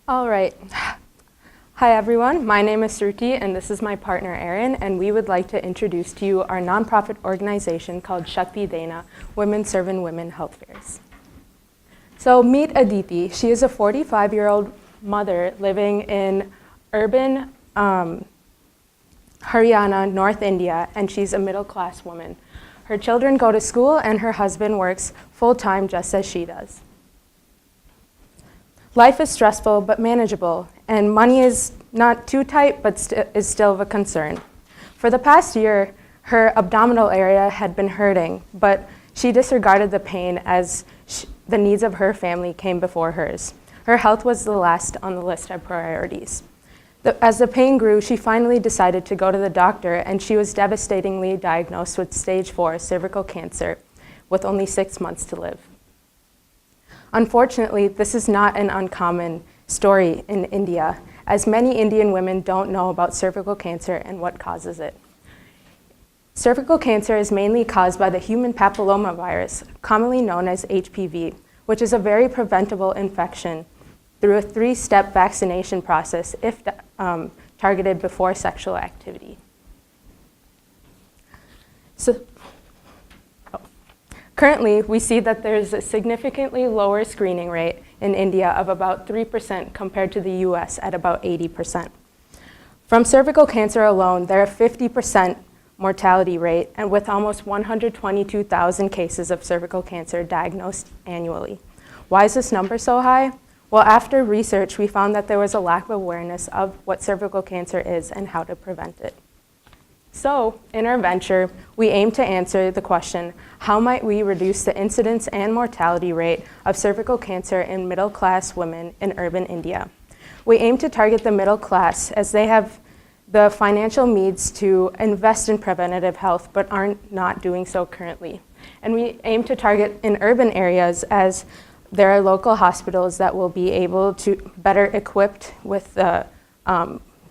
All right. Hi, everyone. My name is Sruti, and this is my partner, Erin, and we would like to introduce to you our nonprofit organization called Shakti Dena, Women Serving Women Health Fairs. So meet Aditi. She is a 45-year-old mother living in urban Haryana, North India, and she's a middle-class woman. Her children go to school, and her husband works full-time just as she does. Life is stressful but manageable, and money is not too tight but is still a concern. For the past year, her abdominal area had been hurting, but she disregarded the pain as the needs of her family came before hers. Her health was the last on the list of priorities. As the pain grew, she finally decided to go to the doctor, and she was devastatingly diagnosed with stage 4 cervical cancer with only 6 months to live. Unfortunately, this is not an uncommon story in India, as many Indian women don't know about cervical cancer and what causes it. Cervical cancer is mainly caused by the human papillomavirus, commonly known as HPV, which is a very preventable infection through a 3-step vaccination process if targeted before sexual activity. Currently, we see that there's a significantly lower screening rate in India of about 3% compared to the US at about 80%. From cervical cancer alone, there are 50% mortality rate, and with almost 122,000 cases of cervical cancer diagnosed annually. Why is this number so high? Well, after research, we found that there was a lack of awareness of what cervical cancer is and how to prevent it. So, in our venture, we aim to answer the question, how might we reduce the incidence and mortality rate of cervical cancer in middle-class women in urban India? We aim to target the middle class as they have the financial means to invest in preventative health but aren't not doing so currently. And we aim to target in urban areas as there are local hospitals that will be able to better equipped with the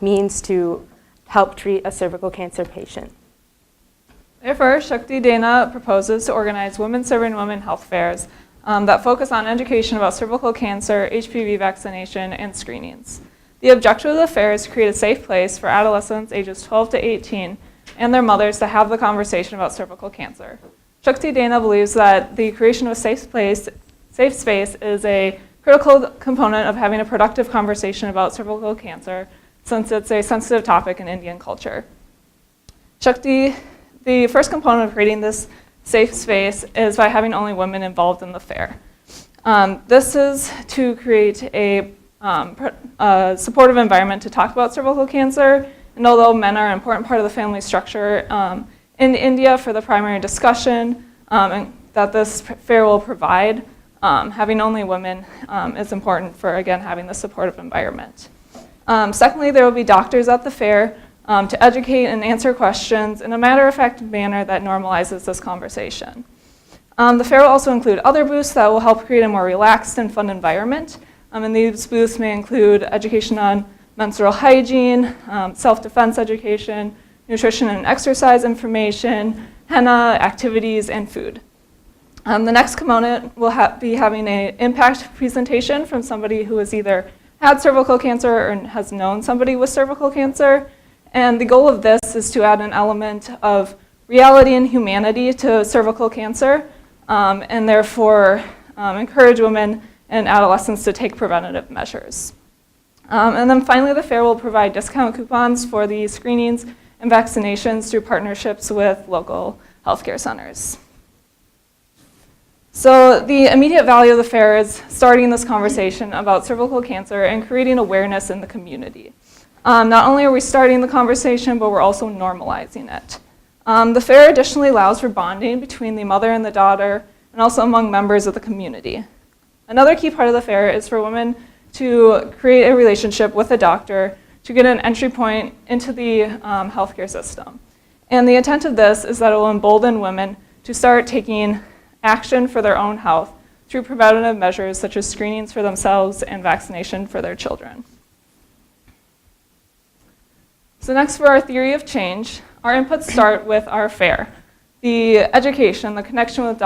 means to help treat a cervical cancer patient. Therefore, Shakti Dena proposes to organize women serving women health fairs that focus on education about cervical cancer, HPV vaccination, and screenings. The objective of the fair is to create a safe place for adolescents ages 12 to 18 and their mothers to have the conversation about cervical cancer. Shakti Dena believes that the creation of a safe space is a critical component of having a productive conversation about cervical cancer, since it's a sensitive topic in Indian culture. The first component of creating this safe space is by having only women involved in the fair. This is to create a supportive environment to talk about cervical cancer, and although men are an important part of the family structure in India for the primary discussion and that this fair will provide, having only women is important for, again, having the supportive environment. Secondly, there will be doctors at the fair to educate and answer questions in a matter-of-fact manner that normalizes this conversation. The fair will also include other booths that will help create a more relaxed and fun environment. And these booths may include education on menstrual hygiene, self-defense education, nutrition and exercise information, henna, activities, and food. The next component will be having an impact presentation from somebody who has either had cervical cancer or has known somebody with cervical cancer. And the goal of this is to add an element of reality and humanity to cervical cancer, and therefore encourage women and adolescents to take preventative measures. And then finally, the fair will provide discount coupons for the screenings and vaccinations through partnerships with local healthcare centers. So the immediate value of the fair is starting this conversation about cervical cancer and creating awareness in the community. Not only are we starting the conversation, but we're also normalizing it. The fair additionally allows for bonding between the mother and the daughter, and also among members of the community. Another key part of the fair is for women to create a relationship with a doctor to get an entry point into the healthcare system. And the intent of this is that it will embolden women to start taking action for their own health through preventative measures such as screenings for themselves and vaccination for their children. So next, for our theory of change, our inputs start with our fair. The education, the connection with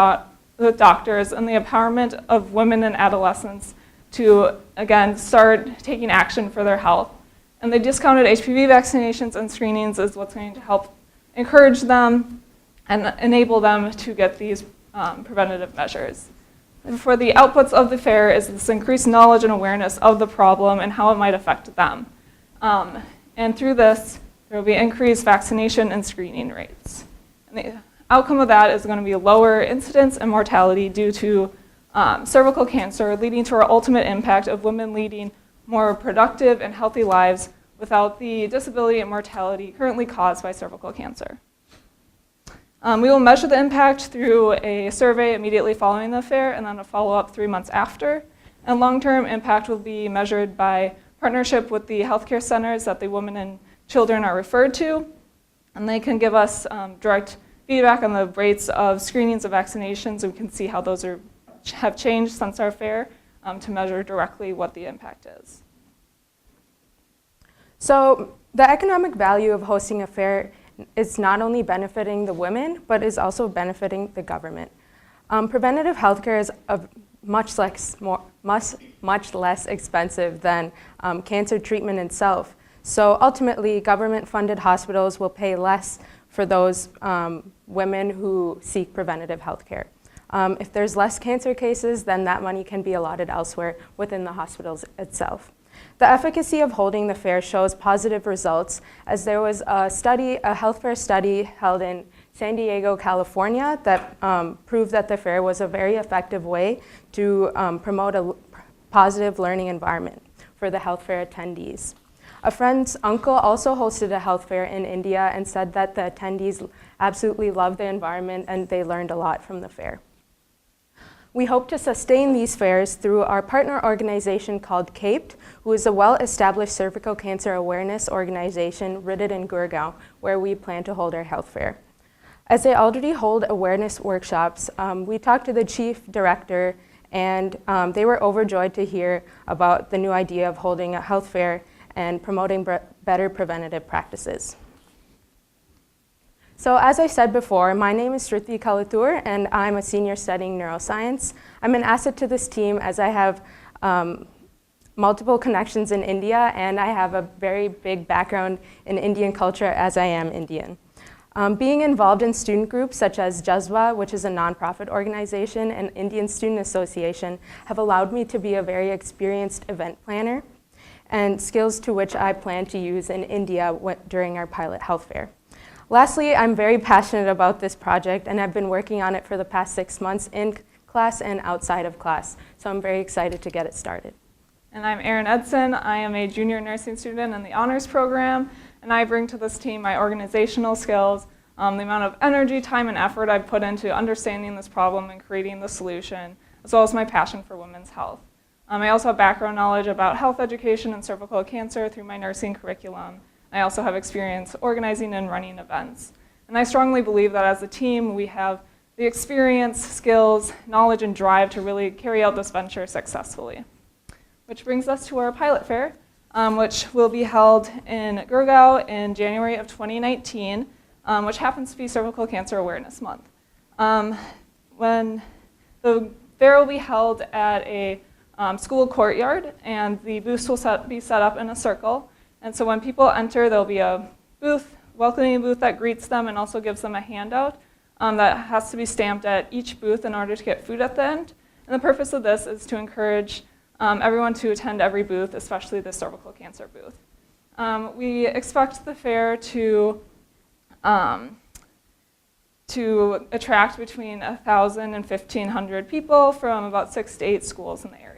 doctors, and the empowerment of women and adolescents to, again, start taking action for their health. And the discounted HPV vaccinations and screenings is what's going to help encourage them and enable them to get these preventative measures. And for the outputs of the fair is this increased knowledge and awareness of the problem and how it might affect them. And through this, there will be increased vaccination and screening rates. And the outcome of that is going to be lower incidence and mortality due to cervical cancer, leading to our ultimate impact of women leading more productive and healthy lives without the disability and mortality currently caused by cervical cancer. We will measure the impact through a survey immediately following the fair and then a follow-up 3 months after. And long-term impact will be measured by partnership with the healthcare centers that the women and children are referred to. And they can give us direct feedback on the rates of screenings of vaccinations. We can see how those have changed since our fair to measure directly what the impact is. So the economic value of hosting a fair is not only benefiting the women, but is also benefiting the government. Preventative healthcare is much less expensive than cancer treatment itself. So ultimately, government-funded hospitals will pay less for those women who seek preventative healthcare. If there's less cancer cases, then that money can be allotted elsewhere within the hospitals itself. The efficacy of holding the fair shows positive results, as there was a health fair study held in San Diego, California, that proved that the fair was a very effective way to promote a positive learning environment for the health fair attendees. A friend's uncle also hosted a health fair in India and said that the attendees absolutely loved the environment and they learned a lot from the fair. We hope to sustain these fairs through our partner organization called CAPED, who is a well-established cervical cancer awareness organization rooted in Gurgaon, where we plan to hold our health fair. As they already hold awareness workshops, we talked to the chief director, and they were overjoyed to hear about the new idea of holding a health fair and promoting better preventative practices. So as I said before, my name is Radhika Luthor, and I'm a senior studying neuroscience. I'm an asset to this team as I have multiple connections in India, and I have a very big background in Indian culture as I am Indian. Being involved in student groups such as Jazba, which is a nonprofit organization, and Indian Student Association have allowed me to be a very experienced event planner, and skills to which I plan to use in India during our pilot health fair. Lastly, I'm very passionate about this project, and I've been working on it for the past 6 months in class and outside of class, so I'm very excited to get it started. And I'm Erin Edson. I am a junior nursing student in the honors program, and I bring to this team my organizational skills, the amount of energy, time, and effort I've put into understanding this problem and creating the solution, as well as my passion for women's health. I also have background knowledge about health education and cervical cancer through my nursing curriculum. I also have experience organizing and running events. And I strongly believe that as a team, we have the experience, skills, knowledge, and drive to really carry out this venture successfully. Which brings us to our pilot fair, which will be held in Gurgaon in January of 2019, which happens to be Cervical Cancer Awareness Month. When the fair will be held at a school courtyard, and the booths will be set up in a circle. And so when people enter, there'll be a booth, welcoming booth that greets them and also gives them a handout that has to be stamped at each booth in order to get food at the end. And the purpose of this is to encourage everyone to attend every booth, especially the cervical cancer booth. We expect the fair to attract between 1,000 and 1,500 people from about 6 to 8 schools in the area.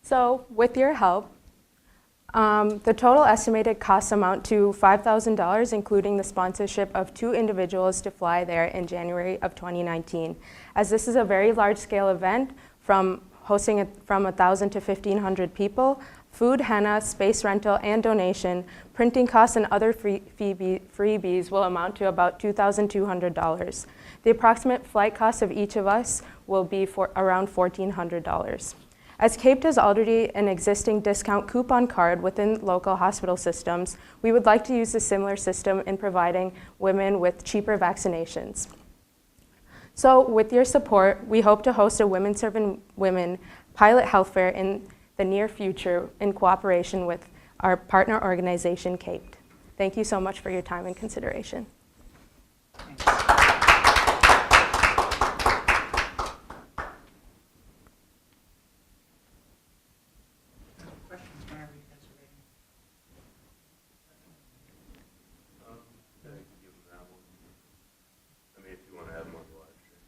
So with your help, the total estimated costs amount to $5,000, including the sponsorship of 2 individuals to fly there in January of 2019. As this is a very large-scale event, from hosting it from 1,000 to 1,500 people, food, henna, space rental, and donation, printing costs, and other freebies will amount to about $2,200. The approximate flight cost of each of us will be around $1,400. As CAPED is already an existing discount coupon card within local hospital systems, we would like to use a similar system in providing women with cheaper vaccinations. So with your support, we hope to host a Women Serving Women pilot health fair in the near future in cooperation with our partner organization, CAPE. Thank you so much for your time and consideration. Questions whenever you guys are ready. I think give them that one. I mean, if you want to have them on the live stream.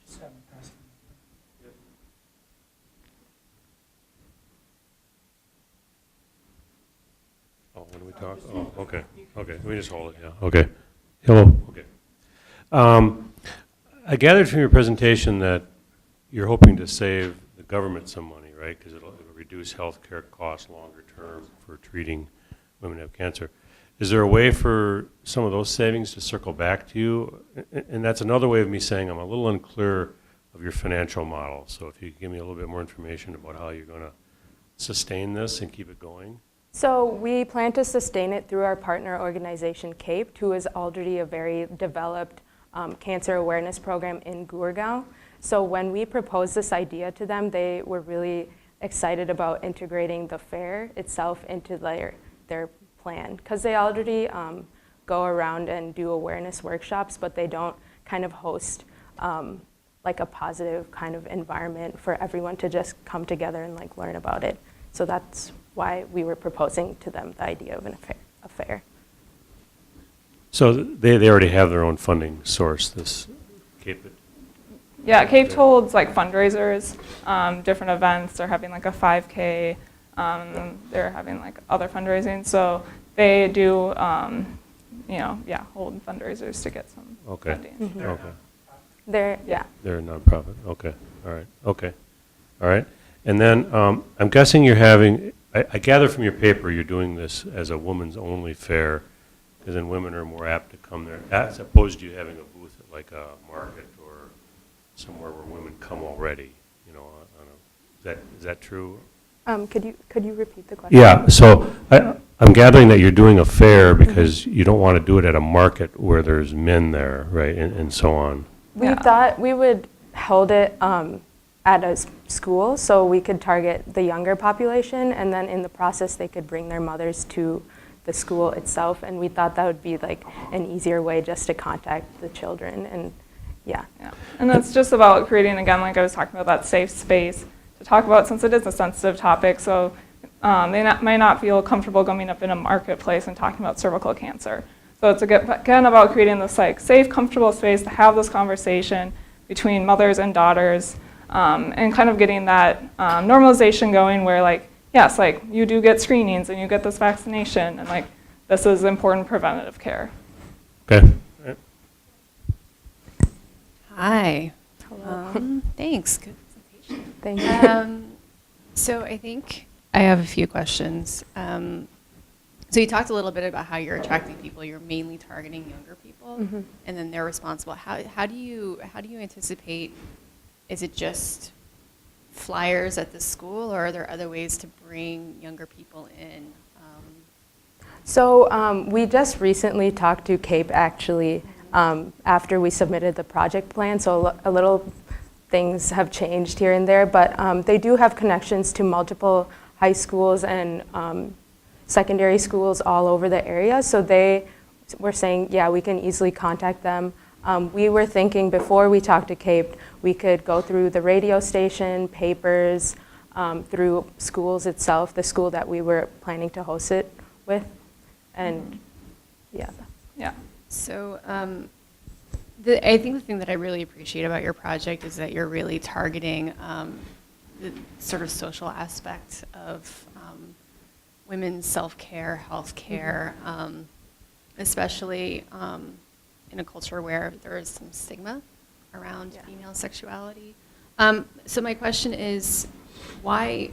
Just have them pass them. Yep. Oh, when do we talk? Oh, okay. Okay, let me just hold it, yeah. Okay. Hello. Okay. I gathered from your presentation that you're hoping to save the government some money, right? Because it'll reduce healthcare costs longer term for treating women who have cancer. Is there a way for some of those savings to circle back to you? And that's another way of me saying I'm a little unclear of your financial model. So if you could give me a little bit more information about how you're going to sustain this and keep it going. So we plan to sustain it through our partner organization, CAPE, who is already a very developed cancer awareness program in Gurgaon. So when we proposed this idea to them, they were really excited about integrating the fair itself into their plan, because they already go around and do awareness workshops, but they don't kind of host like a positive kind of environment for everyone to just come together and like learn about it. So that's why we were proposing to them the idea of a fair. So they already have their own funding source, this CAPE? Yeah, CAPE holds like fundraisers, different events. They're having like a 5K. They're having like other fundraising. So they do, hold fundraisers to get some funding. Mm-hmm. Okay. They're a nonprofit. Okay. All right. Okay. All right. And then I'm guessing you're having, I gather from your paper you're doing this as a women's only fair, because then women are more apt to come there, as opposed to you having a booth at like a market or somewhere where women come already, is that true? Could you repeat the question? Yeah, so I'm gathering that you're doing a fair because you don't want to do it at a market where there's men there, right, and so on. We thought we would hold it at a school so we could target the younger population, and then in the process they could bring their mothers to the school itself, and we thought that would be like an easier way just to contact the children, and yeah. And that's just about creating, again, like I was talking about, that safe space to talk about, since it is a sensitive topic. So they might not feel comfortable going up in a marketplace and talking about cervical cancer. So it's again about creating this like safe, comfortable space to have this conversation between mothers and daughters, and kind of getting that normalization going where like, yes, like you do get screenings and you get this vaccination, and like this is important preventative care. Okay. Hi. Hello. Thanks. Good presentation. Thank you. So I think I have a few questions. So you talked a little bit about how you're attracting people. You're mainly targeting younger people, and then they're responsible. How do you anticipate? Is it just flyers at the school, or are there other ways to bring younger people in? So we just recently talked to CAPE actually after we submitted the project plan, so a little things have changed here and there, but they do have connections to multiple high schools and secondary schools all over the area, so they were saying, yeah, we can easily contact them. We were thinking before we talked to CAPE, we could go through the radio station, papers, through schools itself, the school that we were planning to host it with, and yeah. So I think the thing that I really appreciate about your project is that you're really targeting the sort of social aspect of women's self-care, health-care, especially in a culture where there is some stigma around female sexuality. So my question is, why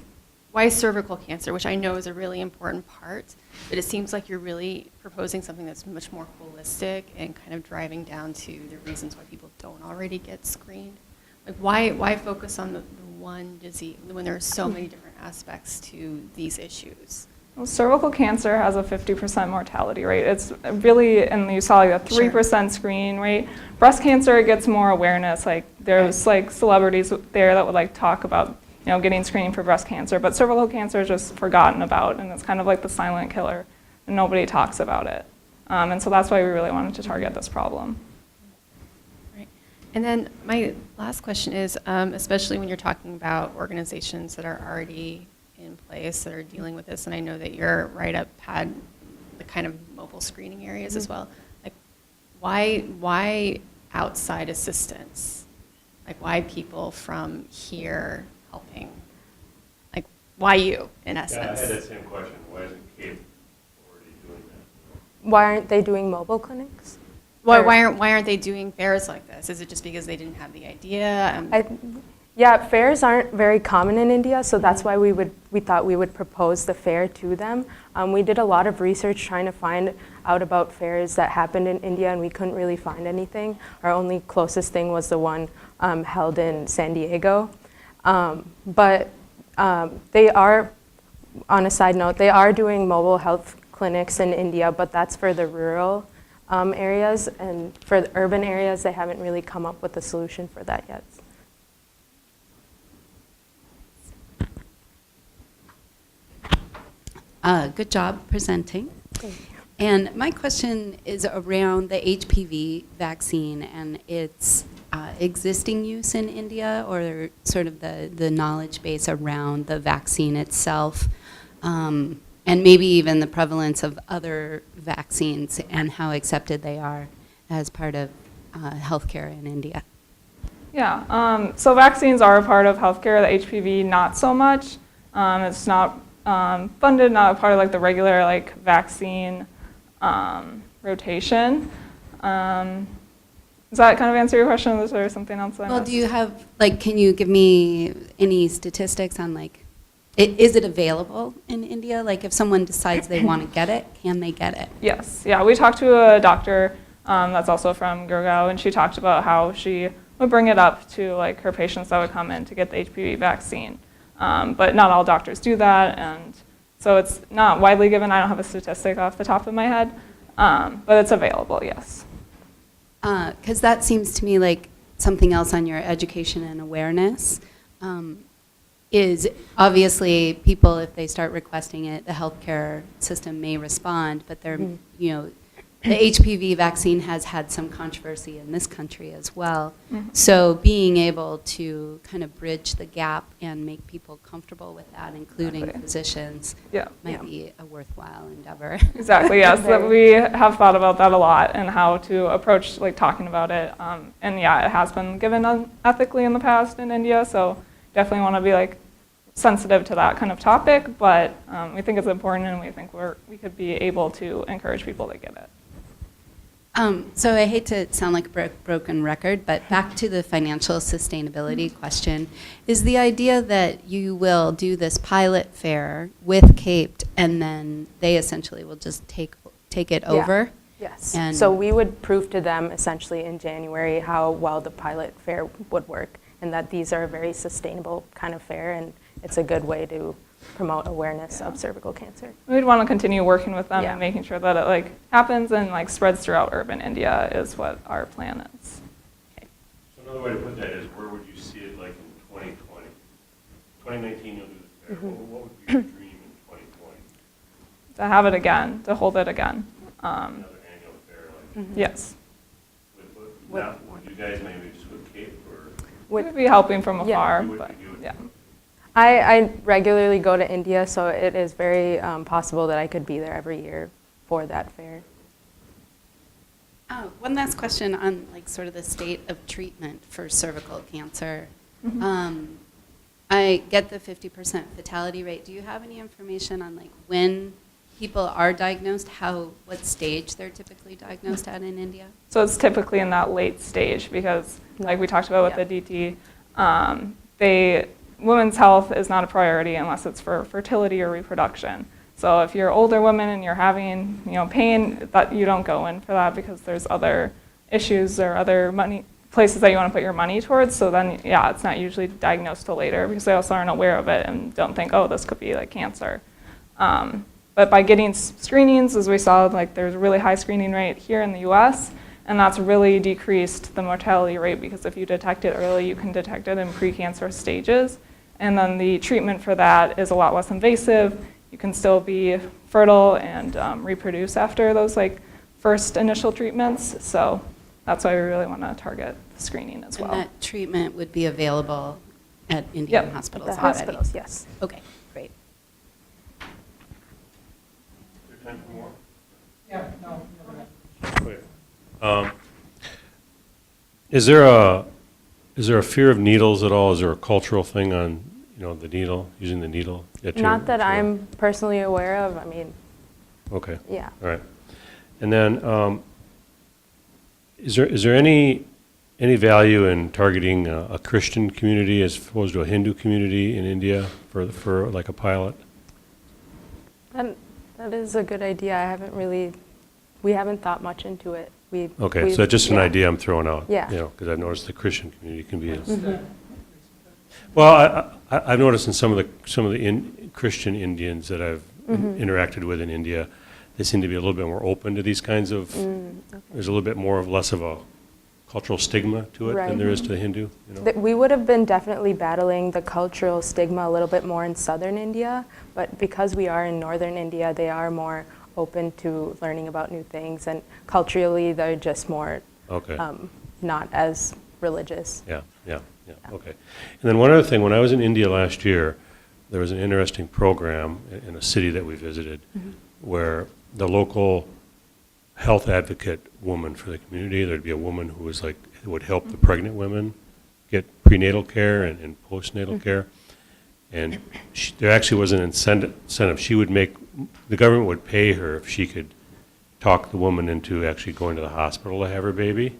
cervical cancer, which I know is a really important part, but it seems like you're really proposing something that's much more holistic and kind of driving down to the reasons why people don't already get screened. Like why focus on the one disease when there are so many different aspects to these issues? Well, cervical cancer has a 50% mortality rate. It's really, and you saw like a 3% screening rate. Breast cancer, it gets more awareness. Like there's like celebrities there that would like talk about, you know, getting screening for breast cancer, but cervical cancer is just forgotten about, and it's kind of like the silent killer, and nobody talks about it. And so that's why we really wanted to target this problem. Right. And then my last question is, especially when you're talking about organizations that are already in place that are dealing with this, and I know that your write-up had the kind of mobile screening areas as well. Like, why outside assistance? Like, why people from here helping? Like, why you, in essence? Yeah, I had that same question. Why isn't Cape already doing that? Why aren't they doing mobile clinics? Why aren't they doing fairs like this? Is it just because they didn't have the idea? Yeah, fairs aren't very common in India, so that's why we thought we would propose the fair to them. We did a lot of research trying to find out about fairs that happened in India, and we couldn't really find anything. Our only closest thing was the one held in San Diego. But they are, on a side note, they are doing mobile health clinics in India, but that's for the rural areas, and for the urban areas, they haven't really come up with a solution for that yet. Good job presenting. And my question is around the HPV vaccine and its existing use in India, or sort of the knowledge base around the vaccine itself, and maybe even the prevalence of other vaccines and how accepted they are as part of healthcare in India. Yeah, so vaccines are a part of healthcare, the HPV not so much. It's not funded, not a part of like the regular like vaccine rotation. Does that kind of answer your question? Is there something else that I Well, missed? do you have, like, can you give me any statistics on, like, is it available in India? Like, if someone decides they want to get it, can they get it? Yes, yeah, we talked to a doctor that's also from Gurgaon, and she talked about how she would bring it up to like her patients that would come in to get the HPV vaccine. But not all doctors do that, and so it's not widely given. I don't have a statistic off the top of my head, but it's available, yes. Because that seems to me like something else on your education and awareness. Is obviously people, if they start requesting it, the healthcare system may respond, but they're, you know, the HPV vaccine has had some controversy in this country as well. So being able to kind of bridge the gap and make people comfortable with that, including Exactly. physicians, Yeah. might be a worthwhile endeavor. Exactly, yes. That we have thought about that a lot and how to approach like talking about it. And yeah, it has been given unethically in the past in India, so definitely want to be like sensitive to that kind of topic, but we think it's important, and we think we could be able to encourage people to get it. So I hate to sound like a broken record, but back to the financial sustainability question, is the idea that you will do this pilot fair with CAPE and then they essentially will just take it over? Yes. And So we would prove to them essentially in January how well the pilot fair would work, and that these are a very sustainable kind of fair, and it's a good way to promote awareness of cervical cancer. We'd want to continue working with them Yeah. and making sure that it like happens and like spreads throughout urban India is what our plan is. So another way to put that is, where would you see it like in 2020? 2019 you'll do the fair. What would be your dream in 2020? To have it again, to hold it again. Another annual fair like Yes. now, would you guys maybe just with CAPE, or We'd be helping from Yeah. afar, you would but do it? yeah. I regularly go to India, so it is very possible that I could be there every year for that fair. one last question on like sort of the state of treatment for cervical cancer. I get the 50% fatality rate. Do you have any information on like when people are diagnosed, what stage they're typically diagnosed at in India? So it's typically in that late stage because, like we talked about with the DT, women's health is not a priority unless it's for fertility or reproduction. So if you're an older woman and you're having pain, that you don't go in for that because there's other issues or other places that you want to put your money towards. So then, yeah, it's not usually diagnosed till later because they also aren't aware of it and don't think, oh, this could be like cancer. But by getting screenings, as we saw, like there's a really high screening rate here in the US, and that's really decreased the mortality rate because if you detect it early, you can detect it in precancerous stages. And then the treatment for that is a lot less invasive. You can still be fertile and reproduce after those like first initial treatments. So that's why we really want to target screening as well. And that treatment would be available at Indian Yep. hospitals The already? hospitals, yes. Okay, great. Is there time for more? Yeah, no, go ahead. Is there a fear of needles at all? Is there a cultural thing on, the needle, using the needle? Not that I'm personally aware of. I mean, Okay, yeah. all right. And then, is there any value in targeting a Christian community as opposed to a Hindu community in India for like a pilot? That is a good idea. We haven't thought much into it. Okay, so that's just an yeah. idea I'm throwing out. Yeah. Because I've noticed the Christian community can be. Mhm. Well, I've noticed in some of the Christian Indians that I've interacted with in India, they seem to be a little bit more open to these kinds of. There's a little bit less of a cultural stigma to it than there is to the Hindu. We would have been definitely battling the cultural stigma a little bit more in southern India, but because we are in northern India, they are more open to learning about new things, and culturally they're just more not as religious. Yeah, okay. And then one other thing, when I was in India last year, there was an interesting program in a city that we visited where the local health advocate woman for the community, there'd be a woman who would help the pregnant women get prenatal care and postnatal care. And there actually was an incentive. The government would pay her if she could talk the woman into actually going to the hospital to have her baby.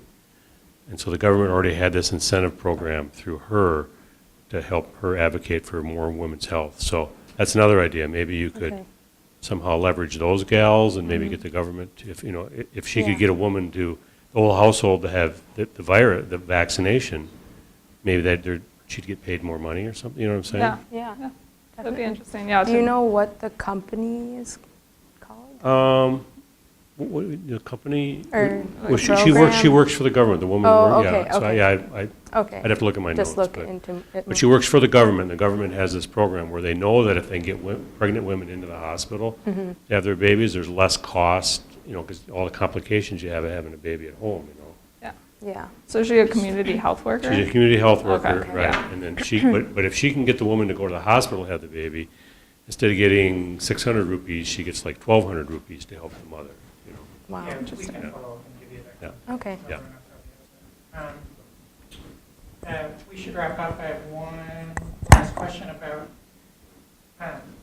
And so the government already had this incentive program through her to help her advocate for more women's health. So that's another idea. Maybe you could somehow leverage those gals and maybe get the government, if she could get a woman the whole household to have the vaccination, maybe she'd get paid more money or something. You know what I'm saying? Yeah. Yeah. That'd be interesting. Yeah. Do you know what the company is called? The company? Or Well, she program? works for the government. The woman. Oh, yeah. okay, So okay. Okay. I'd have to look at my Just notes. look into it. But she works for the government. The government has this program where they know that if they get pregnant women into the hospital to have their babies, there's less cost, because all the complications you have of having a baby at home, Yeah. So is she a community health worker? She's a community health worker, Okay, right? yeah. And then but if she can get the woman to go to the hospital to have the baby, instead of getting 600 rupees, she gets like 1,200 rupees to help the mother. Wow. Yeah, we Interesting. can follow up and give you that. Yeah. Okay. Yeah. We should wrap up. I have one last question about,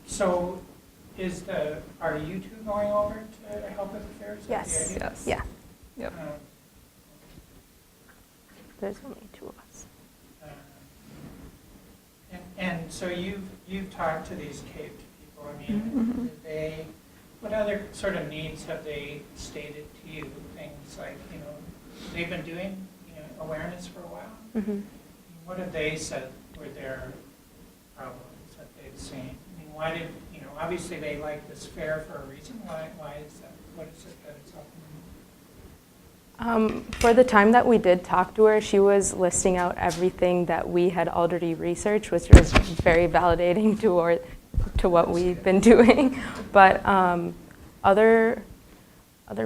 so are you two going over to help with the fairs? Is that the Yes. idea? Yes. Yeah. Yep. There's only two of us. And so you've talked to these CAPE people. I mean, what other sort of needs have they stated to you? Things like, they've been doing awareness for a while. What have they said were their problems that they've seen? I mean, why did, obviously they like this fair for a reason. Why is that? What is it that it's helping them? For the time that we did talk to her, she was listing out everything that we had already researched, which was very validating to what we've been doing. But other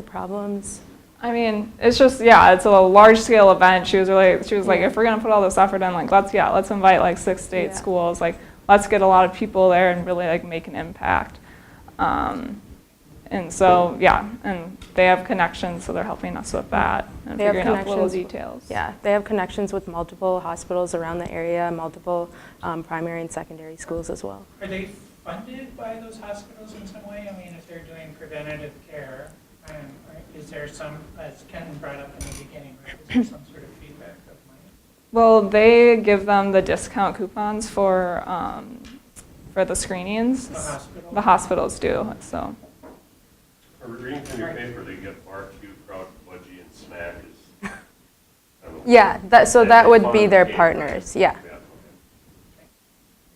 problems. I mean, it's just, it's a large scale event. She was like, if we're gonna put all this effort in, like, let's invite like 6 to 8 schools, like, let's get a lot of people there and really like make an impact. And so, and they have connections, so they're helping us with that and They have figuring out the little connections. details. Yeah, they have connections with multiple hospitals around the area, multiple primary and secondary schools as well. Are they funded by those hospitals in some way? I mean, if they're doing preventative care, is there some, as Ken brought up in the beginning, right, is there some sort of feedback of money? Well, they give them the discount coupons for the screenings. The hospital? The hospitals do, so. Reading from your paper, they get barbecue, kraut, budgie, and smack is. Yeah, that would be their partners. Yeah. We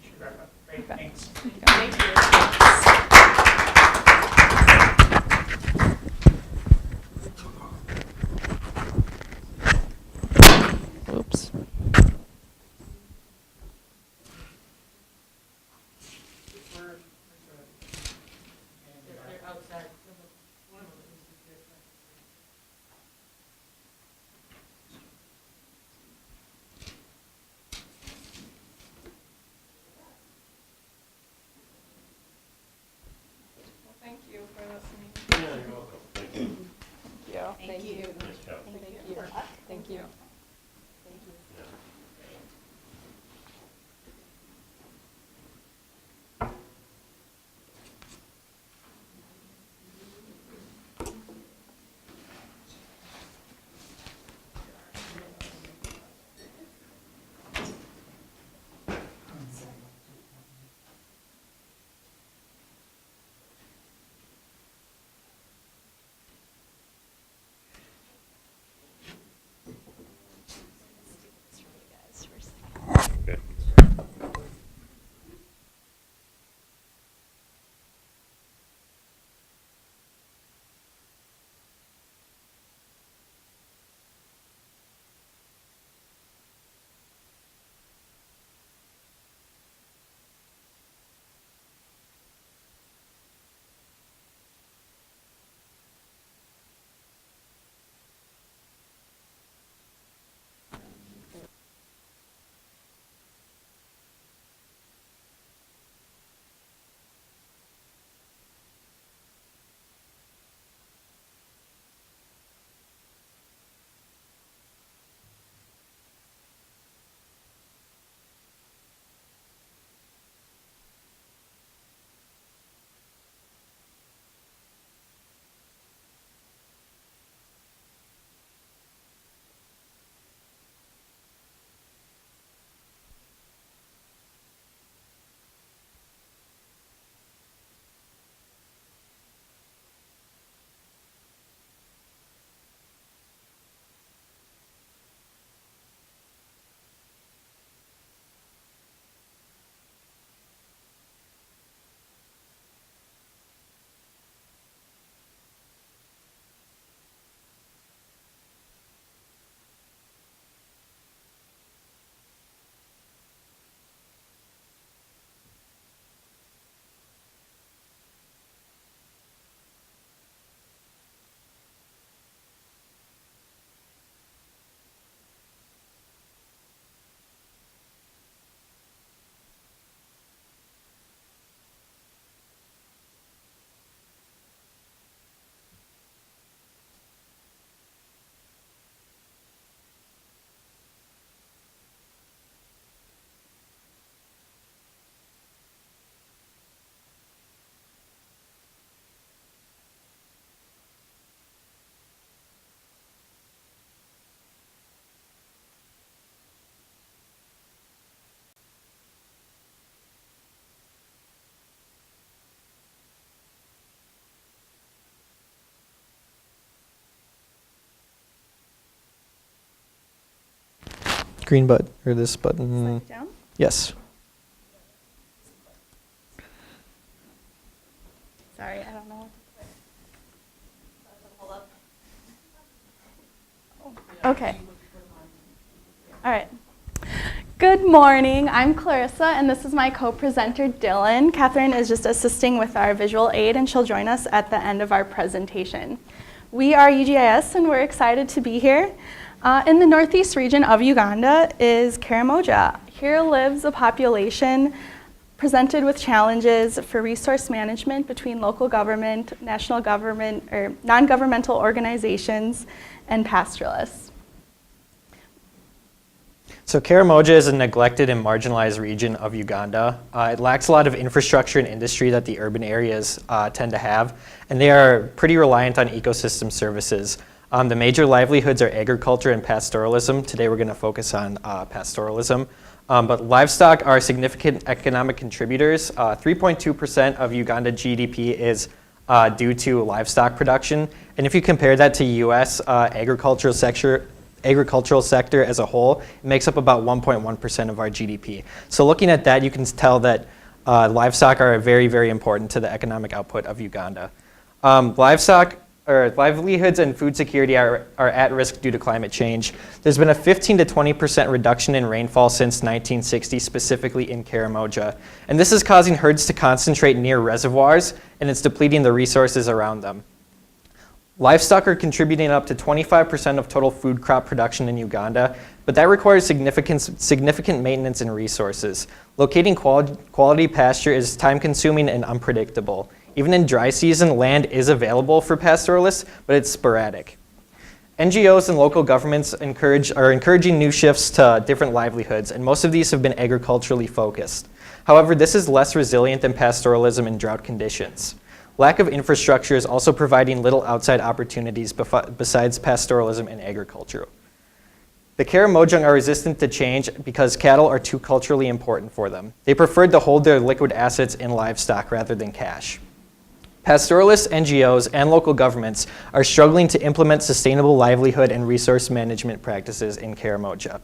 should wrap up. Great, Okay. thanks. Yeah. Thank you. Thank you for listening. Yeah, you're welcome. Thank you. Thank you. Nice job. Thank you. Okay. Green button, or this button. Slide down. Yes. Sorry, I don't know. Okay. All right. Good morning. I'm Clarissa, and this is my co-presenter, Dylan. Catherine is just assisting with our visual aid, and she'll join us at the end of our presentation. We are UGIS, and we're excited to be here. In the northeast region of Uganda is Karamoja. Here lives a population presented with challenges for resource management between local government, national government, or non-governmental organizations, and pastoralists. So Karamoja is a neglected and marginalized region of Uganda. It lacks a lot of infrastructure and industry that the urban areas tend to have, and they are pretty reliant on ecosystem services. The major livelihoods are agriculture and pastoralism. Today we're going to focus on pastoralism. But livestock are significant economic contributors. 3.2% of Uganda GDP is due to livestock production. And if you compare that to U.S. agricultural sector as a whole, it makes up about 1.1% of our GDP. So looking at that, you can tell that livestock are very, very important to the economic output of Uganda. Livelihoods and food security are at risk due to climate change. There's been a 15 to 20% reduction in rainfall since 1960, specifically in Karamoja. And this is causing herds to concentrate near reservoirs, and it's depleting the resources around them. Livestock are contributing up to 25% of total food crop production in Uganda, but that requires significant maintenance and resources. Locating quality pasture is time-consuming and unpredictable. Even in dry season, land is available for pastoralists, but it's sporadic. NGOs and local governments are encouraging new shifts to different livelihoods, and most of these have been agriculturally focused. However, this is less resilient than pastoralism in drought conditions. Lack of infrastructure is also providing little outside opportunities besides pastoralism and agriculture. The Karamojong are resistant to change because cattle are too culturally important for them. They preferred to hold their liquid assets in livestock rather than cash. Pastoralists, NGOs, and local governments are struggling to implement sustainable livelihood and resource management practices in Karamoja.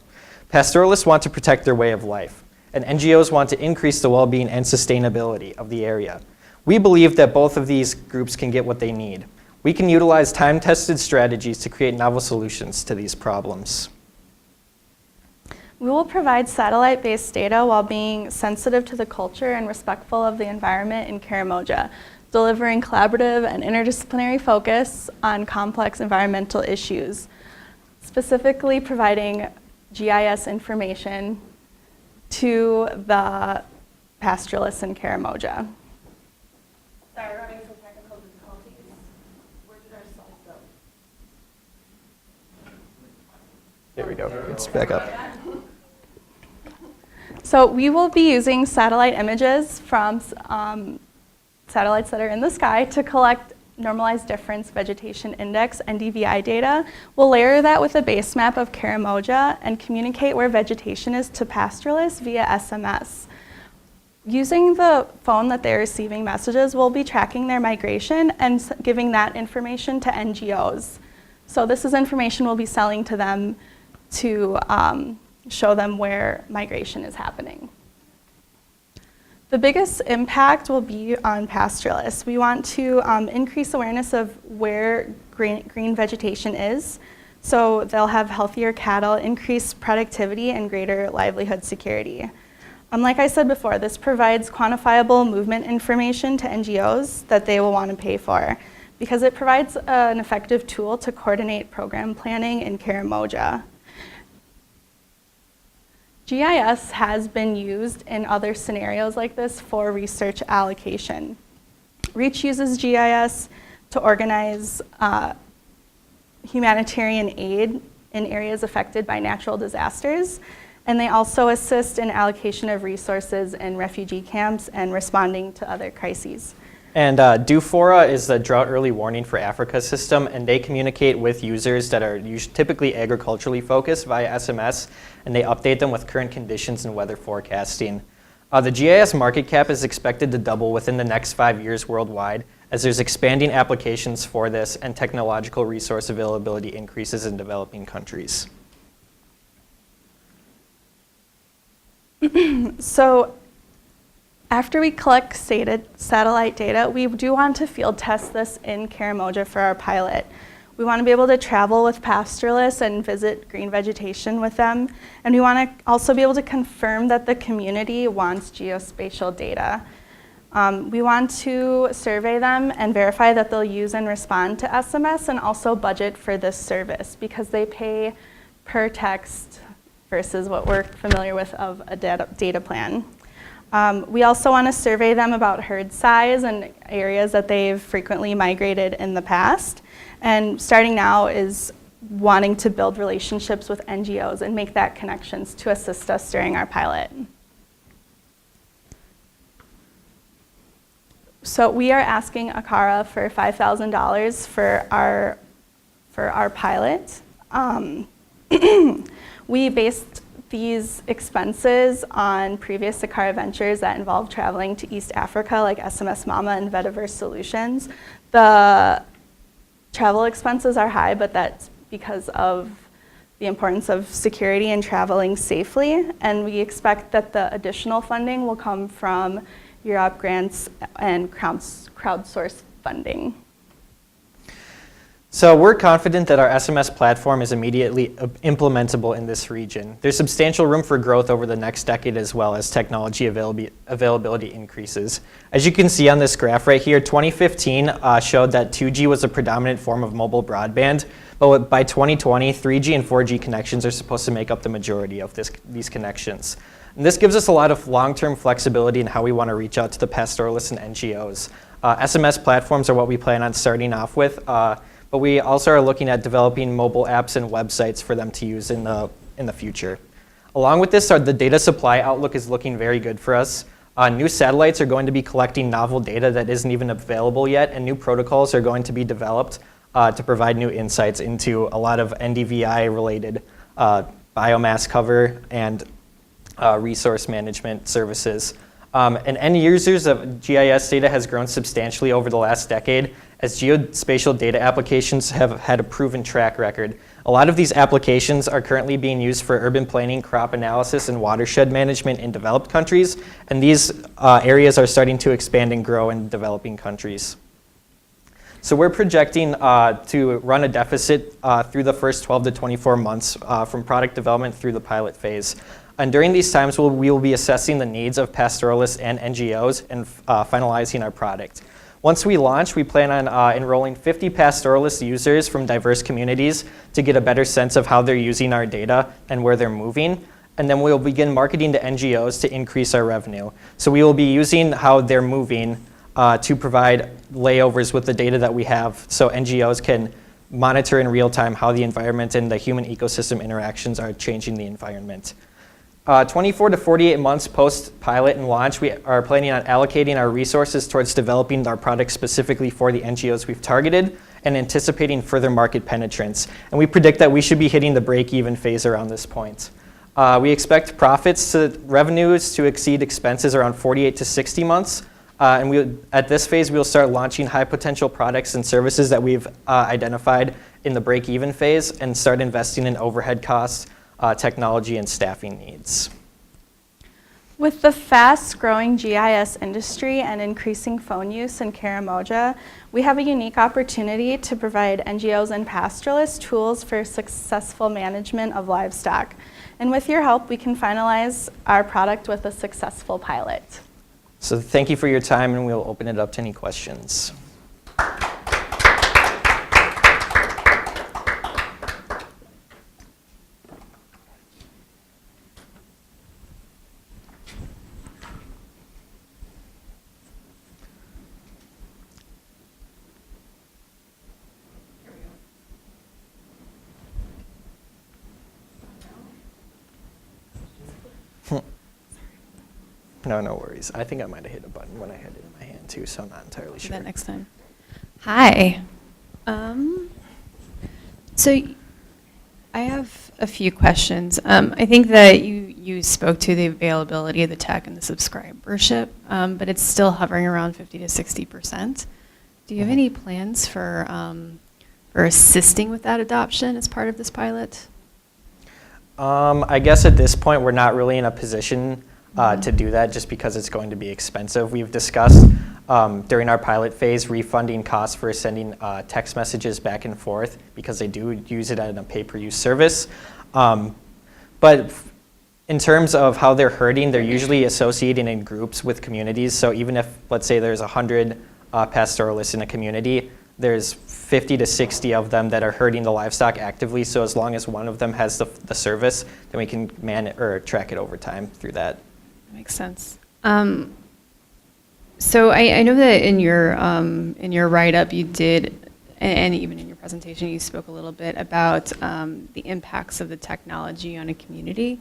Pastoralists want to protect their way of life, and NGOs want to increase the well-being and sustainability of the area. We believe that both of these groups can get what they need. We can utilize time-tested strategies to create novel solutions to these problems. We will provide satellite-based data while being sensitive to the culture and respectful of the environment in Karamoja, delivering collaborative and interdisciplinary focus on complex environmental issues, specifically providing GIS information to the pastoralists in Karamoja. Sorry, running some technical difficulties. Where did our slide go? There we go. It's back up. So we will be using satellite images from satellites that are in the sky to collect normalized difference vegetation index NDVI data. We'll layer that with a base map of Karamoja and communicate where vegetation is to pastoralists via SMS. Using the phone that they're receiving messages, we'll be tracking their migration and giving that information to NGOs. So this is information we'll be selling to them to show them where migration is happening. The biggest impact will be on pastoralists. We want to increase awareness of where green vegetation is, so they'll have healthier cattle, increased productivity, and greater livelihood security. Like I said before, this provides quantifiable movement information to NGOs that they will want to pay for, because it provides an effective tool to coordinate program planning in Karamoja. GIS has been used in other scenarios like this for research allocation. REACH uses GIS to organize humanitarian aid in areas affected by natural disasters, and they also assist in allocation of resources in refugee camps and responding to other crises. And DUFORA is the Drought Early Warning for Africa system, and they communicate with users that are typically agriculturally focused via SMS, and they update them with current conditions and weather forecasting. The GIS market cap is expected to double within the next 5 years worldwide, as there's expanding applications for this and technological resource availability increases in developing countries. So after we collect satellite data, we do want to field test this in Karamoja for our pilot. We want to be able to travel with pastoralists and visit green vegetation with them. And we want to also be able to confirm that the community wants geospatial data. We want to survey them and verify that they'll use and respond to SMS, and also budget for this service, because they pay per text versus what we're familiar with of a data plan. We also want to survey them about herd size and areas that they've frequently migrated in the past. And starting now is wanting to build relationships with NGOs and make that connections to assist us during our pilot. So we are asking Acara for $5,000 for our pilot. We based these expenses on previous Acara ventures that involve traveling to East Africa, like SMS Mama and Vetiverse Solutions. The travel expenses are high, but that's because of the importance of security and traveling safely. And we expect that the additional funding will come from Europe grants and crowdsourced funding. So we're confident that our SMS platform is immediately implementable in this region. There's substantial room for growth over the next decade as well as technology availability increases. As you can see on this graph right here, 2015 showed that 2G was a predominant form of mobile broadband, but by 2020, 3G and 4G connections are supposed to make up the majority of these connections. And this gives us a lot of long-term flexibility in how we want to reach out to the pastoralists and NGOs. SMS platforms are what we plan on starting off with, but we also are looking at developing mobile apps and websites for them to use in the future. Along with this, the data supply outlook is looking very good for us. New satellites are going to be collecting novel data that isn't even available yet, and new protocols are going to be developed to provide new insights into a lot of NDVI-related biomass cover and resource management services. And end users of GIS data has grown substantially over the last decade as geospatial data applications have had a proven track record. A lot of these applications are currently being used for urban planning, crop analysis, and watershed management in developed countries, and these areas are starting to expand and grow in developing countries. So we're projecting to run a deficit through the first 12 to 24 months from product development through the pilot phase. And during these times, we will be assessing the needs of pastoralists and NGOs and finalizing our product. Once we launch, we plan on enrolling 50 pastoralist users from diverse communities to get a better sense of how they're using our data and where they're moving. And then we'll begin marketing to NGOs to increase our revenue. So we will be using how they're moving to provide layovers with the data that we have so NGOs can monitor in real time how the environment and the human ecosystem interactions are changing the environment. 24 to 48 months post-pilot and launch, we are planning on allocating our resources towards developing our products specifically for the NGOs we've targeted and anticipating further market penetrance. And we predict that we should be hitting the break-even phase around this point. We expect revenues to exceed expenses around 48 to 60 months. At this phase, we'll start launching high-potential products and services that we've identified in the break-even phase and start investing in overhead costs, technology, and staffing needs. With the fast-growing GIS industry and increasing phone use in Karamoja, we have a unique opportunity to provide NGOs and pastoralists tools for successful management of livestock. And with your help, we can finalize our product with a successful pilot. So thank you for your time, and we'll open it up to any questions. No worries. I think I might have hit a button when I had it in my hand too, so I'm not entirely sure. That next time. Hi. So I have a few questions. I think that you spoke to the availability of the tech and the subscribership, but it's still hovering around 50 to 60%. Do you have any plans for assisting with that adoption as part of this pilot? I guess at this point, we're not really in a position to do that just because it's going to be expensive. We've discussed during our pilot phase refunding costs for sending text messages back and forth because they do use it as a pay-per-use service. But in terms of how they're herding, they're usually associating in groups with communities. So even if, let's say, there's 100 pastoralists in a community, there's 50 to 60 of them that are herding the livestock actively. So as long as one of them has the service, then we can track it over time through that. Makes sense. So I know that in your write-up you did, and even in your presentation you spoke a little bit about the impacts of the technology on a community,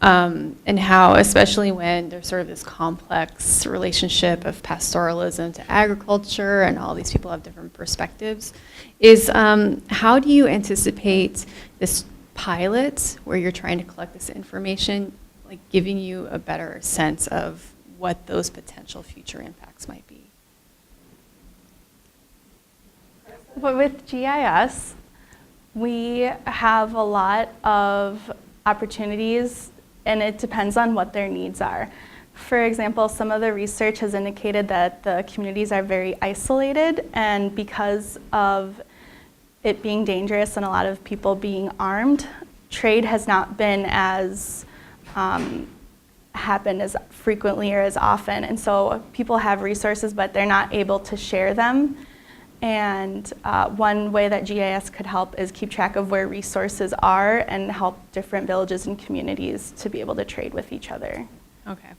and how, especially when there's sort of this complex relationship of pastoralism to agriculture, and all these people have different perspectives, is how do you anticipate this pilot, where you're trying to collect this information, like giving you a better sense of what those potential future impacts might be? But with GIS, we have a lot of opportunities, and it depends on what their needs are. For example, some of the research has indicated that the communities are very isolated, and because of it being dangerous and a lot of people being armed, trade has not been as happen as frequently or as often. And so people have resources, but they're not able to share them. And one way that GIS could help is keep track of where resources are and help different villages and communities to be able to trade with each other. Okay.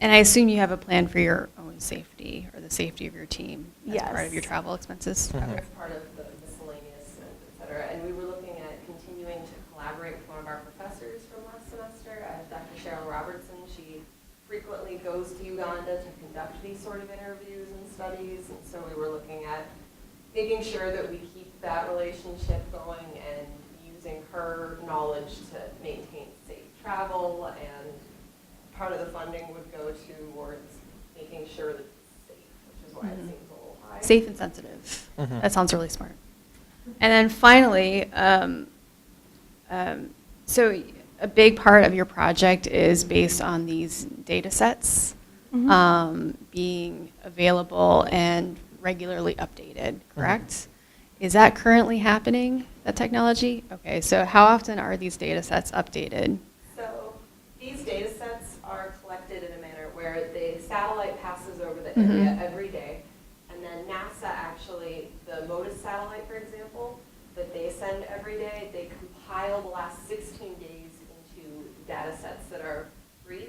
And I assume you have a plan for your own safety or the safety of your team as Yes. part of your travel expenses? As part of the miscellaneous, and et cetera. And we were looking at continuing to collaborate with one of our professors from last semester, Dr. Cheryl Robertson. She frequently goes to Uganda to conduct these sort of interviews and studies. And so we were looking at making sure that we keep that relationship going and using her knowledge to maintain safe travel, and part of the funding would go towards making sure that it's safe, which is why it seems a little high. Safe and sensitive. That sounds really smart. And then finally, so a big part of your project is based on these data sets being available and regularly updated, correct? Is that currently happening, that technology? Okay, so how often are these data sets updated? So these data sets are collected in a manner where the satellite passes over the area every day, and then NASA actually, the MODIS satellite, for example, that they send every day, they compile the last 16 days into data sets that are free.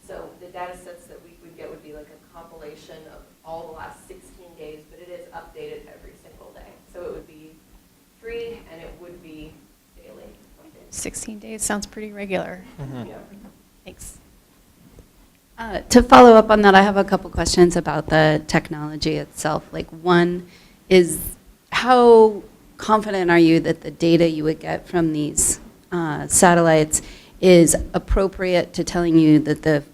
So the data sets that we would get would be like a compilation of all the last 16 days, but it is updated every single day. So it would be free and it would be daily updated. 16 days sounds pretty regular. Yeah. Thanks. To follow up on that, I have a couple questions about the technology itself. Like, one is, how confident are you that the data you would get from these satellites is appropriate to telling you that the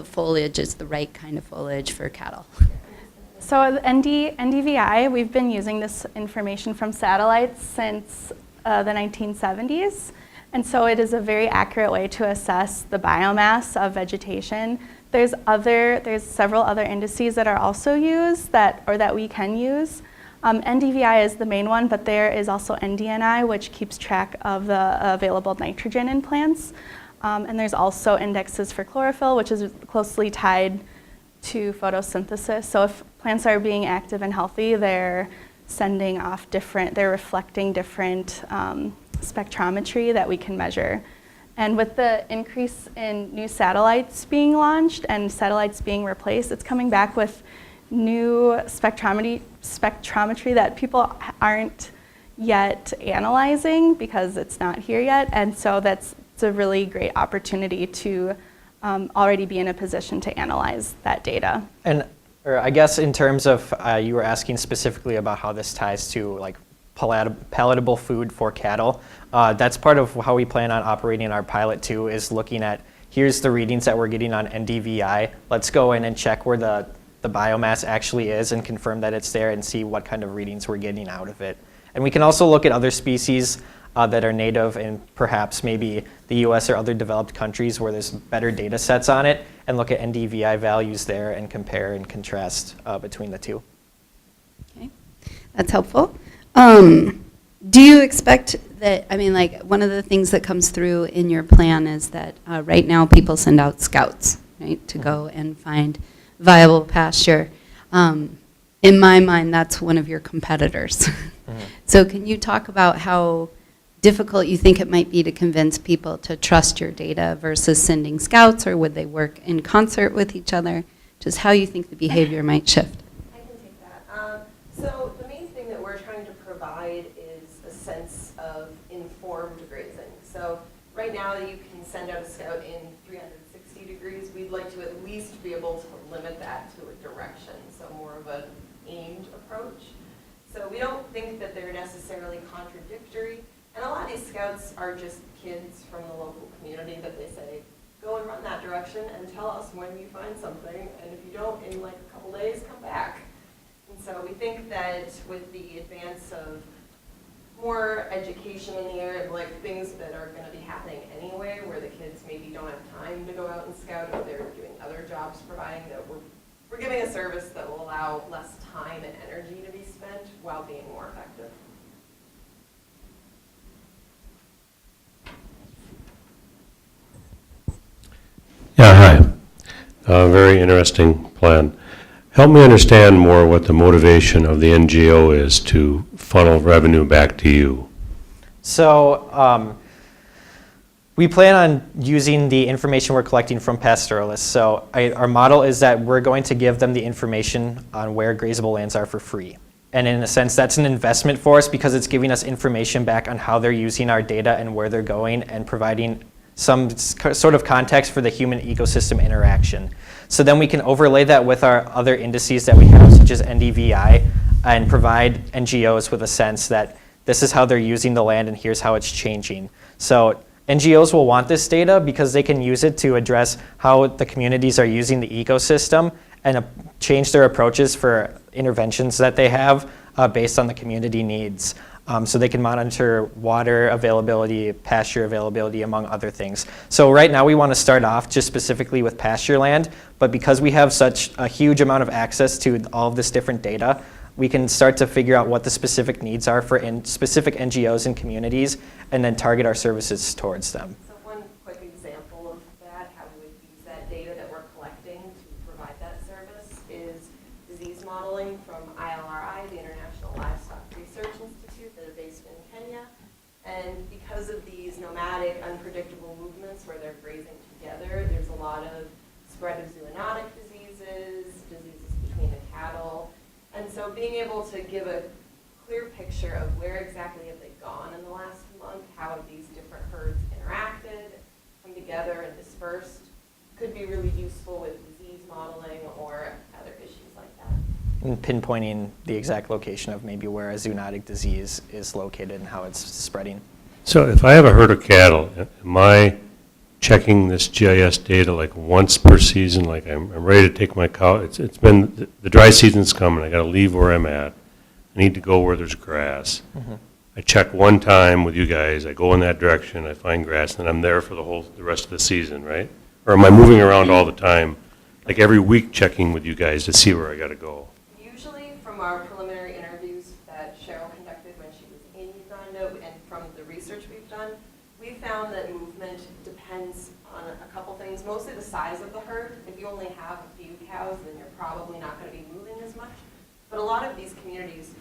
foliage is the right kind of foliage for cattle? So at NDVI, we've been using this information from satellites since the 1970s. And so it is a very accurate way to assess the biomass of vegetation. There's several other indices that are also used that we can use. NDVI is the main one, but there is also NDNI, which keeps track of the available nitrogen in plants. And there's also indexes for chlorophyll, which is closely tied to photosynthesis. So if plants are being active and healthy, they're sending off they're reflecting different spectrometry that we can measure. And with the increase in new satellites being launched and satellites being replaced, it's coming back with new spectrometry that people aren't yet analyzing because it's not here yet. And so it's a really great opportunity to already be in a position to analyze that data. And or I guess in terms of, you were asking specifically about how this ties to like palatable food for cattle. That's part of how we plan on operating our pilot too, is looking at, here's the readings that we're getting on NDVI. Let's go in and check where the biomass actually is and confirm that it's there and see what kind of readings we're getting out of it. And we can also look at other species that are native in perhaps maybe the US or other developed countries where there's better data sets on it, and look at NDVI values there and compare and contrast between the two. Okay, that's helpful. Do you expect that, I mean, like, one of the things that comes through in your plan is that right now people send out scouts, right, to go and find viable pasture. In my mind, that's one of your competitors. So can you talk about how difficult you think it might be to convince people to trust your data versus sending scouts, or would they work in concert with each other? Just how you think the behavior might shift. I can take that. So the main thing that we're trying to provide is a sense of informed grazing. So right now you can send out a scout in 360 degrees. We'd like to at least be able to limit that to a direction, so more of an aimed approach. So we don't think that they're necessarily contradictory. And a lot of these scouts are just kids from the local community that they say, go and run that direction and tell us when you find something. And if you don't, in like a couple days, come back. And so we think that with the advance of more education in the area, like things that are going to be happening anyway, where the kids maybe don't have time to go out and scout if they're doing other jobs, providing that we're giving a service that will allow less time and energy to be spent while being more effective. Yeah, hi. Very interesting plan. Help me understand more what the motivation of the NGO is to funnel revenue back to you. So We plan on using the information we're collecting from pastoralists. So our model is that we're going to give them the information on where grazable lands are for free. And in a sense, that's an investment for us because it's giving us information back on how they're using our data and where they're going and providing some sort of context for the human ecosystem interaction. So then we can overlay that with our other indices that we have, such as NDVI, and provide NGOs with a sense that this is how they're using the land and here's how it's changing. So NGOs will want this data because they can use it to address how the communities are using the ecosystem and change their approaches for interventions that they have based on the community needs. So they can monitor water availability, pasture availability, among other things. So right now we want to start off just specifically with pasture land, but because we have such a huge amount of access to all of this different data, we can start to figure out what the specific needs are for specific NGOs and communities and then target our services towards them. So one quick example of that, how we would use that data that we're collecting to provide that service is disease modeling from ILRI, the International Livestock Research Institute, that are based in Kenya. And because of these nomadic, unpredictable movements where they're grazing together, there's a lot of spread of zoonotic diseases, diseases between the cattle. And so being able to give a clear picture of where exactly have they gone in the last month, how have these different herds interacted, come together and dispersed, could be really useful with disease modeling or other issues like that. And pinpointing the exact location of maybe where a zoonotic disease is located and how it's spreading. So if I have a herd of cattle, am I checking this GIS data like once per season? Like I'm ready to take my cow. It's been, the dry season's coming. I got to leave where I'm at. I need to go where there's grass. Mm-hmm. I check one time with you guys. I go in that direction. I find grass, and I'm there for the rest of the season, right? Or am I moving around all the time, like every week checking with you guys to see where I got to go? Usually from our preliminary interviews that Cheryl conducted when she was in Uganda and from the research we've done, we found that movement depends on a couple things, mostly the size of the herd. If you only have a few cows, then you're probably not going to be moving as much. But a lot of these communities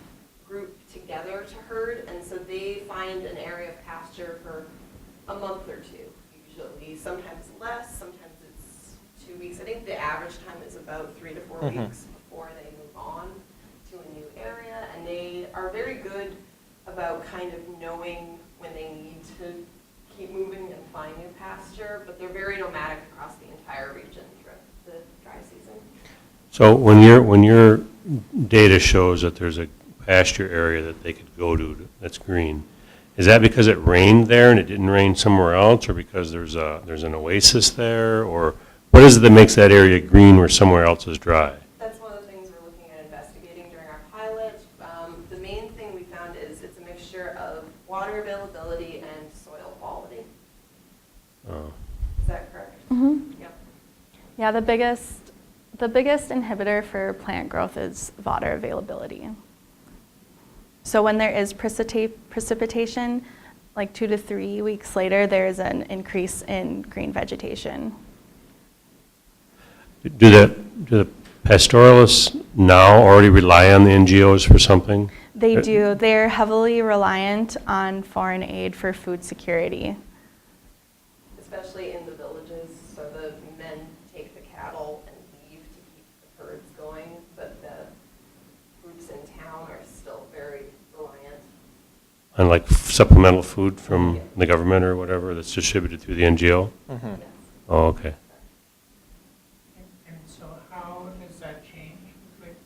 group together to herd, and so they find an area of pasture for a month or two, usually. Sometimes less, sometimes it's 2 weeks. I think the average time is about 3 to 4 weeks before they move on to a new area, and they are very good about kind of knowing when they need to keep moving and find new pasture, but they're very nomadic across the entire region throughout the dry season. So when your data shows that there's a pasture area that they could go to that's green, is that because it rained there and it didn't rain somewhere else, or because there's an oasis there, or what is it that makes that area green where somewhere else is dry? That's one of the things we're looking at investigating during our pilot. The main thing we found is it's a mixture of water availability and soil quality. Oh. Is that correct? Mm-hmm. Yep. Yeah, the biggest inhibitor for plant growth is water availability. So when there is precipitation, like 2 to 3 weeks later, there is an increase in green vegetation. Do the pastoralists now already rely on the NGOs for something? They do. They're heavily reliant on foreign aid for food security. Especially in the villages, so the men take the cattle and leave to keep the herds going, but the groups in town are still very reliant. On like supplemental food from the government or whatever that's distributed through the NGO? Mm-hmm. Yes. Oh, okay. And so how does that change with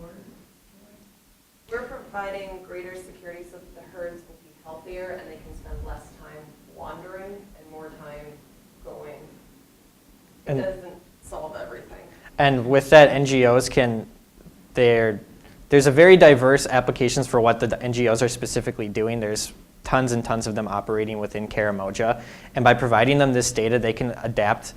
your doing? We're providing greater security so that the herds will be healthier and they can spend less time wandering and more time going. It And- doesn't solve everything. And with that, NGOs there's a very diverse applications for what the NGOs are specifically doing. There's tons and tons of them operating within Karamoja. And by providing them this data, they can adapt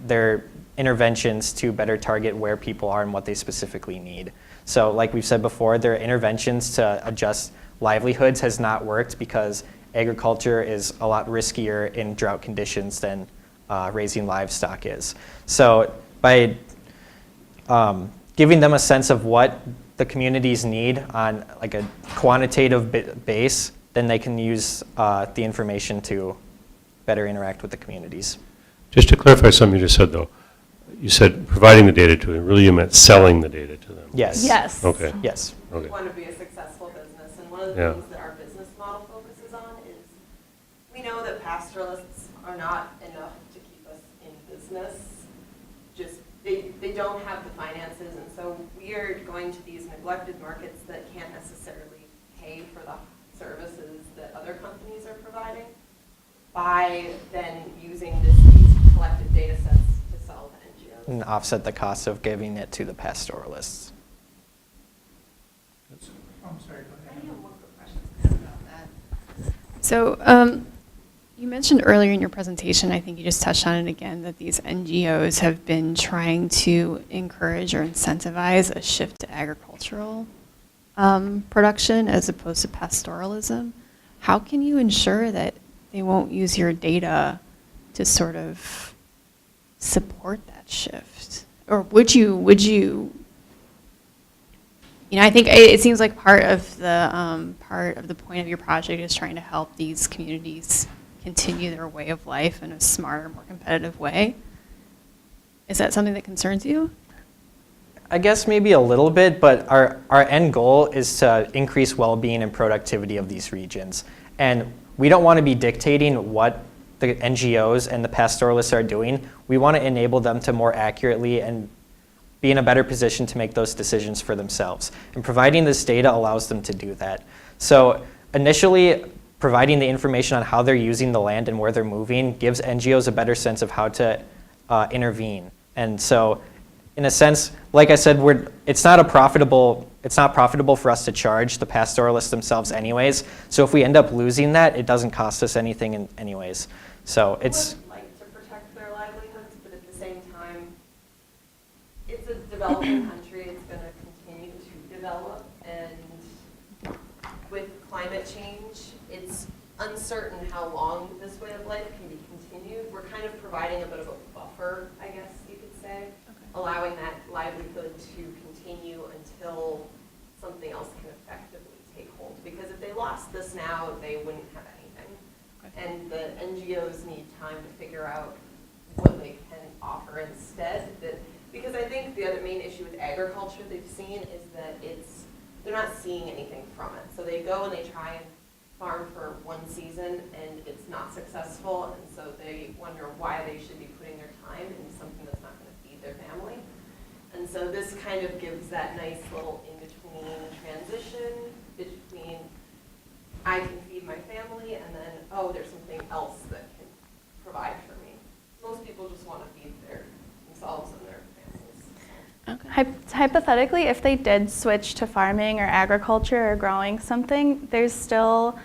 their interventions to better target where people are and what they specifically need. So like we've said before, their interventions to adjust livelihoods has not worked because agriculture is a lot riskier in drought conditions than raising livestock is. So by giving them a sense of what the communities need on like a quantitative base, then they can use the information to better interact with the communities. Just to clarify something you just said, though, you said providing the data to them. Really, you meant selling the data to them. Yes. Yes. Okay. Yes. We Okay. want to be a successful business, and one of the Yeah. things that our business model focuses on is we know that pastoralists are not enough to keep us in business. Just they don't have the finances, and so we are going to these neglected markets that can't necessarily pay for the services that other companies are providing by then using these collected data sets to sell to NGOs. And offset the cost of giving it to the pastoralists. I'm sorry, go I ahead. have one quick question about that. So you mentioned earlier in your presentation, I think you just touched on it again, that these NGOs have been trying to encourage or incentivize a shift to agricultural production as opposed to pastoralism. How can you ensure that they won't use your data to sort of support that shift? Or would you, I think it seems like part of the point of your project is trying to help these communities continue their way of life in a smarter, more competitive way. Is that something that concerns you? I guess maybe a little bit, but our end goal is to increase well-being and productivity of these regions. And we don't want to be dictating what the NGOs and the pastoralists are doing. We want to enable them to more accurately and be in a better position to make those decisions for themselves. And providing this data allows them to do that. So initially, providing the information on how they're using the land and where they're moving gives NGOs a better sense of how to intervene. And so, in a sense, like I said, it's not profitable for us to charge the pastoralists themselves anyways. So if we end up losing that, it doesn't cost us anything anyways. So it's... We would like to protect their livelihoods, but at the same time, it's a developing country. It's going to continue to develop, and with climate change, it's uncertain how long this way of life can be continued. We're kind of providing a bit of a buffer, I guess you could say, allowing that livelihood to continue until something else can effectively take hold. Because if they lost this now, they wouldn't have anything. And the NGOs need time to figure out what they can offer instead. Because I think the other main issue with agriculture they've seen is that they're not seeing anything from it. So they go and they try and farm for one season and it's not successful, and so they wonder why they should be putting their time into something that's not going to feed their family. And so this kind of gives that nice little in-between transition between I can feed my family and then, oh, there's something else that can provide for me. Most people just want to feed themselves and their families. Hypothetically, if they did switch to farming or agriculture or growing something, there's still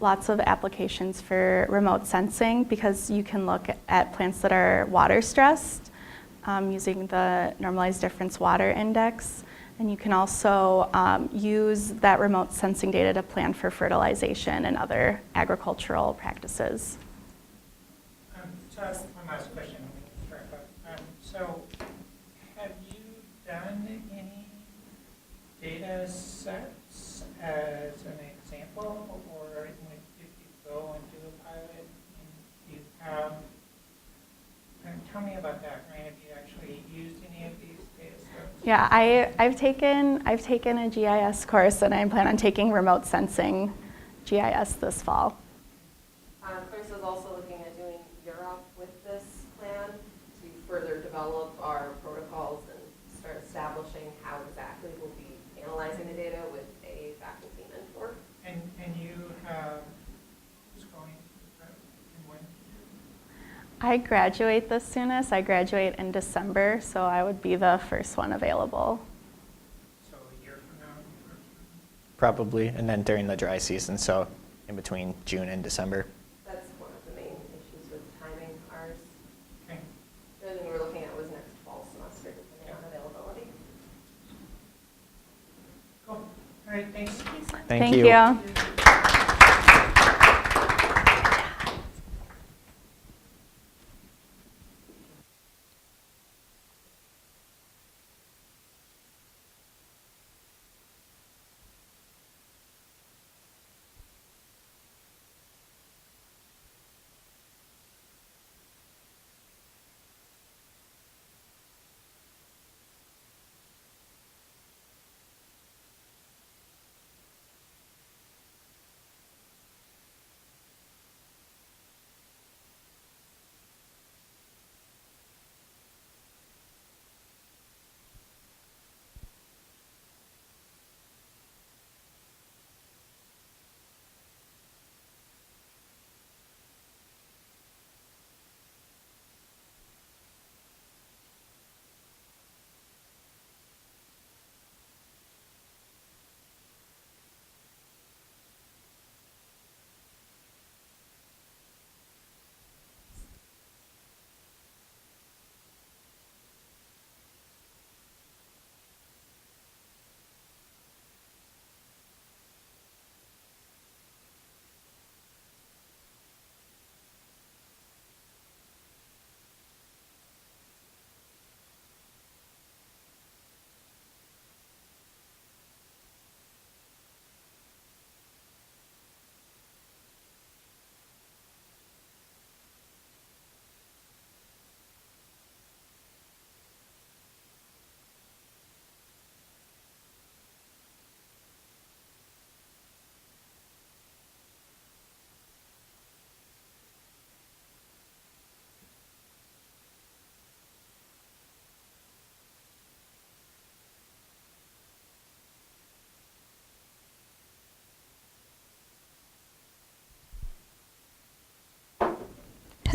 lots of applications for remote sensing, because you can look at plants that are water stressed using the normalized difference water index. And you can also use that remote sensing data to plan for fertilization and other agricultural practices. So that's one last question. Let me wrap up. So have you done any data sets as an example, or if you go and do a pilot and you have, tell me about that, right? Have you actually used any of these data sets? Yeah, I've taken a GIS course, and I plan on taking remote sensing GIS this fall. Chris is also looking at doing Europe with this plan to further develop our protocols and start establishing how exactly we'll be analyzing the data with a faculty mentor. And you have, who's going, and when? I graduate the soonest. I graduate in December, so I would be the first one available. So a year from now? Probably, and then during the dry season, so in between June and December. That's one of the main issues with timing ours. Okay. The other thing we're looking at was next fall semester, depending on availability. Cool. All right, thanks. Thank you.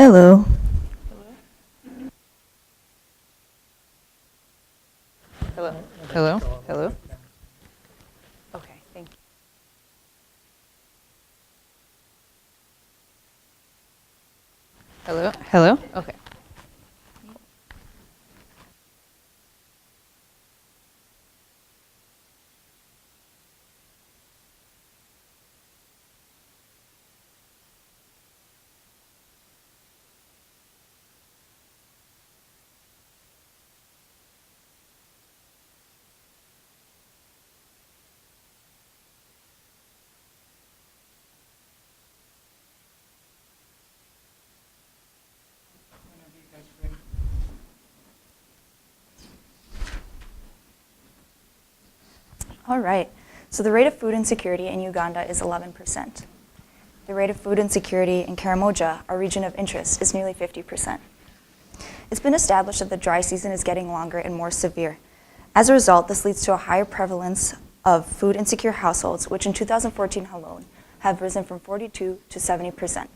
Hello. Hello? Hello? Hello? Okay, thank you. Hello? Hello? Okay. Whenever you guys are ready. All right. So the rate of food insecurity in Uganda is 11%. The rate of food insecurity in Karamoja, our region of interest, is nearly 50%. It's been established that the dry season is getting longer and more severe. As a result, this leads to a higher prevalence of food insecure households, which in 2014 alone have risen from 42 to 70%.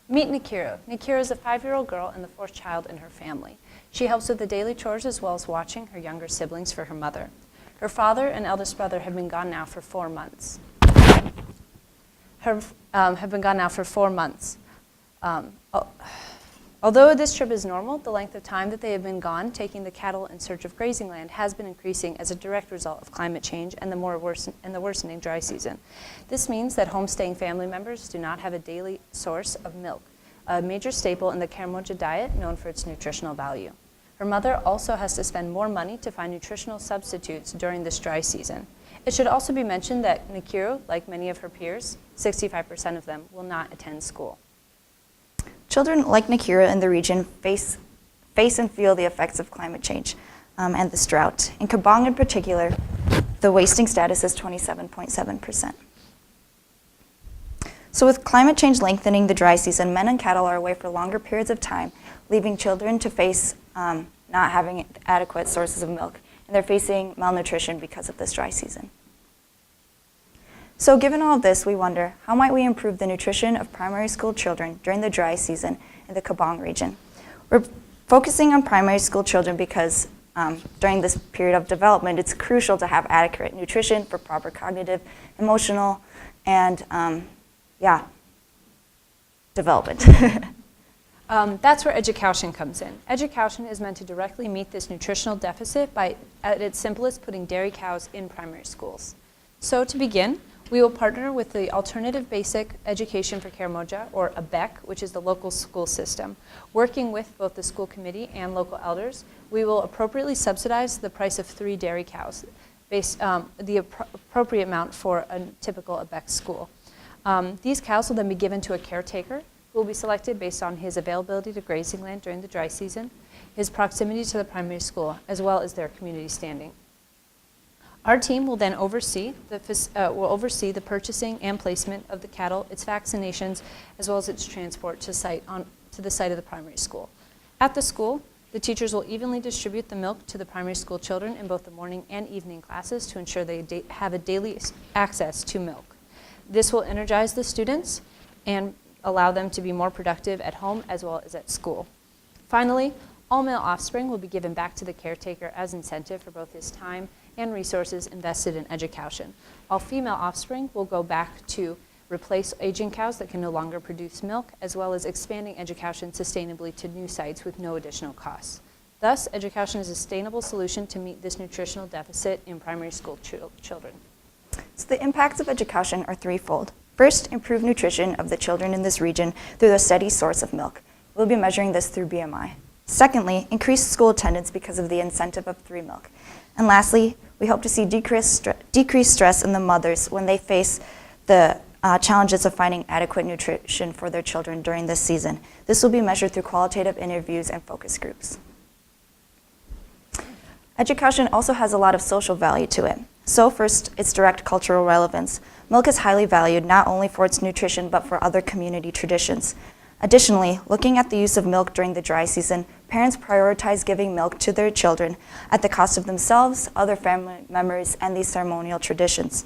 Meet Nikiro. Nikiro is a 5-year-old girl and the 4th child in her family. She helps with the daily chores as well as watching her younger siblings for her mother. Her father and eldest brother have been gone now for 4 months. Although this trip is normal, the length of time that they have been gone taking the cattle in search of grazing land has been increasing as a direct result of climate change and the worsening dry season. This means that homestaying family members do not have a daily source of milk, a major staple in the Karamoja diet known for its nutritional value. Her mother also has to spend more money to find nutritional substitutes during this dry season. It should also be mentioned that Nikiro, like many of her peers, 65% of them will not attend school. Children like Nikira in the region face and feel the effects of climate change and this drought. In Kabong in particular, the wasting status is 27.7%. So with climate change lengthening the dry season, men and cattle are away for longer periods of time, leaving children to face not having adequate sources of milk, and they're facing malnutrition because of this dry season. So given all of this, we wonder, how might we improve the nutrition of primary school children during the dry season in the Kabong region? We're focusing on primary school children because during this period of development, it's crucial to have adequate nutrition for proper cognitive, emotional, and development. That's where education comes in. Education is meant to directly meet this nutritional deficit by, at its simplest, putting dairy cows in primary schools. So to begin, we will partner with the Alternative Basic Education for Karamoja, or ABEC, which is the local school system. Working with both the school committee and local elders, we will appropriately subsidize the price of 3 dairy cows, the appropriate amount for a typical ABEC school. These cows will then be given to a caretaker who will be selected based on his availability to grazing land during the dry season, his proximity to the primary school, as well as their community standing. Our team will then oversee the purchasing and placement of the cattle, its vaccinations, as well as its transport to the site of the primary school. At the school, the teachers will evenly distribute the milk to the primary school children in both the morning and evening classes to ensure they have a daily access to milk. This will energize the students and allow them to be more productive at home as well as at school. Finally, all male offspring will be given back to the caretaker as incentive for both his time and resources invested in education. All female offspring will go back to replace aging cows that can no longer produce milk, as well as expanding education sustainably to new sites with no additional costs. Thus, education is a sustainable solution to meet this nutritional deficit in primary school children. So the impacts of education are threefold. First, improve nutrition of the children in this region through a steady source of milk. We'll be measuring this through BMI. Secondly, increase school attendance because of the incentive of 3 milk. And lastly, we hope to see decreased stress in the mothers when they face the challenges of finding adequate nutrition for their children during this season. This will be measured through qualitative interviews and focus groups. Education also has a lot of social value to it. So first, its direct cultural relevance. Milk is highly valued not only for its nutrition, but for other community traditions. Additionally, looking at the use of milk during the dry season, parents prioritize giving milk to their children at the cost of themselves, other family members, and these ceremonial traditions.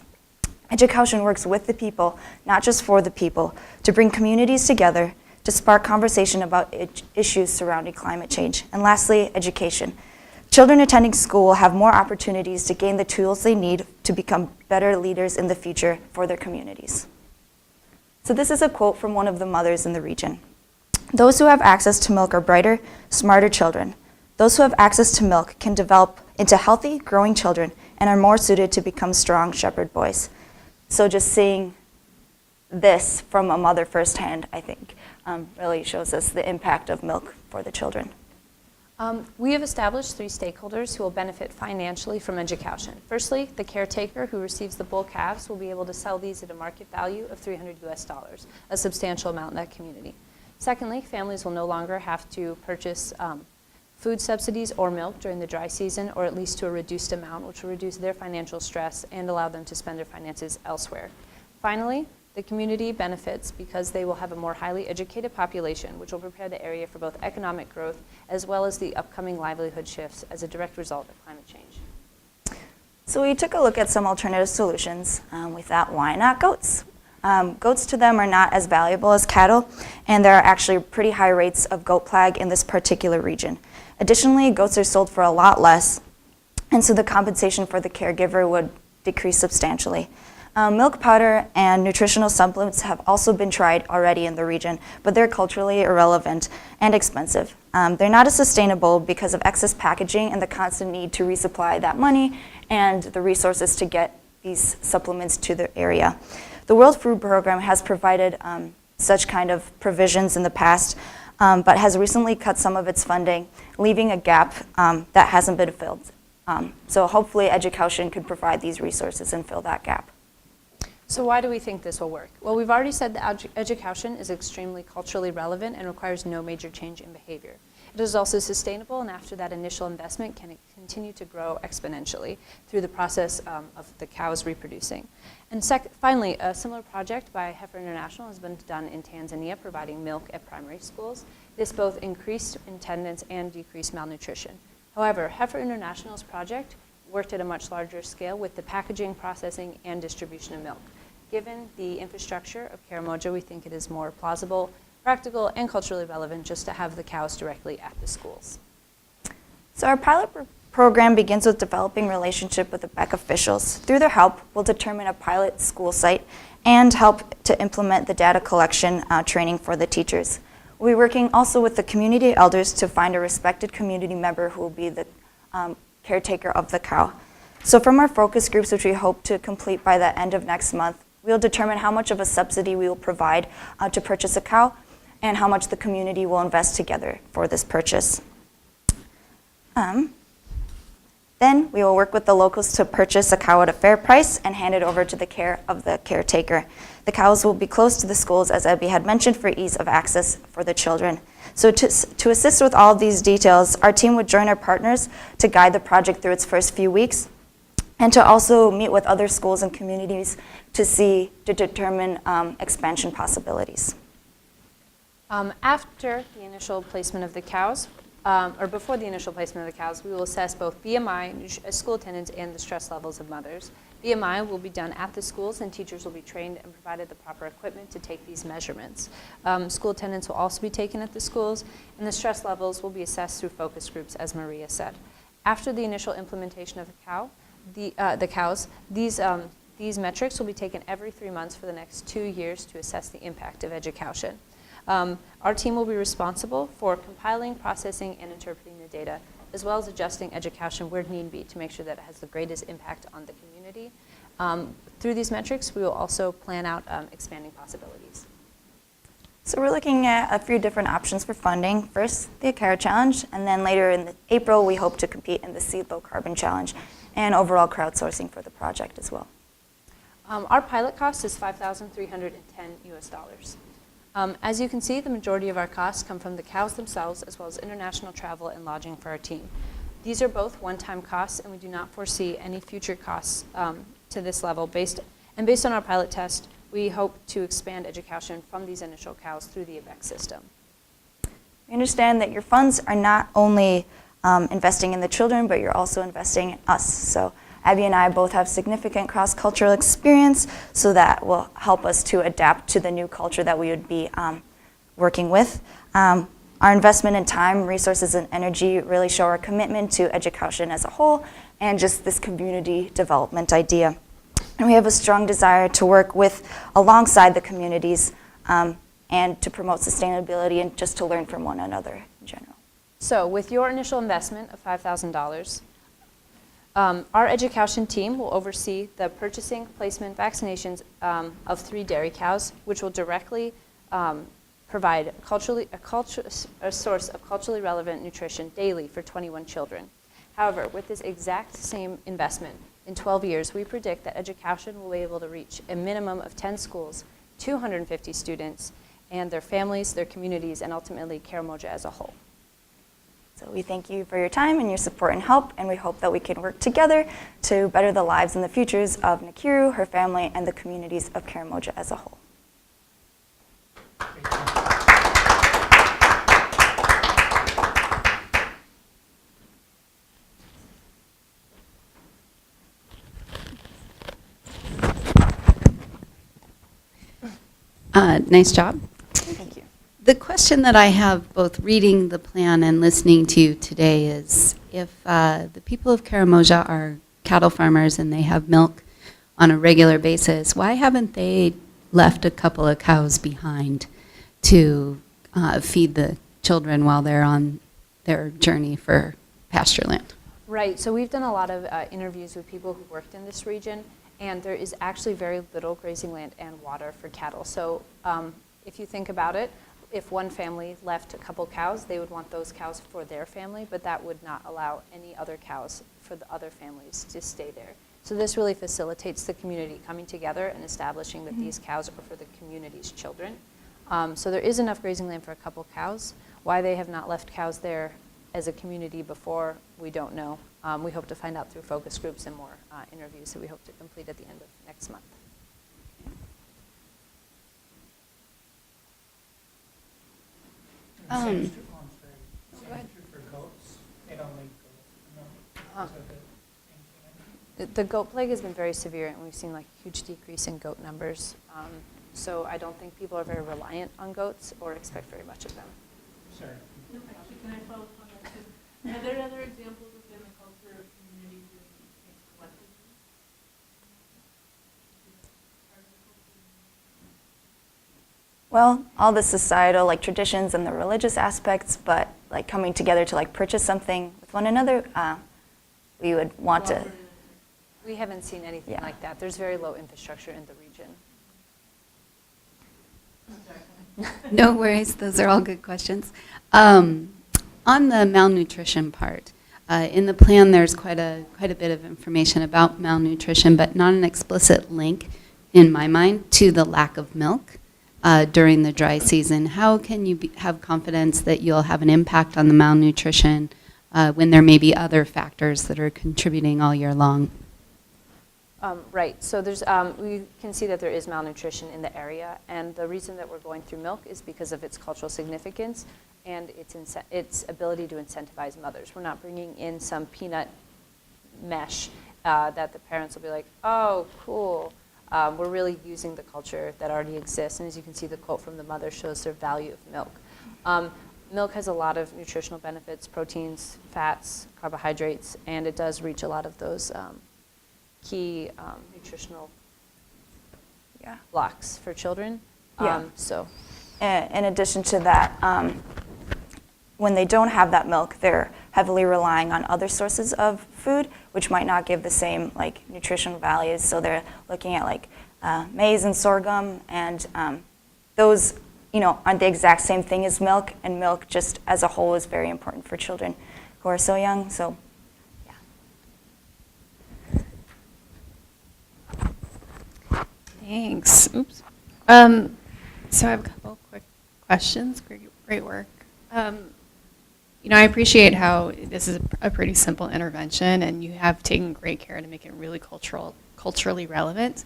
Education works with the people, not just for the people, to bring communities together to spark conversation about issues surrounding climate change. And lastly, education. Children attending school will have more opportunities to gain the tools they need to become better leaders in the future for their communities. So this is a quote from one of the mothers in the region. "Those who have access to milk are brighter, smarter children. Those who have access to milk can develop into healthy, growing children and are more suited to become strong shepherd boys." So just seeing this from a mother firsthand, I think, really shows us the impact of milk for the children. We have established 3 stakeholders who will benefit financially from education. Firstly, the caretaker who receives the bull calves will be able to sell these at a market value of $300, a substantial amount in that community. Secondly, families will no longer have to purchase food subsidies or milk during the dry season, or at least to a reduced amount, which will reduce their financial stress and allow them to spend their finances elsewhere. Finally, the community benefits because they will have a more highly educated population, which will prepare the area for both economic growth as well as the upcoming livelihood shifts as a direct result of climate change. So we took a look at some alternative solutions. We thought, why not goats? Goats to them are not as valuable as cattle, and there are actually pretty high rates of goat plague in this particular region. Additionally, goats are sold for a lot less, and so the compensation for the caregiver would decrease substantially. Milk powder and nutritional supplements have also been tried already in the region, but they're culturally irrelevant and expensive. They're not as sustainable because of excess packaging and the constant need to resupply that money and the resources to get these supplements to the area. The World Food Program has provided such kind of provisions in the past, but has recently cut some of its funding, leaving a gap that hasn't been filled. So hopefully education could provide these resources and fill that gap. So why do we think this will work? Well, we've already said that education is extremely culturally relevant and requires no major change in behavior. It is also sustainable, and after that initial investment can continue to grow exponentially through the process of the cows reproducing. And finally, a similar project by Heifer International has been done in Tanzania, providing milk at primary schools. This both increased attendance and decreased malnutrition. However, Heifer International's project worked at a much larger scale with the packaging, processing, and distribution of milk. Given the infrastructure of Karamoja, we think it is more plausible, practical, and culturally relevant just to have the cows directly at the schools. So our pilot program begins with developing relationship with the BEC officials. Through their help, we'll determine a pilot school site and help to implement the data collection training for the teachers. We'll be working also with the community elders to find a respected community member who will be the caretaker of the cow. So from our focus groups, which we hope to complete by the end of next month, we'll determine how much of a subsidy we will provide to purchase a cow and how much the community will invest together for this purchase. Then we will work with the locals to purchase a cow at a fair price and hand it over to the care of the caretaker. The cows will be close to the schools, as Abby had mentioned, for ease of access for the children. So to assist with all of these details, our team would join our partners to guide the project through its first few weeks and to also meet with other schools and communities to determine expansion possibilities. After the initial placement of the cows, or before the initial placement of the cows, we will assess both BMI, school attendance, and the stress levels of mothers. BMI will be done at the schools, and teachers will be trained and provided the proper equipment to take these measurements. School attendance will also be taken at the schools, and the stress levels will be assessed through focus groups, as Maria said. After the initial implementation of the cows, these metrics will be taken every 3 months for the next 2 years to assess the impact of education. Our team will be responsible for compiling, processing, and interpreting the data, as well as adjusting education where need be to make sure that it has the greatest impact on the community. Through these metrics, we will also plan out expanding possibilities. So we're looking at a few different options for funding. First, the Acara Challenge, and then later in April, we hope to compete in the Seed Low Carbon Challenge and overall crowdsourcing for the project as well. Our pilot cost is $5,310. As you can see, the majority of our costs come from the cows themselves, as well as international travel and lodging for our team. These are both one-time costs, and we do not foresee any future costs to this level. Based on our pilot test, we hope to expand education from these initial cows through the ABEC system. We understand that your funds are not only investing in the children, but you're also investing in us. So Abby and I both have significant cross-cultural experience, so that will help us to adapt to the new culture that we would be working with. Our investment in time, resources, and energy really show our commitment to education as a whole and just this community development idea. And we have a strong desire to work with alongside the communities and to promote sustainability and just to learn from one another in general. So with your initial investment of $5,000, our education team will oversee the purchasing, placement, vaccinations of 3 dairy cows, which will directly provide a source of culturally relevant nutrition daily for 21 children. However, with this exact same investment, in 12 years, we predict that education will be able to reach a minimum of 10 schools, 250 students, and their families, their communities, and ultimately Karamoja as a whole. So we thank you for your time and your support and help, and we hope that we can work together to better the lives and the futures of Nakiru, her family, and the communities of Karamoja as a whole. Nice job. Thank you. The question that I have, both reading the plan and listening to you today, is if the people of Karamoja are cattle farmers and they have milk on a regular basis, why haven't they left a couple of cows behind to feed the children while they're on their journey for pasture land? Right, so we've done a lot of interviews with people who worked in this region, and there is actually very little grazing land and water for cattle. So if you think about it, if one family left a couple cows, they would want those cows for their family, but that would not allow any other cows for the other families to stay there. So this really facilitates the community coming together and establishing that these cows are for the community's children. So there is enough grazing land for a couple cows. Why they have not left cows there as a community before, we don't know. We hope to find out through focus groups and more interviews that we hope to complete at the end of next month. Same true for goats. They don't leave goats. No. The goat plague has been very severe, and we've seen like a huge decrease in goat numbers. So I don't think people are very reliant on goats or expect very much of them. Sorry. Actually, can I follow up on that too? Are there other examples within the culture of community doing things collectively? Well, all the societal like traditions and the religious aspects, but like coming together to like purchase something with one another, we would want to. We haven't seen anything like that. There's very low infrastructure in the region. No worries, those are all good questions. On the malnutrition part, in the plan there's quite a bit of information about malnutrition, but not an explicit link, in my mind, to the lack of milk during the dry season. How can you have confidence that you'll have an impact on the malnutrition when there may be other factors that are contributing all year long? Right, so there's, we can see that there is malnutrition in the area, and the reason that we're going through milk is because of its cultural significance and its ability to incentivize mothers. We're not bringing in some peanut mesh that the parents will be like, oh, cool. We're really using the culture that already exists, and as you can see, the quote from the mother shows their value of milk. Milk has a lot of nutritional benefits, proteins, fats, carbohydrates, and it does reach a lot of those key nutritional blocks for children. So, in addition to that, when they don't have that milk, they're heavily relying on other sources of food, which might not give the same like nutritional values. So they're looking at like maize and sorghum, and those aren't the exact same thing as milk. And milk, just as a whole, is very important for children who are so young. So. Thanks. Oops. So I have a couple quick questions. Great work. I appreciate how this is a pretty simple intervention, and you have taken great care to make it really culturally relevant.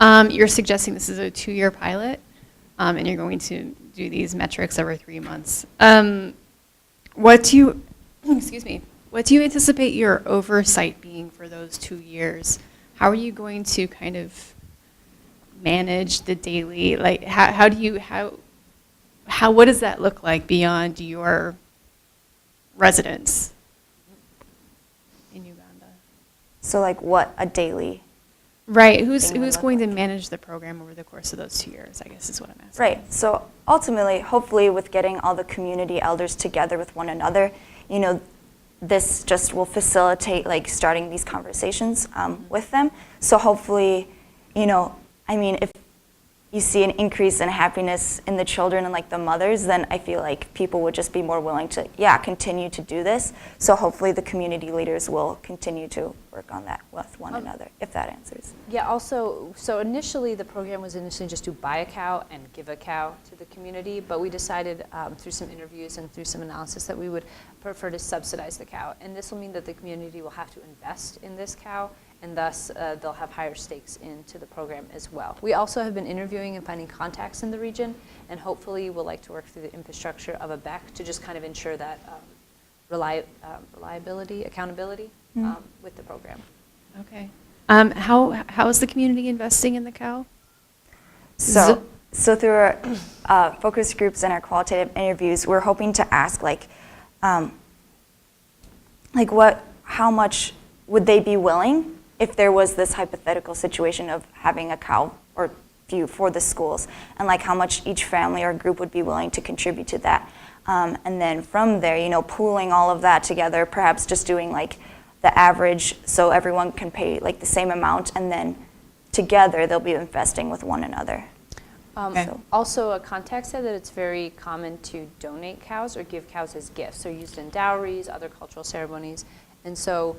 You're suggesting this is a 2-year pilot, and you're going to do these metrics over 3 months. What do you, excuse me, what do you anticipate your oversight being for those 2 years? How are you going to kind of manage the daily, like how what does that look like beyond your residents in Uganda? So like what a daily, Right. Who's thing would look going to like. manage the program over the course of those 2 years, I guess is what I'm asking. right. So ultimately, hopefully with getting all the community elders together with one another, you know, this just will facilitate like starting these conversations with them. So hopefully, you know, I mean, if you see an increase in happiness in the children and like the mothers, then I feel like people would just be more willing to, continue to do this. So hopefully the community leaders will continue to work on that with one another, if that answers. Yeah, also, so initially, the program was initially just to buy a cow and give a cow to the community, but we decided through some interviews and through some analysis that we would prefer to subsidize the cow. And this will mean that the community will have to invest in this cow, and thus they'll have higher stakes into the program as well. We also have been interviewing and finding contacts in the region, and hopefully we'll like to work through the infrastructure of a BEC to just kind of ensure that reliability, accountability with the program. Okay. How is the community investing in the cow? So through our focus groups and our qualitative interviews, we're hoping to ask how much would they be willing if there was this hypothetical situation of having a cow or few for the schools, and like how much each family or group would be willing to contribute to that. And then from there, you know, pooling all of that together, perhaps just doing like the average so everyone can pay like the same amount, and then together they'll be investing with one another. Also, a contact said that it's very common to donate cows or give cows as gifts. They're used in dowries, other cultural ceremonies, and so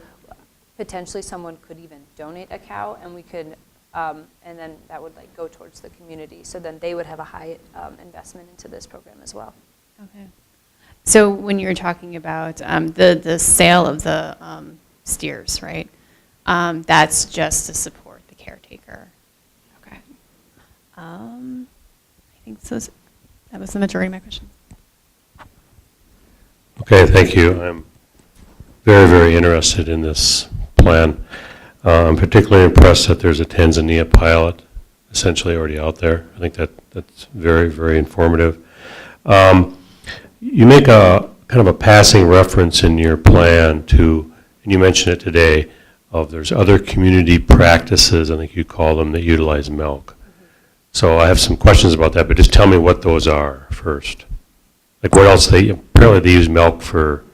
potentially someone could even donate a cow, and we could, and then that would like go towards the community. So then they would have a high investment into this program as well. Okay. So when you're talking about the sale of the steers, right? That's just to support the caretaker. Okay. I think that was the majority of my questions. Okay, thank you. I'm very, very interested in this plan. I'm particularly impressed that there's a Tanzania pilot essentially already out there. I think that's very, very informative. You make a kind of a passing reference in your plan to, and you mentioned it today, of there's other community practices, I think you call them, that utilize milk. So I have some questions about that, but just tell me what those are first. Like what else apparently they use milk for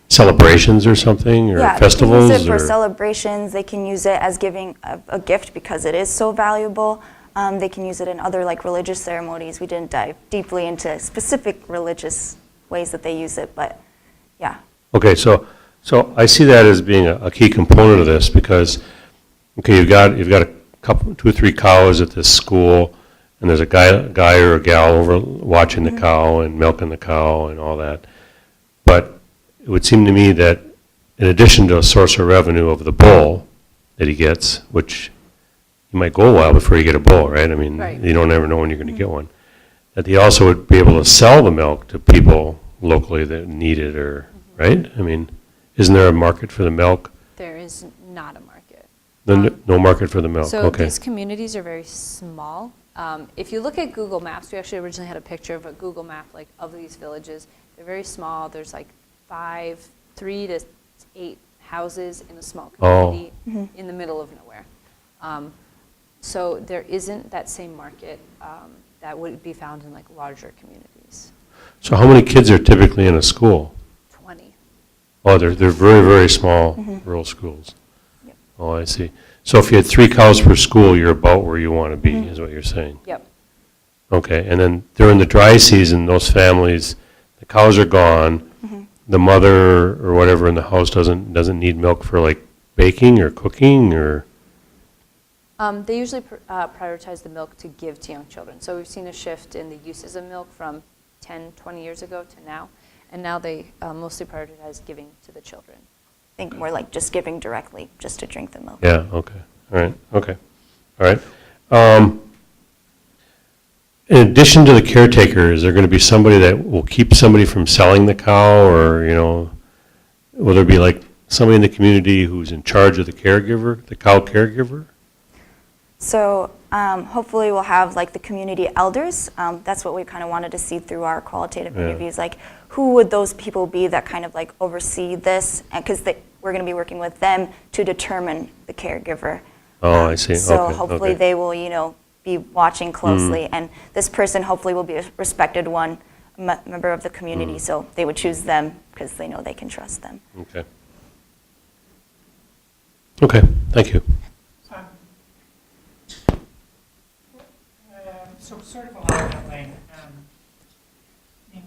celebrations or something, or festivals? They can use it for or celebrations. They can use it as giving a gift because it is so valuable. They can use it in other like religious ceremonies. We didn't dive deeply into specific religious ways that they use it, but yeah. Okay, so I see that as being a key component of this because, okay, you've got a couple, 2 or 3 cows at this school, and there's a guy or a gal over watching the cow and milking the cow and all that. But it would seem to me that in addition to a source of revenue of the bull that he gets, which you might go a while before you get a bull, right? I mean, you don't ever know when you're going to get one. That he also would be able to sell the milk to people locally that need it, or right? I mean, isn't there a market for the milk? There is not a market. No market for the milk. So Okay. these communities are very small. If you look at Google Maps, we actually originally had a picture of a Google map like of these villages. They're very small. There's like 3 to 8 houses in a small community in the middle of nowhere. So there isn't that same market that would be found in like larger communities. So how many kids are typically in a school? 20. Oh, they're very, very small rural schools. Yep. Oh, I see. So if you had 3 cows per school, you're about where you want to be, is what you're saying? Yep. Okay, and then during the dry season, those families, the cows are gone, the mother or whatever in the house doesn't need milk for like baking or cooking, or? They usually prioritize the milk to give to young children. So we've seen a shift in the uses of milk from 10, 20 years ago to now, and now they mostly prioritize giving to the children. I think more like just giving directly, just to drink the milk. Yeah, okay, all right, okay, all right. In addition to the caretaker, is there going to be somebody that will keep somebody from selling the cow, or, you know, will there be like somebody in the community who's in charge of the caregiver, the cow caregiver? So hopefully we'll have like the community elders. That's what we kind of wanted to see through our qualitative interviews. Like, who would those people be that kind of like oversee this? Because we're going to be working with them to determine the caregiver. Oh, I see. So Okay, hopefully okay. they will, you know, be watching closely. And this person hopefully will be a respected one, member of the community. So they would choose them because they know they can trust them. Okay. Okay, thank you. So sort of along that line, I mean,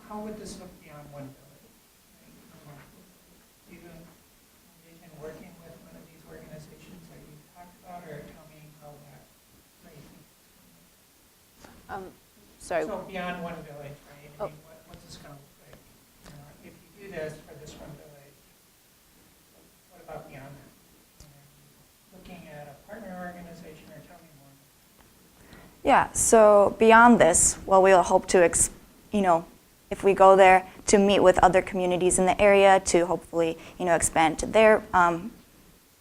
how would this look beyond one village? Do you envision working with one of these organizations that you talked about, or tell me how you think? Sorry. So beyond one village, right? I Oh. mean, what's this going to look like? You know, if you do this for this one village, what about beyond that? Looking at a partner organization, or tell me more. Yeah, so beyond this, well, we'll hope to, you know, if we go there, to meet with other communities in the area to hopefully, you know, expand to their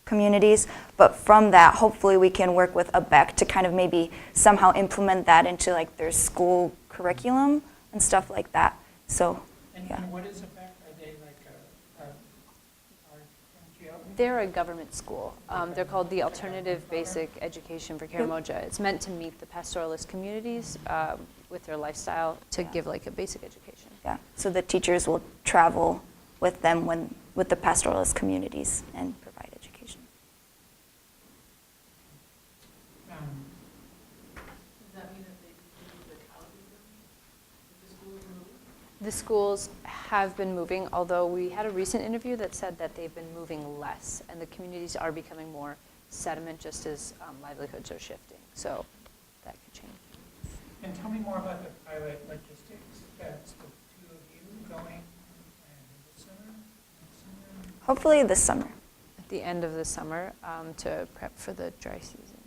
communities. But from that, hopefully we can work with ABEC to kind of maybe somehow implement that into like their school curriculum and stuff like that. So, yeah. And what is ABEC? Are they like a NGO? They're a government school. They're called the Alternative Basic Education for Karamoja. It's meant to meet the pastoralist communities with their lifestyle to give like a basic education. Yeah, so the teachers will travel with them with the pastoralist communities and provide education. Does that mean that they move the colleges if the school is moving? The schools have been moving, although we had a recent interview that said that they've been moving less, and the communities are becoming more sediment just as livelihoods are shifting. So that could change. And tell me more about the pilot logistics. That's the two of you going this summer? Next summer? Hopefully this summer. At the end of the summer to prep for the dry season.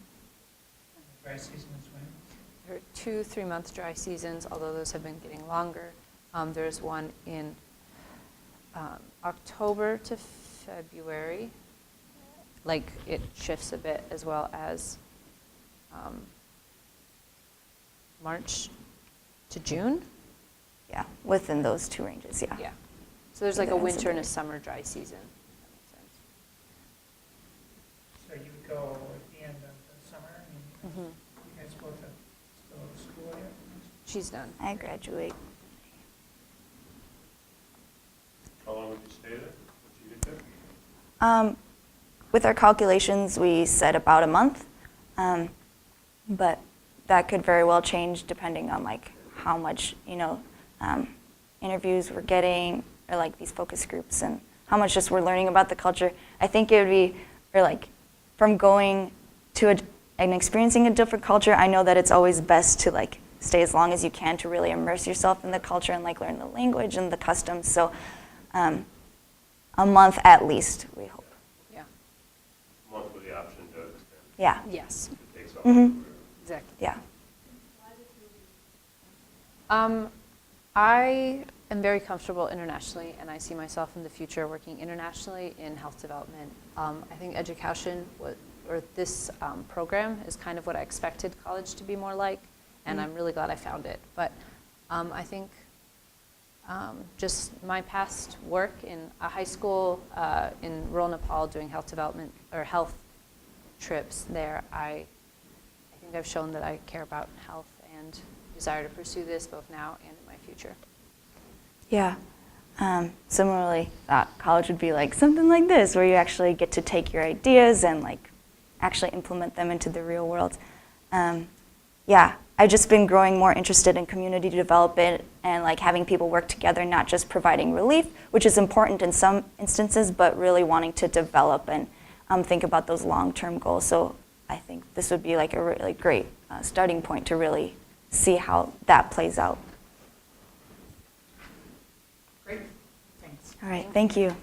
The dry season is when? There are 2 3-month dry seasons, although those have been getting longer. There's one in October to February. Like it shifts a bit, as well as March to June. Yeah, within those two ranges, yeah. Yeah. So there's like a Within winter and a February. summer dry season. If So you would go at the end of the summer, and that makes sense. you guys both have still go to school yet? She's done. I graduate. How long would you stay there once you get there? With our calculations, we said about a month, but that could very well change depending on like how much, you know, interviews we're getting, or like these focus groups, and how much just we're learning about the culture. I think it would be, or like from going to and experiencing a different culture, I know that it's always best to like stay as long as you can to really immerse yourself in the culture and like learn the language and the customs. So a month at least, we hope. Yeah. A month with the option to extend. Yeah. Yes. It takes off. Mhm. Exactly. Yeah. I am very comfortable internationally, and I see myself in the future working internationally in health development. I think education, or this program, is kind of what I expected college to be more like, and I'm really glad I found it. But I think just my past work in a high school in rural Nepal doing health development or health trips there, I think I've shown that I care about health and desire to pursue this both now and in my future. Yeah. Similarly, college would be like something like this, where you actually get to take your ideas and like actually implement them into the real world. Yeah, I've just been growing more interested in community development and like having people work together, not just providing relief, which is important in some instances, but really wanting to develop and think about those long-term goals. So I think this would be like a really great starting point to really see how that plays out. Great, thanks. All right, thank you.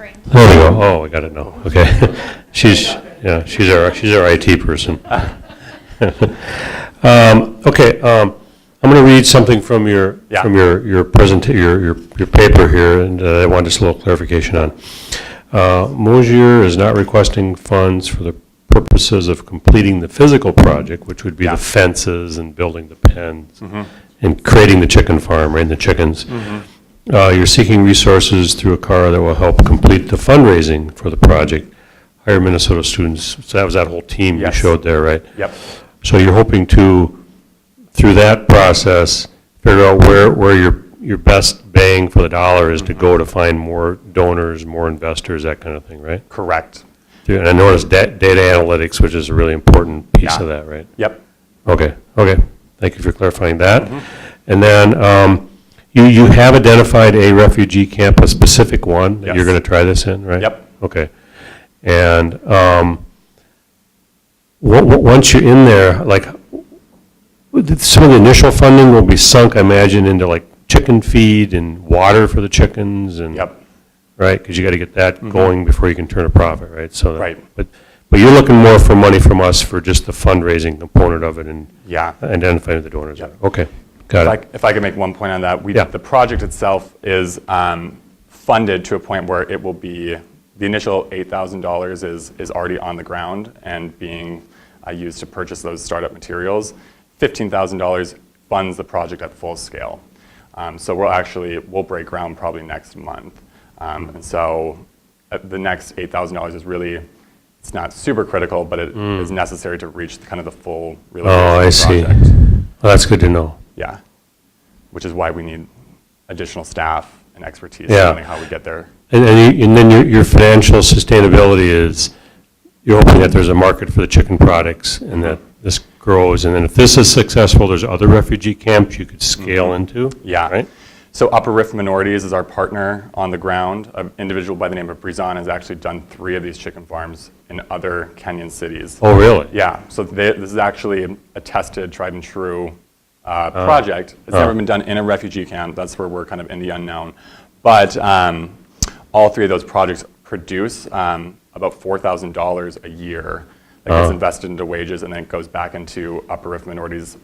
trained. There we go. Oh, I got it now. Okay. she's our IT person. Okay. I'm going to read something from your your paper here, and I want just a little clarification on. Mosier is not requesting funds for the purposes of completing the physical project, which would be the fences and building the pens and creating the chicken farm, right, and the chickens. You're seeking resources through Acara that will help complete the fundraising for the project, hire Minnesota students. So that was that whole team you showed there, right? Yep. So you're hoping to, through that process, figure out where your best bang for the dollar is to go to find more donors, more investors, that kind of thing, right? Correct. And I noticed data analytics, which is a really important piece of that, right? Yep. Okay. Thank you for clarifying that. And then you have identified a refugee camp, a specific one that you're going to try this in, right? Yep. Okay. And once you're in there, like, some of the initial funding will be sunk, I imagine, into like chicken feed and water for the chickens and, right? Because you got to get that going before you can turn a profit, right? So, but you're looking more for money from us for just the fundraising component of it and identifying who the donors are. Okay, got it. If I could make one point on that, the project itself is funded to a point where it will be, the initial $8,000 is already on the ground and being used to purchase those startup materials. $15,000 funds the project at full scale. So we'll break ground probably next month. And so the next $8,000 is really, it's not super critical, but it is necessary to reach kind of the full realization of the project. Well, that's good to know. Yeah, which is why we need additional staff and expertise in learning how we get there. And then your financial sustainability is, you're hoping that there's a market for the chicken products and that this grows, and then if this is successful, there's other refugee camps you could scale into? Yeah. Right? So Upper Rift Minorities is our partner on the ground. An individual by the name of Brizan has actually done 3 of these chicken farms in other Kenyan cities. Oh, really? Yeah. So this is actually a tested, tried and true project. It's never been done in a refugee camp. That's where we're kind of in the unknown. But all 3 of those projects produce about $4,000 a year that gets invested into wages, and then it goes back into Upper Rift Minorities'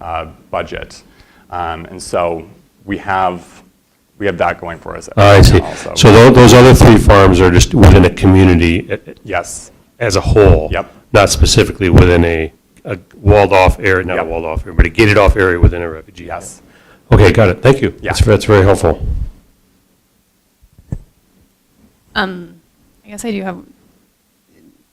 budget. And so we have that going for us. I see. Also. So those other 3 farms are just within a community as a whole, not specifically within a walled-off area, not a walled-off area, but a gated-off area within a refugee camp. Okay, got it. Thank you. That's very helpful. I guess I do have,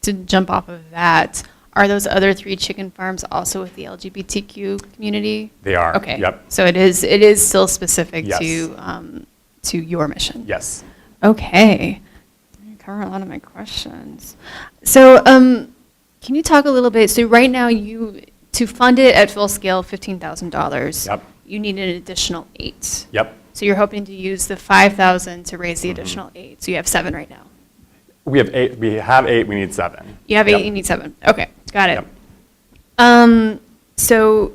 to jump off of that, are those other 3 chicken farms also with the LGBTQ community? They are. Okay. Yep. So it is still specific to your mission. Yes. Okay. You covered a lot of my questions. So can you talk a little bit? So right now, to fund it at full scale, $15,000. Yep. You need an additional 8. Yep. So you're hoping to use the 5,000 to raise the additional 8. So you have 7 right now. We have 8. We have 8. We need 7. You have 8. You need 7. Okay, got it. So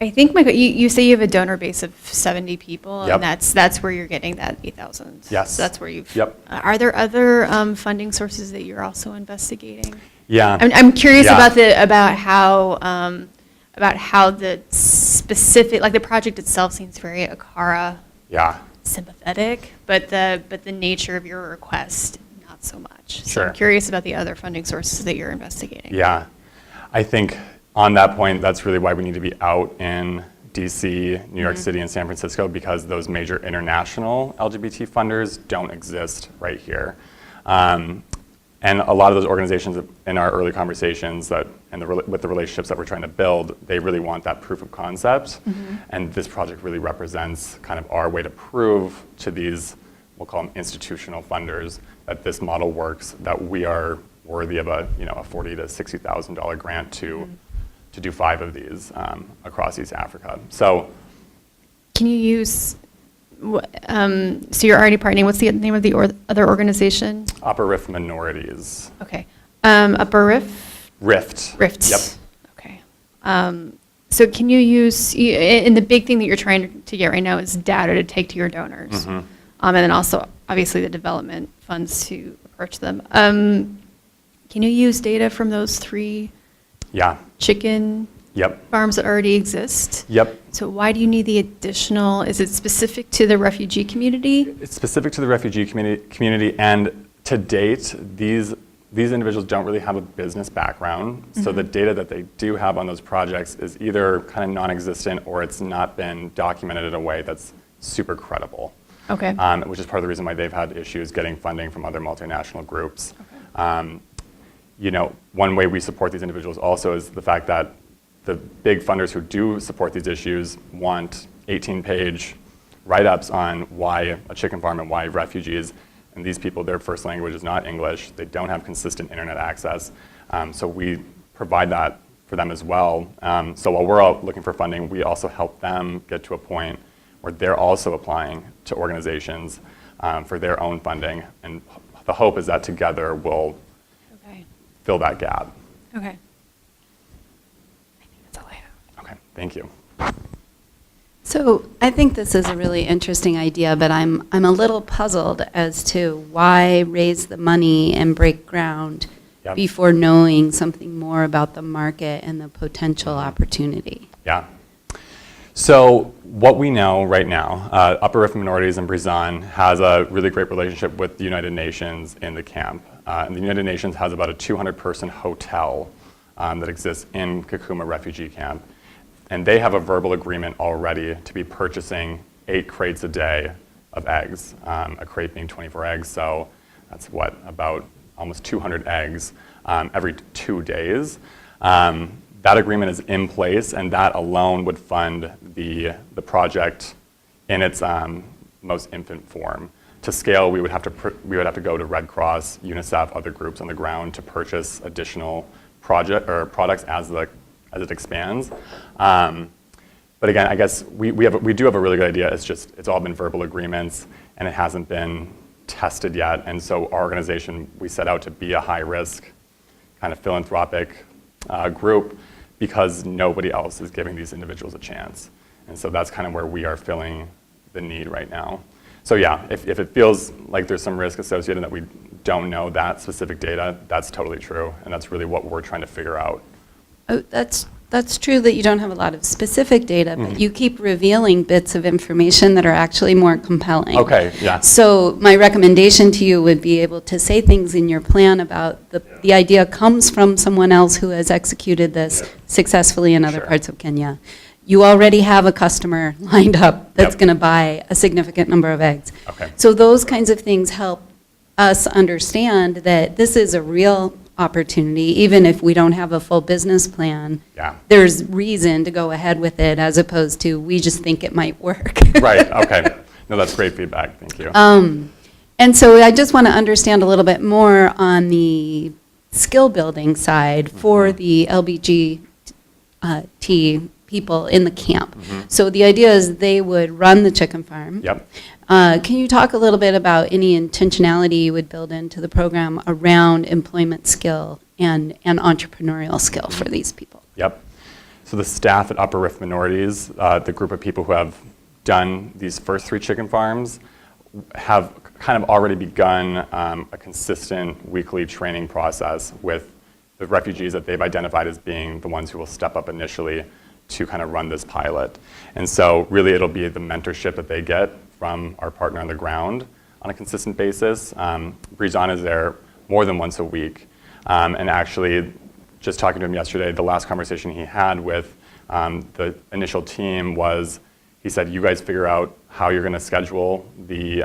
I think you say you have a donor base of 70 people, and that's where you're getting that 8,000. Yes. So that's where you've. Yep. Are there other funding sources that you're also investigating? Yeah. I'm curious about how the specific, like the project itself seems very Acara sympathetic, but the nature of your request not so much. So I'm curious about the other funding sources that you're investigating. Yeah, I think on that point, that's really why we need to be out in DC, New York City, and San Francisco, because those major international LGBT funders don't exist right here. And a lot of those organizations in our early conversations with the relationships that we're trying to build, they really want that proof of concept. And this project really represents kind of our way to prove to these, we'll call them institutional funders, that this model works, that we are worthy of a $40,000 to $60,000 grant to do 5 of these across East Africa. So, can you use? So you're already partnering. What's the name of the other organization? Upper Rift Minorities. Okay. Upper Rift? Rift. Yep. Okay. So can you use, and the big thing that you're trying to get right now is data to take to your donors. and then also obviously the development funds to approach them. Can you use data from those 3 Yeah. chicken Yep. farms that already exist? Yep. So why do you need the additional, is it specific to the refugee community? It's specific to the refugee community, and to date, these individuals don't really have a business background, so the data that they do have on those projects is either kind of non-existent or it's not been documented in a way that's super credible. Okay. Which is part of the reason why they've had issues getting funding from other multinational groups. You know, one way we support these individuals also is the fact that the big funders who do support these issues want 18-page write-ups on why a chicken farm and why refugees, and these people, their first language is not English, they don't have consistent internet access, so we provide that for them as well. So while we're all looking for funding, we also help them get to a point where they're also applying to organizations for their own funding, and the hope is that together we'll fill that gap. Okay. I think that's all I have. Okay, thank you. So I think this is a really interesting idea, but I'm a little puzzled as to why raise the money and break ground Yep. before knowing something more about the market and the potential opportunity. Yeah. So what we know right now, Upper Rift Minorities in Brizan has a really great relationship with the United Nations in the camp. And the United Nations has about a 200-person hotel that exists in Kakuma refugee camp. And they have a verbal agreement already to be purchasing 8 crates a day of eggs, a crate being 24 eggs. So that's what, about almost 200 eggs every 2 days. That agreement is in place, and that alone would fund the project in its most infant form. To scale, we would have to go to Red Cross, UNICEF, other groups on the ground to purchase additional products as it expands. But again, I guess we do have a really good idea. It's all been verbal agreements, and it hasn't been tested yet. And so our organization, we set out to be a high-risk kind of philanthropic group because nobody else is giving these individuals a chance. And so that's kind of where we are filling the need right now. So yeah, if it feels like there's some risk associated that we don't know that specific data, that's totally true. And that's really what we're trying to figure out. Oh, that's true that you don't have a lot of specific data, but you keep revealing bits of information that are actually more compelling. Okay, yeah. So my recommendation to you would be able to say things in your plan about the idea comes from someone else who has executed this successfully in other parts of Kenya. You already have a customer lined up that's going to buy a significant number of eggs. Okay. So those kinds of things help us understand that this is a real opportunity, even if we don't have a full business plan. Yeah. There's reason to go ahead with it as opposed to we just think it might work. Right, okay. No, that's great feedback, thank you. And so I just want to understand a little bit more on the skill building side for the LBGT people in the camp. So the idea is they would run the chicken farm. Yep. Can you talk a little bit about any intentionality you would build into the program around employment skill and entrepreneurial skill for these people? Yep. So the staff at Upper Rift Minorities, the group of people who have done these first 3 chicken farms, have kind of already begun a consistent weekly training process with the refugees that they've identified as being the ones who will step up initially to kind of run this pilot. And so really it'll be the mentorship that they get from our partner on the ground on a consistent basis. Brizan is there more than once a week. And actually, just talking to him yesterday, the last conversation he had with the initial team was, he said, you guys figure out how you're going to schedule the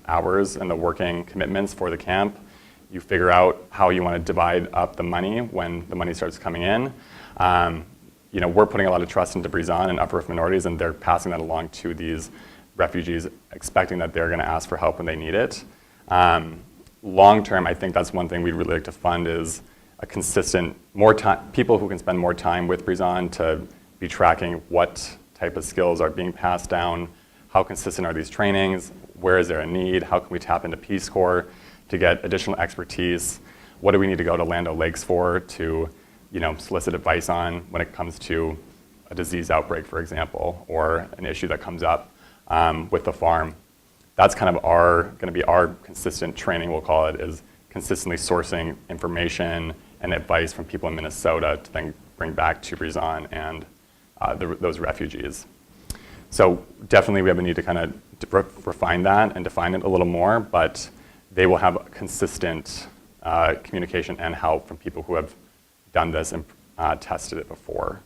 hours and the working commitments for the camp. You figure out how you want to divide up the money when the money starts coming in. You know, we're putting a lot of trust into Brizan and Upper Rift Minorities, and they're passing that along to these refugees, expecting that they're going to ask for help when they need it. Long term, I think that's one thing we'd really like to fund is a consistent, more time, people who can spend more time with Brizan to be tracking what type of skills are being passed down, how consistent are these trainings, where is there a need, how can we tap into Peace Corps to get additional expertise, what do we need to go to Land O'Lakes for to solicit advice on when it comes to a disease outbreak, for example, or an issue that comes up with the farm. that's kind of going to be our consistent training, we'll call it, is consistently sourcing information and advice from people in Minnesota to then bring back to Brizon and those refugees. So definitely we have a need to kind of refine that and define it a little more, but they will have consistent communication and help from people who have done this and tested it before.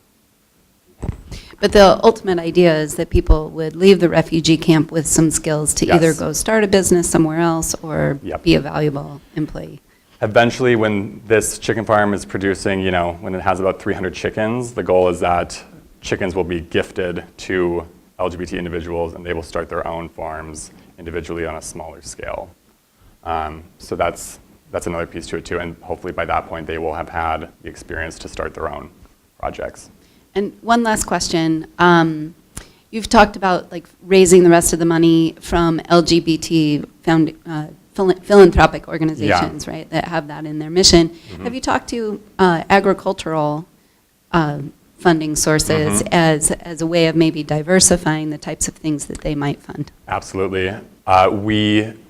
But the ultimate idea is that people would leave the refugee camp with some skills to either Yes. go start a business somewhere else or Yep. be a valuable employee. Eventually, when this chicken farm is producing, when it has about 300 chickens, the goal is that chickens will be gifted to LGBT individuals and they will start their own farms individually on a smaller scale. So that's another piece to it too, and hopefully by that point they will have had the experience to start their own projects. And one last question. You've talked about like raising the rest of the money from LGBT philanthropic organizations, right, that have that in their mission. Mm-hmm. Have you talked to agricultural funding sources as a way of maybe diversifying the types of things that they might fund? Absolutely.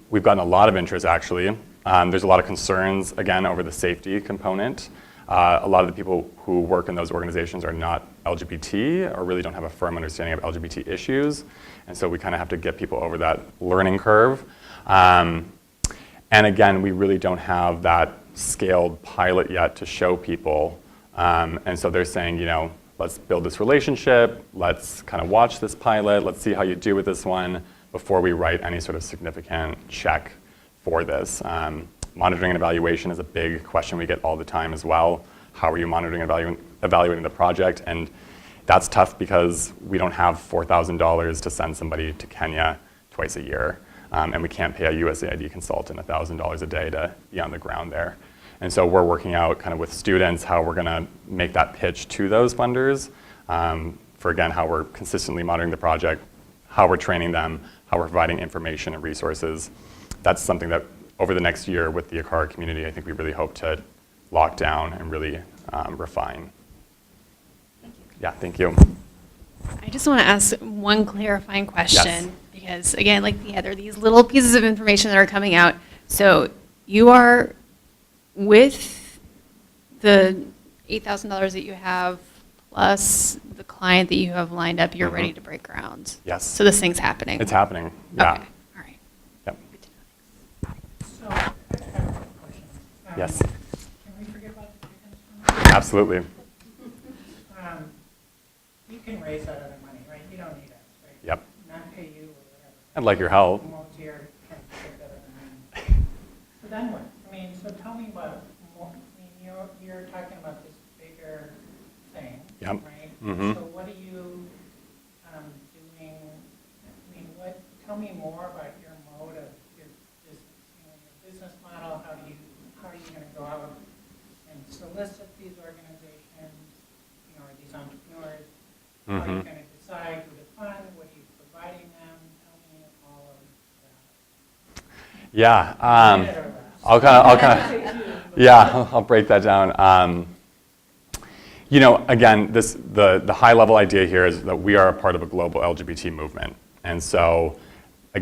We've gotten a lot of interest, actually. There's a lot of concerns, again, over the safety component. A lot of the people who work in those organizations are not LGBT or really don't have a firm understanding of LGBT issues. And so we kind of have to get people over that learning curve. And again, we really don't have that scaled pilot yet to show people. And so they're saying, let's build this relationship, let's kind of watch this pilot, let's see how you do with this one before we write any sort of significant check for this. Monitoring and evaluation is a big question we get all the time as well. How are you monitoring and evaluating the project? And that's tough because we don't have $4,000 to send somebody to Kenya twice a year. And we can't pay a USAID consultant $1,000 a day to be on the ground there. And so we're working out kind of with students how we're going to make that pitch to those funders for, again, how we're consistently monitoring the project, how we're training them, how we're providing information and resources. That's something that over the next year with the Acara community, I think we really hope to lock down and really refine. Thank you. Yeah, thank you. I just want to ask one clarifying question because, again, there are these little pieces of information that are coming out. So you are, with the $8,000 that you have plus the client that you have lined up, you're ready to break ground. Yes. So this thing's happening. It's happening. Yeah. Okay. All right. Yep. So, I have a question. Yes. Can we forget about the chickens for a minute? Absolutely. You can raise that other money, right? You don't need us, right? Yep. Not pay you or whatever. I'd like your help. Multi-year can take that other money. So then what? So tell me what more. You're talking about this bigger thing, Yep. right? Mm-hmm. So what are you doing? Tell me more about your mode of your business model. How are you going to go out and solicit these organizations, or these entrepreneurs? How are you going to decide who to fund? What are you providing them? Tell me all of that. Yeah. I'll break that down. Again, the high-level idea here is that we are a part of a global LGBT movement. And so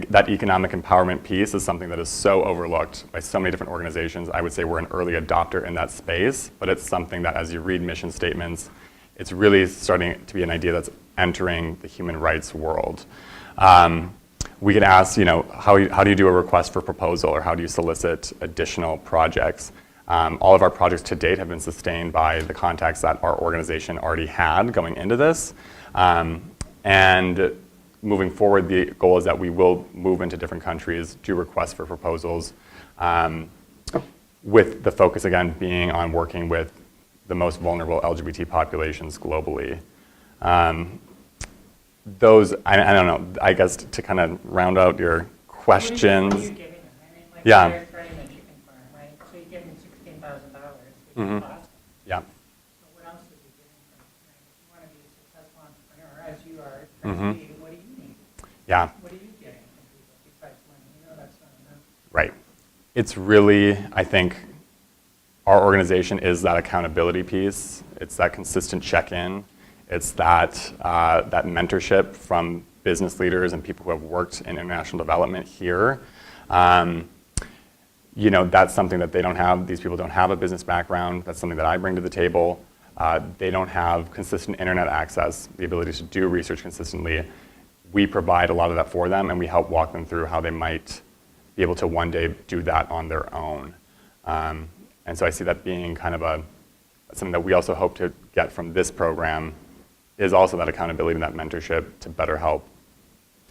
that economic empowerment piece is something that is so overlooked by so many different organizations. I would say we're an early adopter in that space, but it's something that as you read mission statements, it's really starting to be an idea that's entering the human rights world. We get asked, how do you do a request for proposal or how do you solicit additional projects? All of our projects to date have been sustained by the contacts that our organization already had going into this. And moving forward, the goal is that we will move into different countries, do requests for proposals, with the focus, again, being on working with the most vulnerable LGBT populations globally. Those, I don't know, I guess to kind of round out your questions. What are you giving them? Yeah. They're running a chicken farm, right? So you give them $16,000, which is awesome. Yeah. So what else are you giving them? If you want to be a successful entrepreneur, as you are, what do you need? Yeah. What are you getting from people besides money? That's not enough. Right. It's really, I think, our organization is that accountability piece. It's that consistent check-in. It's that mentorship from business leaders and people who have worked in international development here. You know, that's something that they don't have. These people don't have a business background. That's something that I bring to the table. They don't have consistent internet access, the ability to do research consistently. We provide a lot of that for them, and we help walk them through how they might be able to one day do that on their own. And so I see that being kind of something that we also hope to get from this program, is also that accountability and that mentorship to better help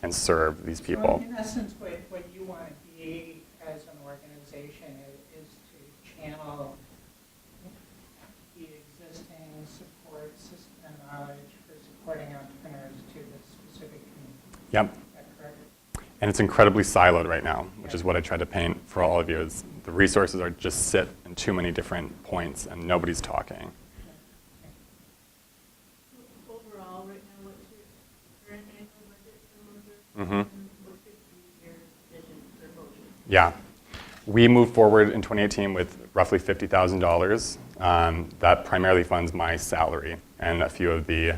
and serve these people. So in essence, what you want to be as an organization is to channel the existing support system and knowledge for supporting entrepreneurs to the specific community. Yep. Is that correct? And it's incredibly siloed right now, which is what I tried to paint for all of you, is the resources are just sit in too many different points and nobody's talking. Overall, right now, what's your current annual budget for Moser? Mm-hmm. And what could be your vision for Moser? Yeah. We moved forward in 2018 with roughly $50,000. That primarily funds my salary and a few of the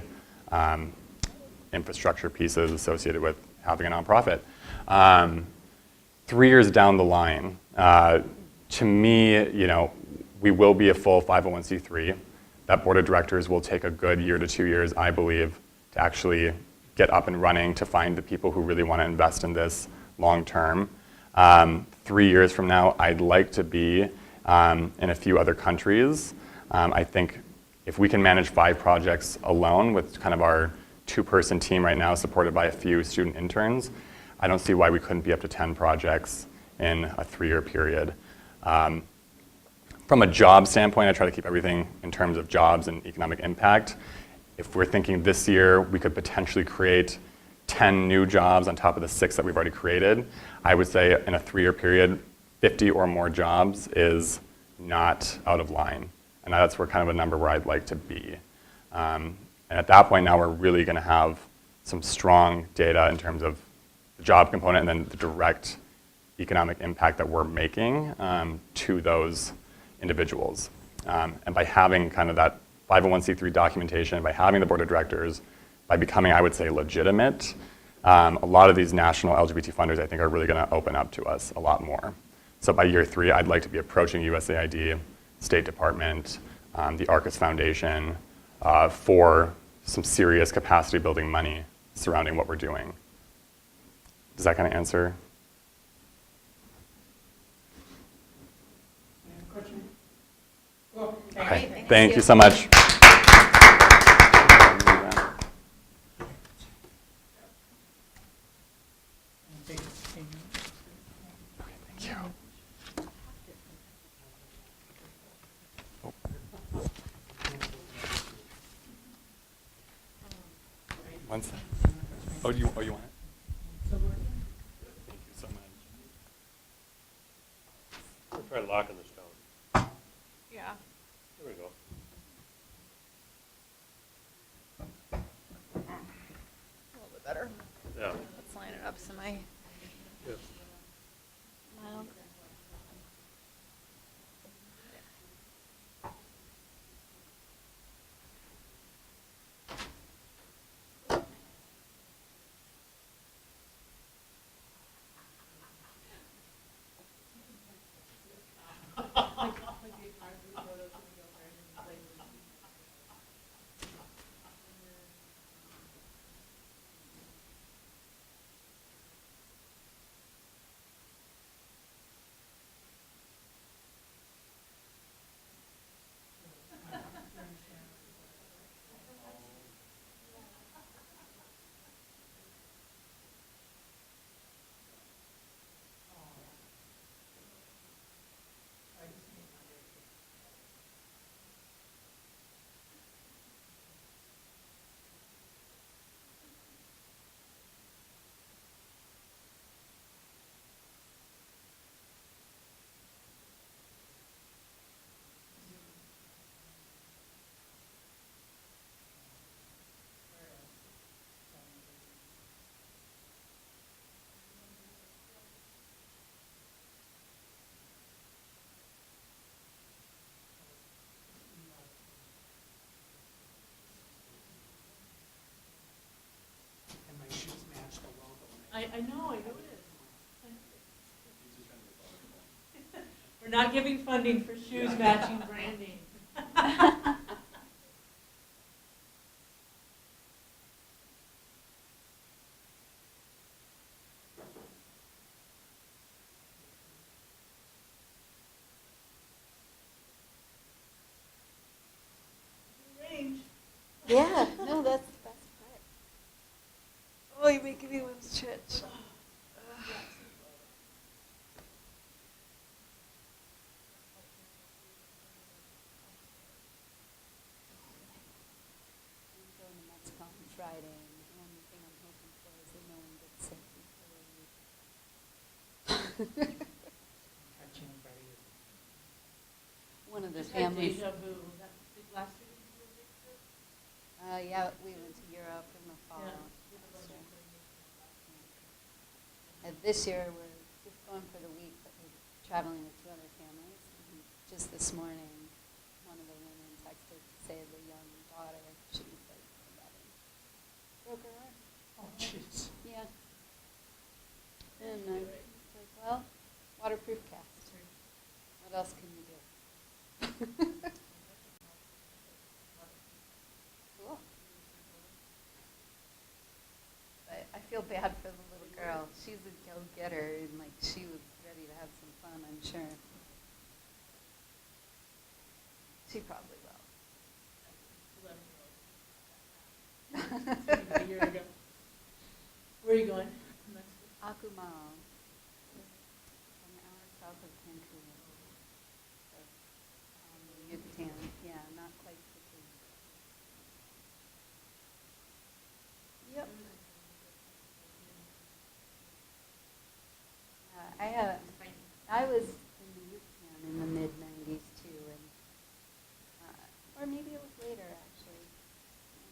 infrastructure pieces associated with having a nonprofit. 3 years down the line, to me, you know, we will be a full 501c3. That board of directors will take a good year to 2 years, I believe, to actually get up and running, to find the people who really want to invest in this long term. 3 years from now, I'd like to be in a few other countries. I think if we can manage 5 projects alone with kind of our 2-person team right now, supported by a few student interns, I don't see why we couldn't be up to 10 projects in a 3-year period. From a job standpoint, I try to keep everything in terms of jobs and economic impact. If we're thinking this year, we could potentially create 10 new jobs on top of the 6 that we've already created. I would say in a 3-year period, 50 or more jobs is not out of line. And that's where kind of a number where I'd like to be. And at that point now, we're really going to have some strong data in terms of the job component and then the direct economic impact that we're making to those individuals. And by having kind of that 501c3 documentation, by having the board of directors, by becoming, I would say, legitimate, a lot of these national LGBT funders, I think, are really going to open up to us a lot more. So by year 3, I'd like to be approaching USAID, State Department, the Arcus Foundation, for some serious capacity building money surrounding what we're doing. Does that kind of answer? Any questions? Cool. Okay. Thank you so much. Thank you. One sec. Oh, you want it? Thank you so much. We'll try locking this down. Yeah. There we go. A little bit better. Yeah. Let's line it up so my Yes. mild. I know it is. We're not giving funding for shoes matching branding. Range. Yeah, no, that's the best part. Oh, you're making me want to stretch. I'm going to Mexico on Friday, and the only thing I'm hoping for is that no one gets sick before I leave. Catching a body. One of the Just had families. deja vu. Was that big last year? Did you do a big trip? Yeah, we went to Europe in the fall. Yeah. last year. And this year, we're just going for the week, but we're traveling with 2 other families. And just this morning, one of the women texted to say the young daughter, she was like 11, broke her arm. Oh, jeez. Yeah. And it's like, well, waterproof cast. What else can you do? Cool. But I feel bad for the little girl. She's a go-getter, and like she was ready to have some fun, I'm sure. She probably will. 11-year-old. A year ago. Where are you going? Mexico. Akumal, an hour south of Cancun. So, Yucatan, yeah, not quite Cancun. Yep. I was in the Yucatan in the mid-90s too, and or maybe it was later actually,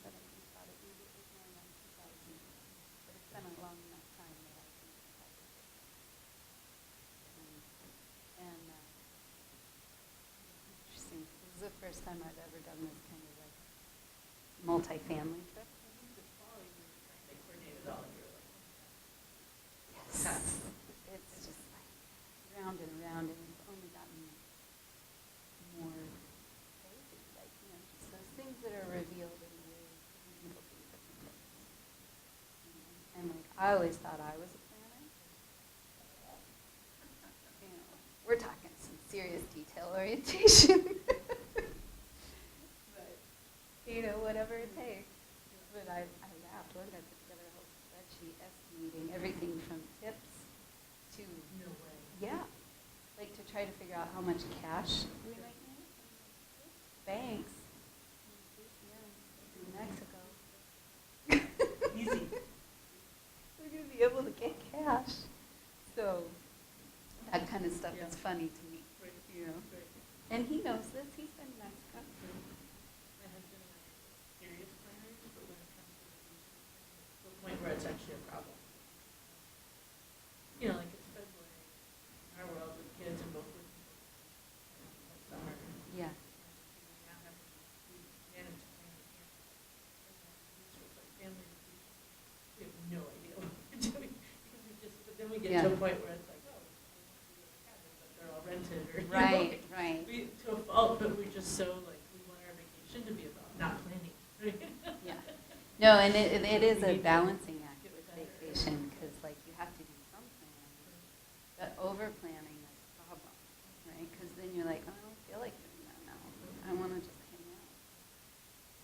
but I think about it, maybe it was more around 2000. But it's been a long enough time that I think about it. And interesting. This is the first time I've ever done this kind of like multi-family trip. They coordinated all your Yes. It's just like round and around, and it's only gotten more crazy. Like, just those things that are revealed in ways that people do different things. And like, I always thought I was a planner. We're talking some serious detail orientation. But, whatever it takes. But I laughed. What did I put together a whole spreadsheet estimating everything from tips to No way. yeah, like to try to figure out how much cash we might need. Banks. In Mexico. Easy. We're going to be able to get cash. So that kind of stuff is funny to me. Right. Right. And he knows this. He's been in Mexico. My husband and I are serious planners, but when it comes to the point where it's actually a problem. Like it's February, in our world with kids and both working all summer. Yeah. Now having we manage to plan the camp. It's like family vacation. We have no idea what we're doing because but then we get to a point where it's like, oh, we want to do a cabin, but they're all rented or Right. to a fault, but we're just so like we want our vacation to be about not planning. Right? Yeah. No, and it is a balancing act with vacation because like you have to do some planning, but over planning is a problem, right? Because then you're like, oh, I don't feel like doing that now. I want to just hang out.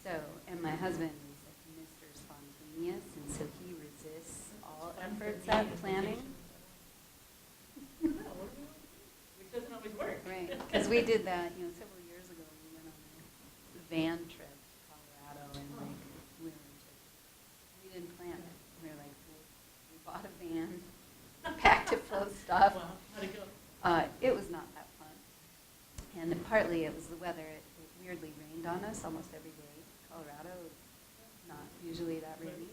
So, and my husband is like Mr. Spontaneous, and so he resists all efforts at planning. Which doesn't always work. Right, because we did that, several years ago. We went on a van trip to Colorado, and like we didn't plan it. We were like, we bought a van, packed it full of stuff. Wow, how'd it go? It was not that fun, and partly it was the weather. It weirdly rained on us almost every day. Colorado is not usually that rainy.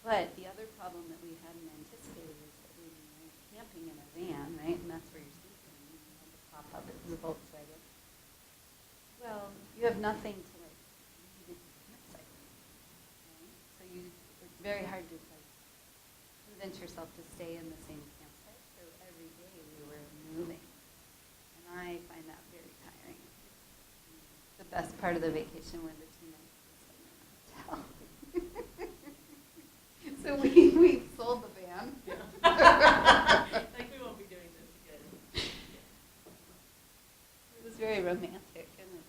But the other problem that we hadn't anticipated is that we were camping in a van, right? And that's where you're sleeping. You know, the pop-up is the Volkswagen. Well, you have nothing to like leave it campsite, right? So it's very hard to like yourself to stay in the same campsite. So every day we were moving. And I find that very tiring. The best part of the vacation were the 2 nights we stayed in a hotel. So we sold the van. Like, we won't be doing this again. It was very romantic in the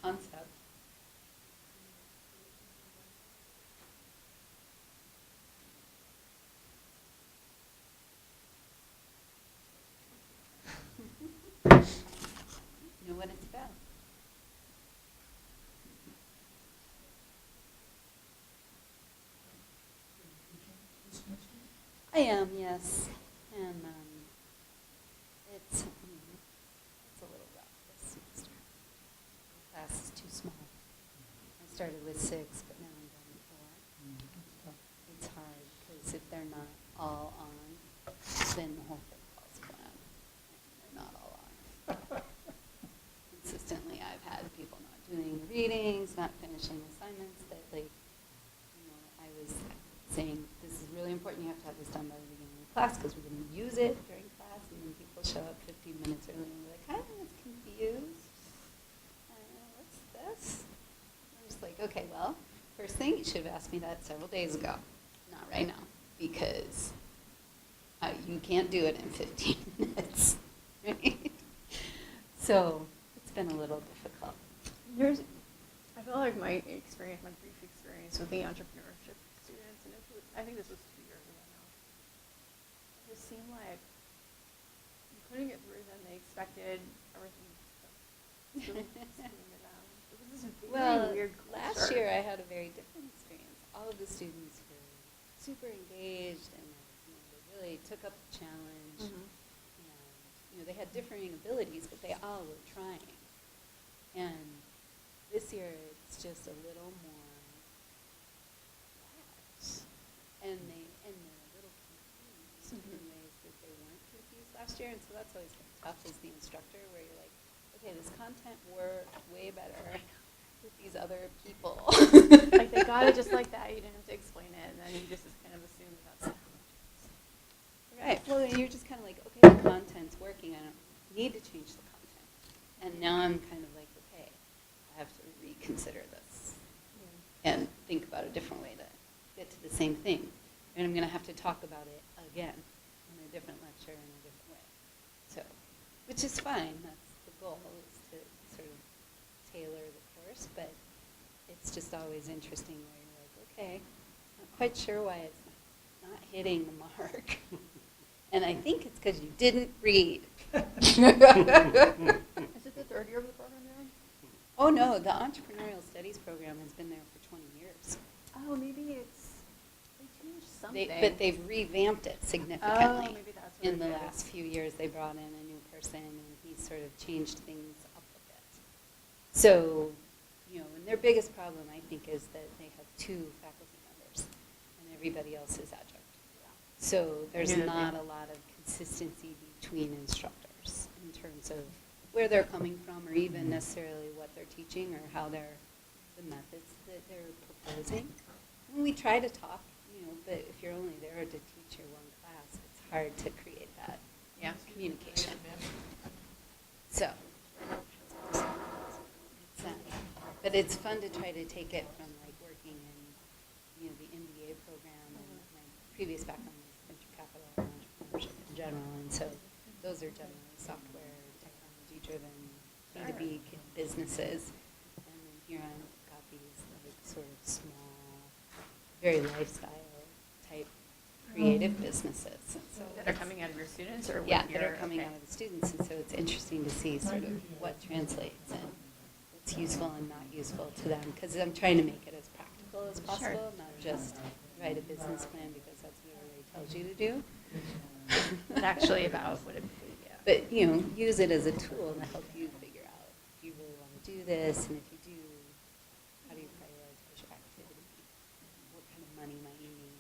concept. You know what it's about. I am, yes. And it's a little rough this semester. The class is too small. I started with 6, but now I'm down to 4. It's hard because if they're not all on, then the whole thing falls flat. And they're not all on. Consistently, I've had people not doing the readings, not finishing assignments that, like, I was saying, this is really important, you have to have this done by the beginning of class because we're going to use it during class, and then people show up 15 minutes early and they're like, I'm confused. What's this? I'm just like, okay, well, first thing, you should have asked me that several days ago, not right now, because you can't do it in 15 minutes, right? So it's been a little difficult. I feel like my experience, my brief experience with the entrepreneurship students, and I think this was 2 years ago now, it just seemed like you couldn't get through them. They expected everything to swing to them. It was this very weird culture. Last year I had a very different experience. All of the students were super engaged and they really took up the challenge. And they had differing abilities, but they all were trying. And this year it's just a little more lax. And they're a little confused in ways that they weren't confused last year. And so that's always been tough as the instructor, where you're like, okay, this content worked way better with these other people. Like, they got it just like that. You didn't have to explain it, and then you just kind of assume that's how it is. Right. Well, you're just kind of like, okay, the content's working. I don't need to change the content. And now I'm kind of like, okay, I have to reconsider this and think about a different way to get to the same thing. And I'm going to have to talk about it again in a different lecture in a different way. So, which is fine. That's the goal, is to sort of tailor the course. But it's just always interesting where you're like, okay, not quite sure why it's not hitting the mark. And I think it's because you didn't read. Is it the 3rd year of the program now? Oh, no, the Entrepreneurial Studies program has been there for 20 years. Oh, maybe they changed something. But they've revamped it significantly. Oh, maybe that's what in the it is. last few years, they brought in a new person, and he sort of changed things up a bit. So, and their biggest problem, I think, is that they have 2 faculty members, and everybody else is adjunct. So there's not a lot of consistency between instructors in terms of where they're coming from, or even necessarily what they're teaching, or how the methods that they're proposing. And we try to talk, but if you're only there to teach your one class, it's hard to create that communication. So, but it's fun to try to take it from like working in the MBA program, and my previous background was venture capital and entrepreneurship in general, and so those are generally software, technology-driven, B2B businesses. And then here I've got these like sort of small, very lifestyle-type creative businesses. And so that are coming out of your students, or that are coming out of the students, and so it's interesting to see sort of what translates and what's useful and not useful to them, because I'm trying to make it as practical as possible, not just write a business plan because that's what everybody tells you to do. It's actually about what it would be. But, use it as a tool to help you figure out if you really want to do this, and if you do, how do you prioritize your activity? What kind of money might you need?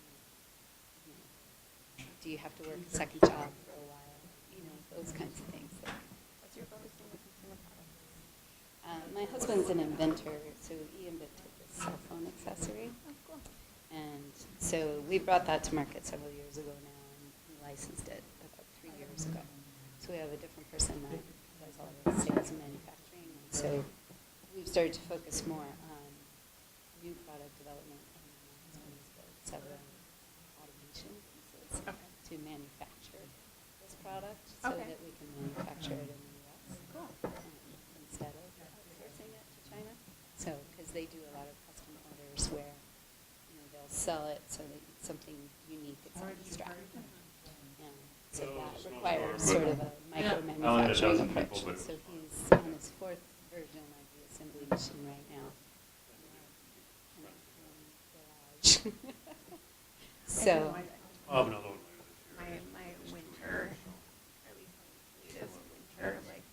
Do you have to work a second job for a while? Those kinds of things. What's your focus on the consumer products? My husband's an inventor, so he invented this cell phone accessory. Oh, cool. And so we brought that to market several years ago now, and we licensed it about 3 years ago. So we have a different person that does all the sales and manufacturing. And so we've started to focus more on new product development, and my husband has built several automation pieces to manufacture this product so that we can manufacture it in the U.S. Instead of outsourcing it to China. So, because they do a lot of custom orders where, they'll sell it so that it's something unique, it's on the strap. And so that requires sort of a micro manufacturing approach. So he's on his 4th version of the assembly machine right now. So, I'll have another one later. My winter, at least this winter, like,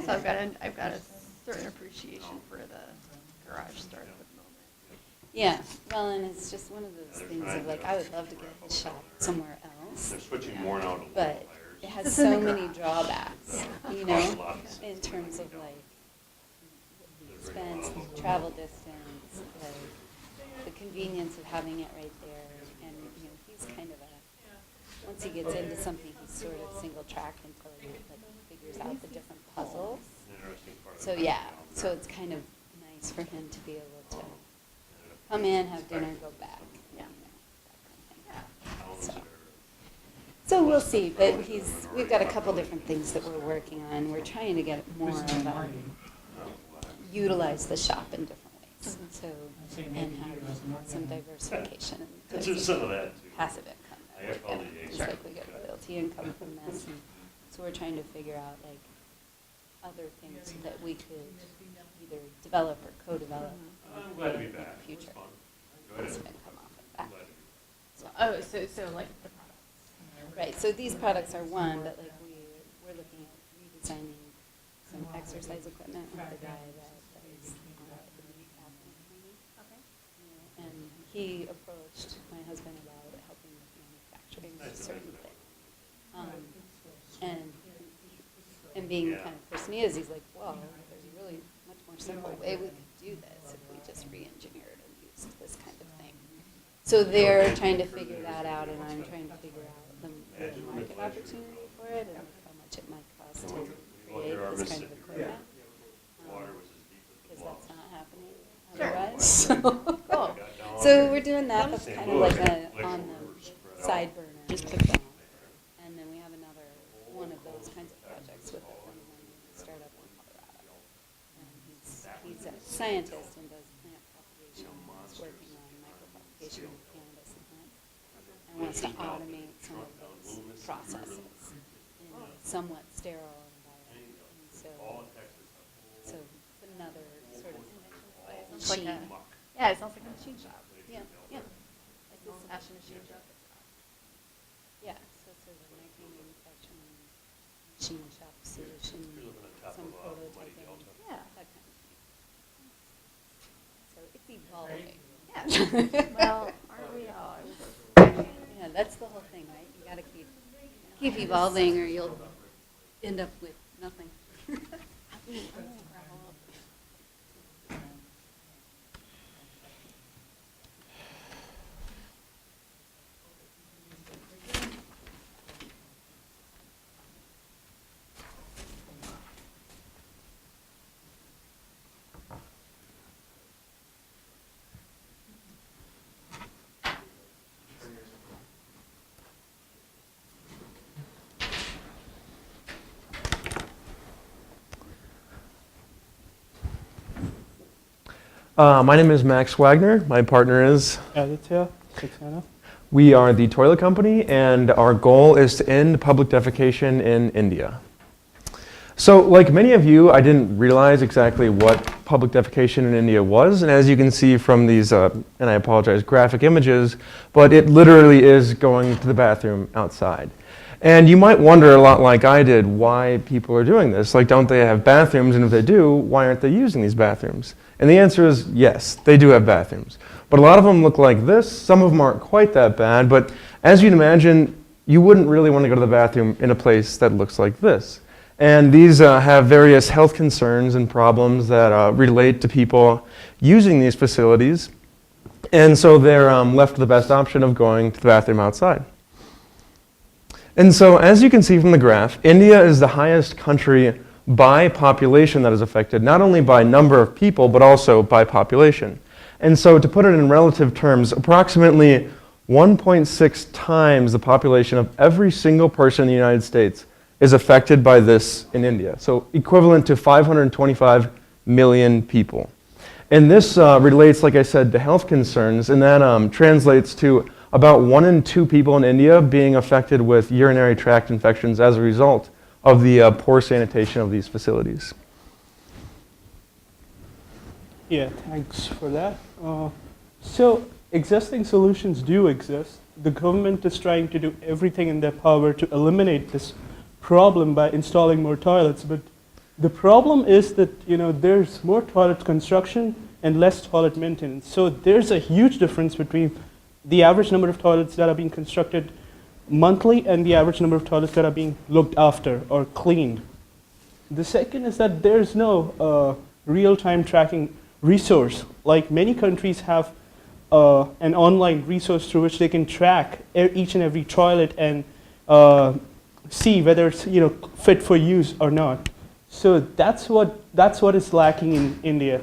so I've got a certain appreciation for the garage startup moment. yeah, well, and it's just one of those things of like, I would love to get his shop somewhere else, They're switching more now to but it has so many drawbacks, in terms of like the expense, the travel distance, the convenience of having it right there, and he's kind of once he gets into something, he's sort of single track until he figures out the different puzzles. So yeah, so it's kind of nice for him to be able to come in, have dinner, go back. So we'll see, but we've got a couple different things that we're working on. We're trying to get more of utilize the shop in different ways. So, and have some diversification. Just some of that too. Passive income. It's Sure. like we get royalty income from this. And so we're trying to figure out other things that we could either develop or co-develop I'm glad to be in the back. It was future. fun. Go Passive ahead. income off of that. So like the products. Right, so these products are one, but we're looking at redesigning some exercise equipment with the guy that does elite athlete training. And he approached my husband about helping with manufacturing of certain things. And being the kind of person he is, he's like, well, there's a really much more simple way we could do this if we just re-engineered and used this kind of thing. So they're trying to figure that out, and I'm trying to figure out the market opportunity for it and how much it might cost to create this kind of equipment. Because that's not happening otherwise. So we're doing that. That's kind of like on the side burner. Just put that on. And then we have another one of those kinds of projects with a friend of mine who's a startup in Colorado. And he's a scientist and does plant propagation. He's working on micropropagation of cannabis and hemp. And wants to automate some of those processes in a somewhat sterile environment. And so it's another sort of machine. Yeah, it sounds like a machine shop. Yeah, yeah. Like this fashion machine shop. Yeah, so it's a micro manufacturing machine shop solution, some prototyping, Yeah. that kind of thing. So it's evolving. Yeah. Well, aren't we all? Yeah, that's the whole thing, right? You gotta keep evolving or you'll end up with nothing. My name is Max Wagner. My partner is Aditya. We are the toilet company, and our goal is to end public defecation in India. So, like many of you, I didn't realize exactly what public defecation in India was, and as you can see from these, and I apologize, graphic images, but it literally is going to the bathroom outside. And you might wonder, a lot like I did, why people are doing this. Like, don't they have bathrooms? And if they do, why aren't they using these bathrooms? And the answer is yes, they do have bathrooms. But a lot of them look like this. Some of them aren't quite that bad. But as you'd imagine, you wouldn't really want to go to the bathroom in a place that looks like this. And these have various health concerns and problems that relate to people using these facilities. And so they're left with the best option of going to the bathroom outside. And so as you can see from the graph, India is the highest country by population that is affected, not only by number of people, but also by population. And so to put it in relative terms, approximately 1.6 times the population of every single person in the United States is affected by this in India. So equivalent to 525 million people. And this relates, like I said, to health concerns, and that translates to about 1 in 2 people in India being affected with urinary tract infections as a result of the poor sanitation of these facilities. Yeah, thanks for that. So existing solutions do exist. The government is trying to do everything in their power to eliminate this problem by installing more toilets, but the problem is that there's more toilet construction and less toilet maintenance. So there's a huge difference between the average number of toilets that are being constructed monthly and the average number of toilets that are being looked after or cleaned. The second is that there's no real-time tracking resource. Like many countries have an online resource through which they can track each and every toilet and see whether it's fit for use or not. So that's what is lacking in India.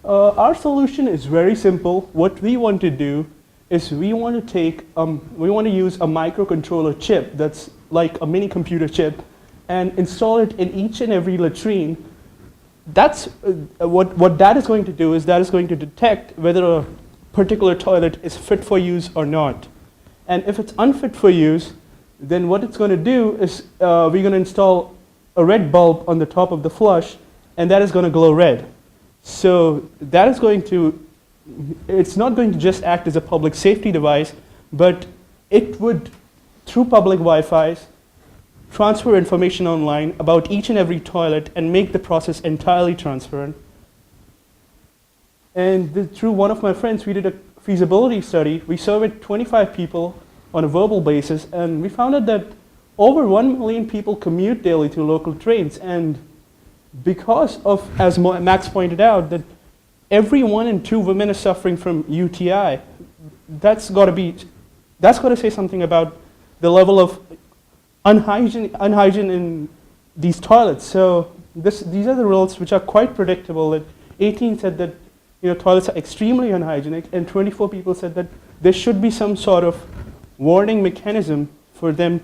Our solution is very simple. What we want to do is we want to use a microcontroller chip that's like a mini computer chip and install it in each and every latrine. That's what that is going to do is that is going to detect whether a particular toilet is fit for use or not. And if it's unfit for use, then what it's going to do is we're going to install a red bulb on the top of the flush, and that is going to glow red. So that is going to, it's not going to just act as a public safety device, but it would, through public Wi-Fi's, transfer information online about each and every toilet and make the process entirely transparent. And through one of my friends, we did a feasibility study. We surveyed 25 people on a verbal basis, and we found out that over 1 million people commute daily through local trains. And because of, as Max pointed out, that every 1 in 2 women are suffering from UTI, that's got to say something about the level of unhygiene in these toilets. So these are the results which are quite predictable. That 18 said that toilets are extremely unhygienic, and 24 people said that there should be some sort of warning mechanism for them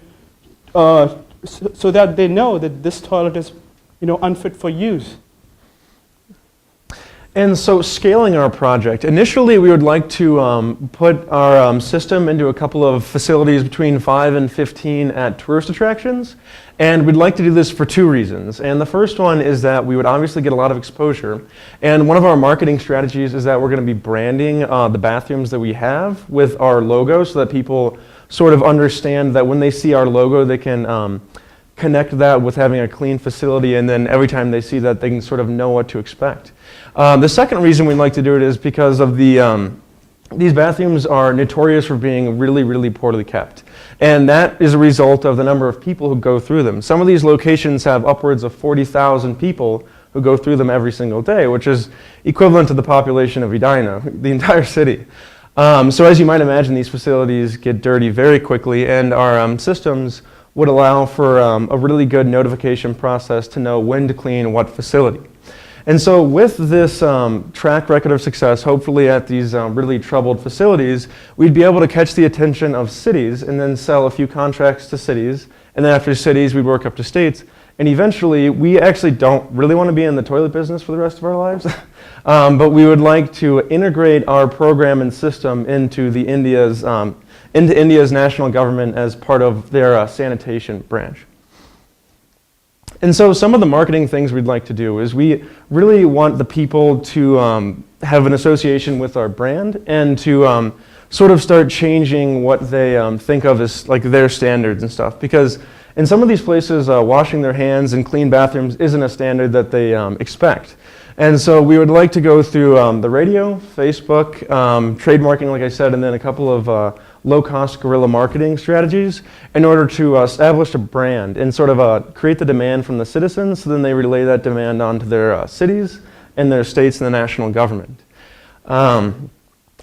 so that they know that this toilet is unfit for use. And so scaling our project, initially we would like to put our system into a couple of facilities between 5 and 15 at tourist attractions. And we'd like to do this for 2 reasons. And the first one is that we would obviously get a lot of exposure. And one of our marketing strategies is that we're going to be branding the bathrooms that we have with our logo so that people sort of understand that when they see our logo, they can connect that with having a clean facility, and then every time they see that, they can sort of know what to expect. The second reason we'd like to do it is because of these bathrooms are notorious for being really, really poorly kept. And that is a result of the number of people who go through them. Some of these locations have upwards of 40,000 people who go through them every single day, which is equivalent to the population of Edina, the entire city. So as you might imagine, these facilities get dirty very quickly, and our systems would allow for a really good notification process to know when to clean what facility. And so with this track record of success, hopefully at these really troubled facilities, we'd be able to catch the attention of cities and then sell a few contracts to cities. And then after cities, we'd work up to states. And eventually, we actually don't really want to be in the toilet business for the rest of our lives. But we would like to integrate our program and system into India's national government as part of their sanitation branch. And so some of the marketing things we'd like to do is we really want the people to have an association with our brand and to sort of start changing what they think of as like their standards and stuff. Because In some of these places, washing their hands and clean bathrooms isn't a standard that they expect. And so we would like to go through the radio, Facebook, trademarking, like I said, and then a couple of low-cost guerrilla marketing strategies in order to establish a brand and sort of create the demand from the citizens, so then they relay that demand onto their cities and their states and the national government.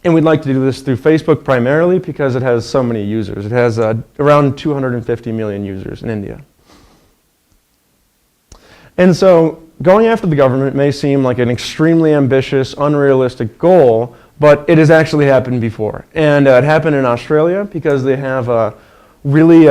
And we'd like to do this through Facebook primarily because it has so many users. It has around 250 million users in India. And so going after the government may seem like an extremely ambitious, unrealistic goal, but it has actually happened before. And it happened in Australia because they have really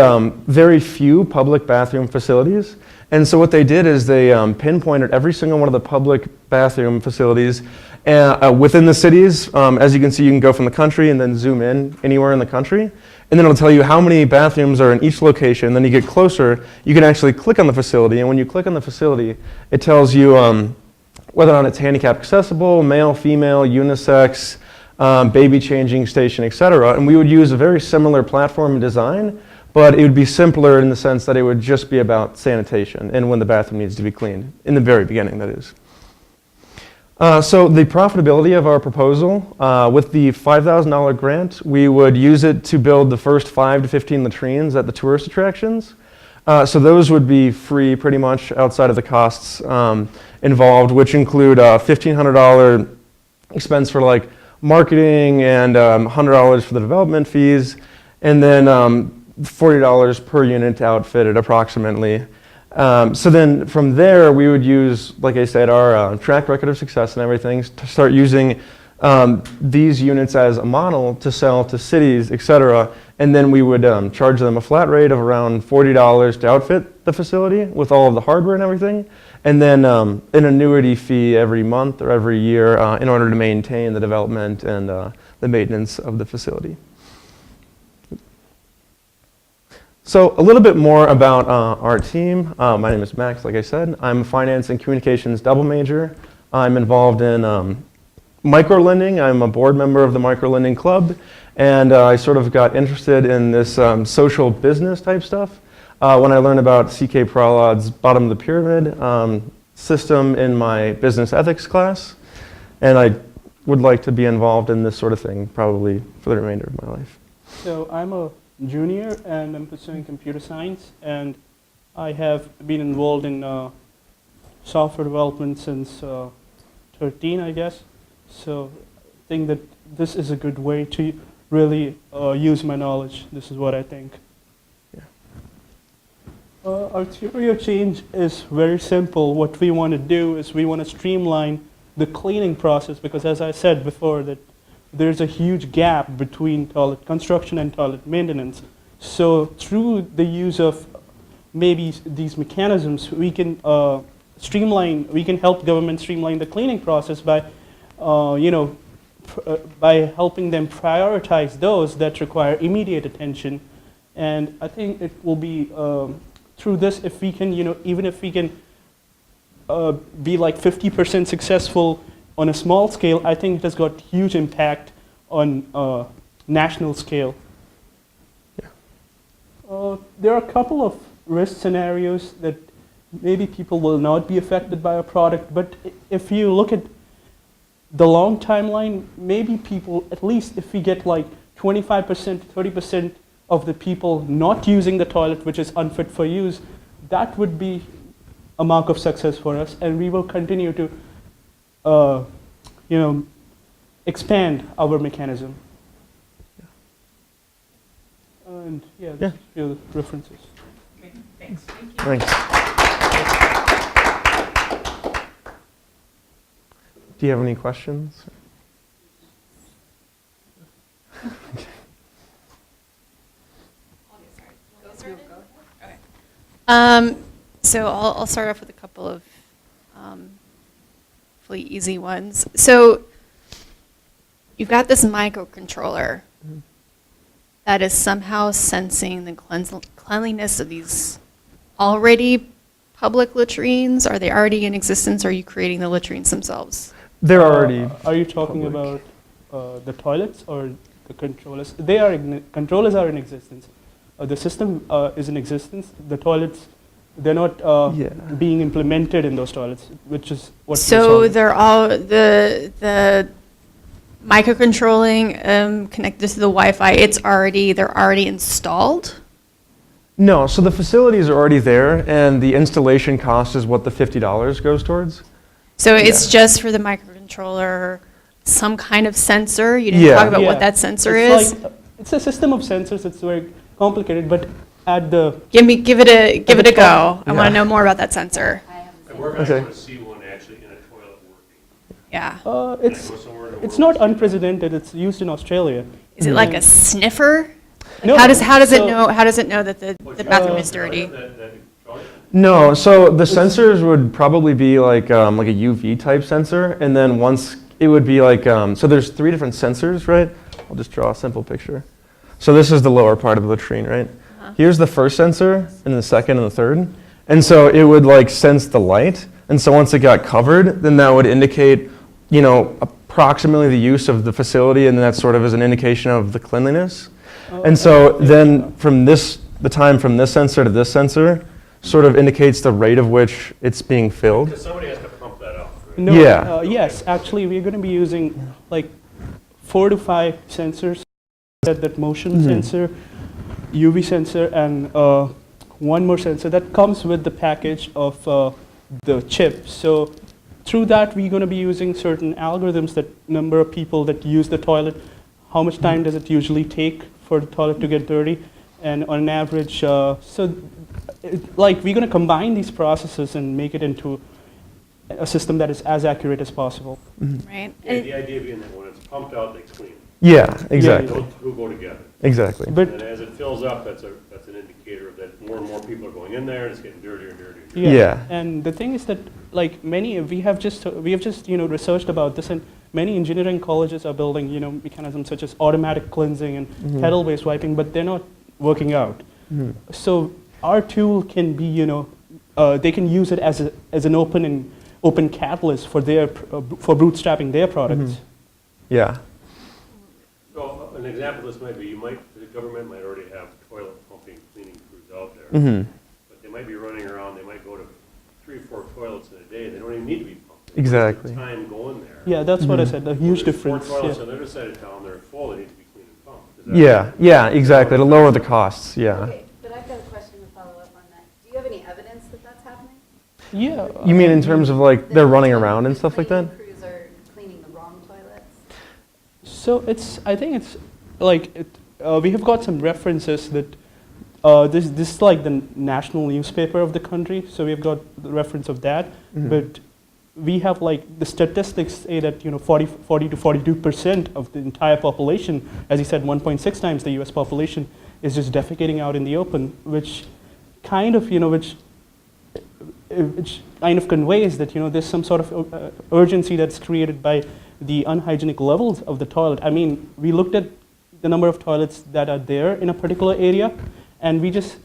very few public bathroom facilities. And so what they did is they pinpointed every single one of the public bathroom facilities within the cities. As you can see, you can go from the country and then zoom in anywhere in the country. And then it'll tell you how many bathrooms are in each location. And then you get closer, you can actually click on the facility. And when you click on the facility, it tells you whether or not it's handicap accessible, male, female, unisex, baby changing station, etc. And we would use a very similar platform and design, but it would be simpler in the sense that it would just be about sanitation and when the bathroom needs to be cleaned, in the very beginning, that is. So the profitability of our proposal, with the $5,000 grant, we would use it to build the first 5 to 15 latrines at the tourist attractions. So those would be free pretty much outside of the costs involved, which include $1,500 expense for like marketing and $100 for the development fees, and then $40 per unit to outfit it approximately. So then from there, we would use, like I said, our track record of success and everything to start using these units as a model to sell to cities, etc. And then we would charge them a flat rate of around $40 to outfit the facility with all of the hardware and everything. And then an annuity fee every month or every year in order to maintain the development and the maintenance of the facility. So a little bit more about our team. My name is Max, like I said. I'm a finance and communications double major. I'm involved in microlending. I'm a board member of the microlending club, and I sort of got interested in this social business type stuff when I learned about C.K. Prahalad's bottom of the pyramid system in my business ethics class, and I would like to be involved in this sort of thing probably for the remainder of my life. So I'm a junior and I'm pursuing computer science, and I have been involved in software development since 13, I guess. So I think that this is a good way to really use my knowledge. This is what I think. Yeah. Our theory of change is very simple. What we want to do is we want to streamline the cleaning process, because as I said before, that there's a huge gap between toilet construction and toilet maintenance. So through the use of maybe these mechanisms, we can we can help government streamline the cleaning process by, by helping them prioritize those that require immediate attention. And I think it will be through this, if we can, even if we can be like 50% successful on a small scale, I think it has got huge impact on national scale. Yeah. There are a couple of risk scenarios that maybe people will not be affected by a product, but if you look at the long timeline, maybe people, at least if we get like 25%, 30% of the people not using the toilet, which is unfit for use, that would be a mark of success for us, and we will continue to expand our mechanism. Yeah. And yeah, this is a few references. Okay, thanks. Thanks. Do you have any questions? So I'll start off with a couple of hopefully easy ones. So you've got this microcontroller that is somehow sensing the cleanliness of these already public latrines. Are they already in existence, or are you creating the latrines themselves? They're already. Are you talking about the toilets or the controllers? Controllers are in existence. the system is in existence. The toilets, they're not Yeah. being implemented in those toilets, which is what. So they're all the microcontrolling connected to the Wi-Fi. They're already installed. No, so the facilities are already there, and the installation cost is what the $50 goes towards. So it's Yeah. just for the microcontroller, some kind of sensor. You didn't Yeah. talk about what that sensor is. It's a system of sensors. It's very complicated, but at the Give it a the go. top- I want to know more about that sensor. And we're going to see one actually in a toilet working. Yeah. It's not unprecedented. It's used in Australia. Is it like a sniffer? Like No, how does it so- know? How does it know that the bathroom is dirty? No, so the sensors would probably be like a UV type sensor, and then once it would be like, so there's 3 different sensors, right? I'll just draw a simple picture. So this is the lower part of the latrine, right? Here's the first sensor, and the second and the third. And so it would like sense the light, and so once it got covered, then that would indicate, approximately the use of the facility, and that sort of is an indication of the cleanliness. And so then from the time from this sensor to this sensor sort of indicates the rate of which it's being filled. Because somebody has to pump that out, right? No, Yeah. yes, actually, we're going to be using like 4 to 5 sensors, that motion sensor, UV sensor, and one more sensor that comes with the package of the chip. So through that, we're going to be using certain algorithms, that number of people that use the toilet, how much time does it usually take for the toilet to get dirty, and on an average, we're going to combine these processes and make it into a system that is as accurate as possible. Right. Yeah, the idea being that when it's pumped out, they clean. Yeah, exactly. Those two go together. Exactly. But And as it fills up, that's an indicator of that more and more people are going in there, and it's getting dirtier and dirtier. Yeah. And the thing is that, like we have just researched about this, and many engineering colleges are building mechanisms such as automatic cleansing and pedal-based wiping, but they're not working out. So our tool can be they can use it as an open catalyst for for bootstrapping their products. Yeah. So an example of this might be, the government might already have toilet pumping, cleaning crews out there. But they might be running around, they might go to 3 or 4 toilets in a day, they don't even need to be pumped. They Exactly. spend time going there. Yeah, that's what I said, a huge There's difference. 4 toilets Yeah. on the other side of town, they're full, they need to be cleaned and pumped. Is that Yeah, exactly, to lower the costs, yeah. Okay, but I've got a question to follow up on that. Do you have any evidence that that's happening? Yeah. You mean in terms of like they're running around and stuff like that? Cleaning crews are cleaning the wrong toilets? So I think it's like, we have got some references that this is like the national newspaper of the country, so we've got the reference of that, but we have like the statistics say that 40 to 42% of the entire population, as you said, 1.6 times the US population, is just defecating out in the open, which kind of which kind of conveys that there's some sort of urgency that's created by the unhygienic levels of the toilet. I mean, we looked at the number of toilets that are there in a particular area, and we just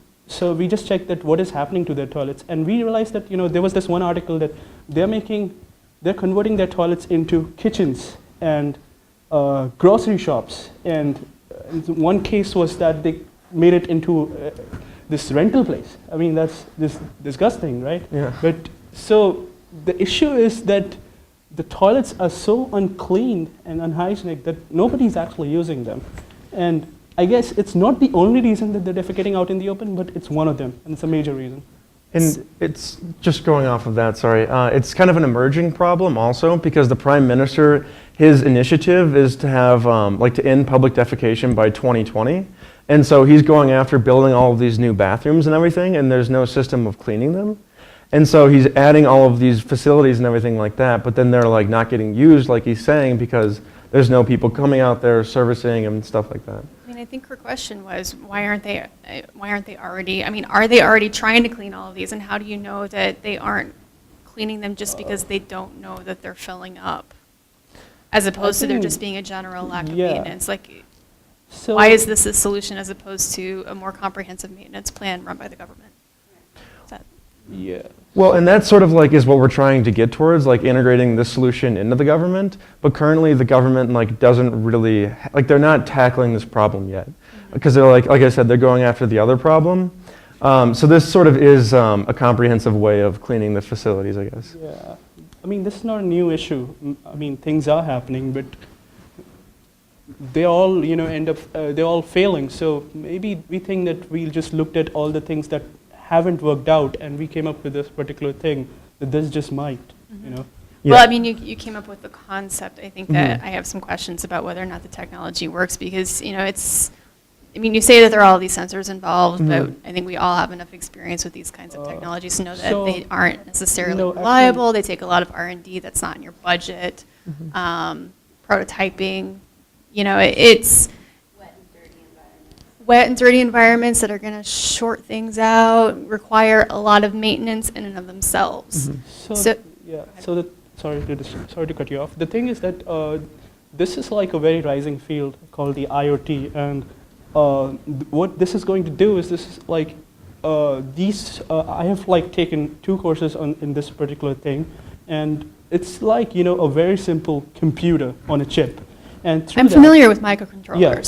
checked that what is happening to their toilets, and we realized that there was this one article that they're converting their toilets into kitchens and grocery shops, and one case was that they made it into this rental place. I mean, that's disgusting, right? Yeah. But so the issue is that the toilets are so unclean and unhygienic that nobody's actually using them. And I guess it's not the only reason that they're defecating out in the open, but it's one of them, and it's a major reason. And it's just going off of that, sorry. It's kind of an emerging problem also because the Prime Minister, his initiative is to have, to end public defecation by 2020. And so he's going after building all of these new bathrooms and everything, and there's no system of cleaning them. And so he's adding all of these facilities and everything like that, but then they're like not getting used, like he's saying, because there's no people coming out there servicing and stuff like that. I mean, I think her question was, why aren't they already, are they already trying to clean all of these? And how do you know that they aren't cleaning them just because they don't know that they're filling up? As opposed to there just being a general lack of maintenance. Like, So why is this a solution as opposed to a more comprehensive maintenance plan run by the government? Yeah. Well, and that sort of like is what we're trying to get towards, like integrating this solution into the government. But currently, the government like doesn't really like they're not tackling this problem yet, because they're like I said, they're going after the other problem. So this sort of is a comprehensive way of cleaning the facilities, I guess. Yeah. I mean, this is not a new issue. I mean, things are happening, but they all, end up, they're all failing. So maybe we think that we just looked at all the things that haven't worked out, and we came up with this particular thing that this just might, Yeah. Well, I mean, you came up with the concept. I think that I have some questions about whether or not the technology works because, you say that there are all these sensors involved, but I think we all have enough experience with these kinds of technologies to know that they aren't necessarily reliable. They take a lot of R&D that's not in your budget. Prototyping, it's wet and dirty environments that are going to short things out, require a lot of maintenance in and of themselves. Sorry to cut you off. The thing is that this is like a very rising field called the IoT, and what this is going to do is I have like taken 2 courses in this particular thing, and it's like a very simple computer on a chip, and I'm familiar with microcontrollers.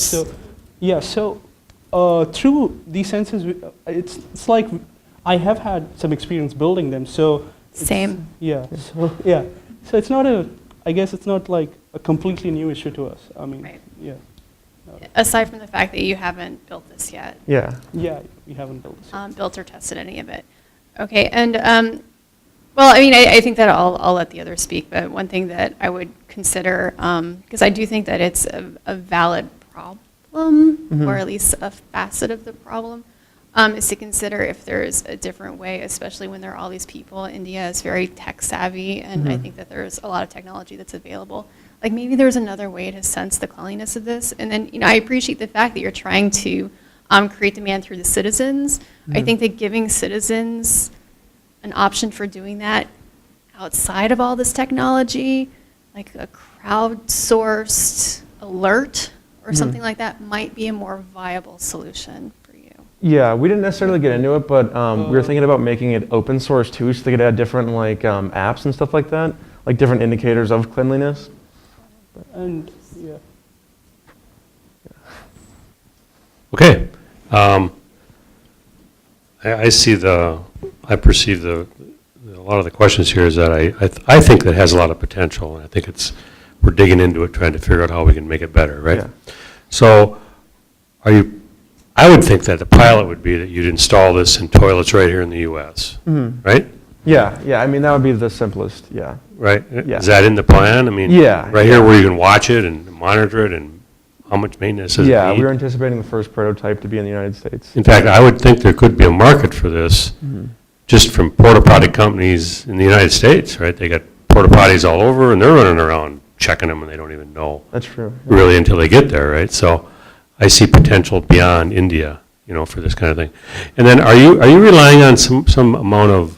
So through these sensors, it's like I have had some experience building them. So same. So it's not I guess it's not like a completely new issue to us. I mean, Aside from the fact that you haven't built this yet. Yeah, we haven't built this. Built or tested any of it. Okay, and well, I mean, I think that I'll let the others speak, but one thing that I would consider, because I do think that it's a valid problem, or at least a facet of the problem, is to consider if there's a different way, especially when there are all these people. India is very tech savvy, and I think that there's a lot of technology that's available. Like maybe there's another way to sense the cleanliness of this. And then, I appreciate the fact that you're trying to create demand through the citizens. I think that giving citizens an option for doing that outside of all this technology, like a crowdsourced alert or something like that, might be a more viable solution for you. Yeah, we didn't necessarily get into it, but we were thinking about making it open source too, so they could add different like apps and stuff like that, like different indicators of cleanliness. And Okay. I perceive a lot of the questions here is that I think that has a lot of potential, and I think we're digging into it, trying to figure out how we can make it better, right? Yeah. So, I would think that the pilot would be that you'd install this in toilets right here in the U.S., right? Yeah, I mean, that would be the simplest, yeah. Right? Yeah. Is that in the plan? I mean, right here where you can watch it and monitor it, and how much maintenance does it need? Yeah, we were anticipating the first prototype to be in the United States. In fact, I would think there could be a market for this just from porta potty companies in the United States, right? They got porta potties all over, and they're running around checking them, and they don't even know. That's true. Really until they get there, right? So I see potential beyond India, for this kind of thing. And then are you relying on some amount of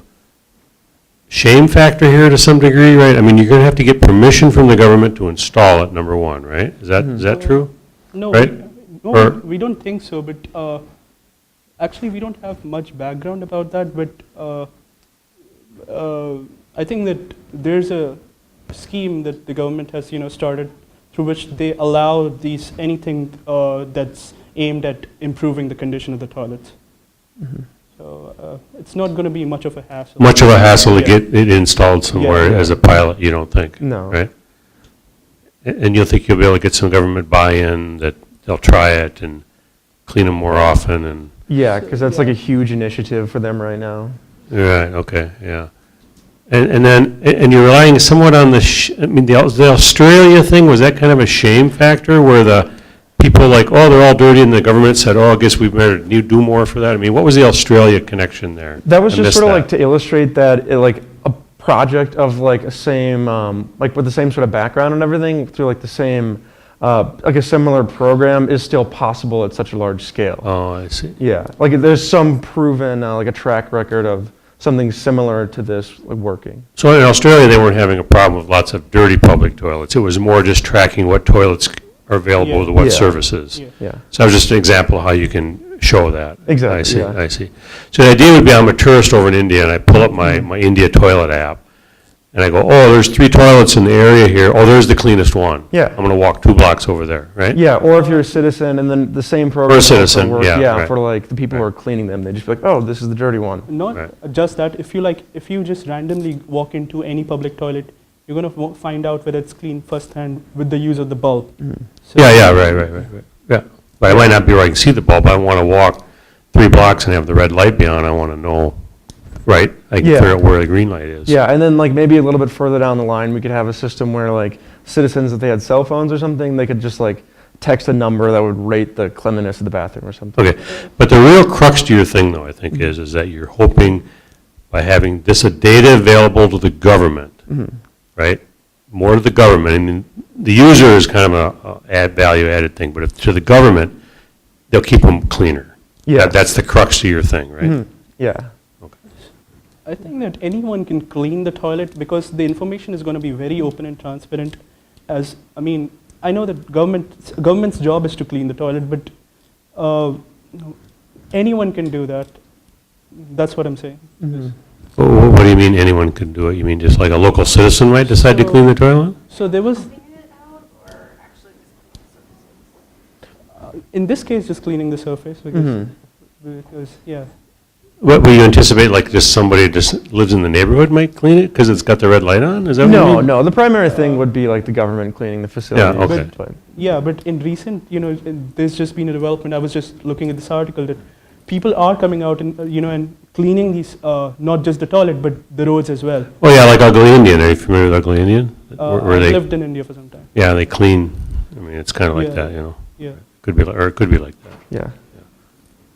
shame factor here to some degree, right? I mean, you're going to have to get permission from the government to install it, number one, right? Is that true? No, right? We don't think so, but actually we don't have much background about that, but I think that there's a scheme that the government has started through which they allow anything that's aimed at improving the condition of the toilets. So it's not going to be much of a hassle. Much of a hassle to get it installed somewhere as a pilot, you don't think? No. Right? And you'll think you'll be able to get some government buy-in that they'll try it and clean them more often and... Yeah, because that's like a huge initiative for them right now. Right, okay, yeah. And you're relying somewhat on the Australia thing, was that kind of a shame factor where the people they're all dirty and the government said, I guess we better do more for that? I mean, what was the Australia connection there? That was just sort of like to illustrate that a project of like a same, with the same sort of background and everything through like the same, like a similar program is still possible at such a large scale. Oh, I see. Yeah, like there's some proven, like a track record of something similar to this working. So in Australia, they weren't having a problem with lots of dirty public toilets. It was more just tracking what toilets are available to what services. Yeah. So that was just an example of how you can show that. Exactly, I see, yeah. I see. So the idea would be I'm a tourist over in India and I pull up my India toilet app and I go, oh, there's 3 toilets in the area here. Oh, there's the cleanest one. Yeah. I'm going to walk 2 blocks over there, right? Yeah, or if you're a citizen, and then the same program. Or a also citizen, works, yeah, right. for like the people who are cleaning them, they just be like, oh, this is the dirty one. Not just that, if you just randomly walk into any public toilet, you're going to find out whether it's clean firsthand with the use of the bulb. So Yeah, right. Yeah. But I might not be where I can see the bulb. I want to walk 3 blocks and have the red light be on. I want to know, right? I can figure out where the green light is. Yeah, and then like maybe a little bit further down the line, we could have a system where like citizens, if they had cell phones or something, they could just like text a number that would rate the cleanliness of the bathroom or something. Okay, but the real crux to your thing, though, I think, is that you're hoping by having this data available to the government, right? More to the government. I mean, the user is kind of a value-added thing, but if to the government, they'll keep them cleaner. Yeah. That's the crux to your thing, right? Yeah. I think that anyone can clean the toilet because the information is going to be very open and transparent. I know that government's job is to clean the toilet, but anyone can do that. That's what I'm saying. Well, what do you mean anyone can do it? You mean just like a local citizen might decide to clean the toilet? So there was, in this case, just cleaning the surface because yeah. What, will you anticipate, like, just somebody who just lives in the neighborhood might clean it because it's got the red light on? Is that what you mean? No, the primary thing would be like the government cleaning the facility. Yeah, okay. But in recent, there's just been a development. I was just looking at this article that people are coming out and, and cleaning these, not just the toilet, but the roads as well. Oh, yeah, like Ugly Indian. Are you familiar with Ugly Indian? I lived in India for some time. Yeah, they clean. I mean, it's kind of like that, Yeah. Could be, or it could be like that. Yeah.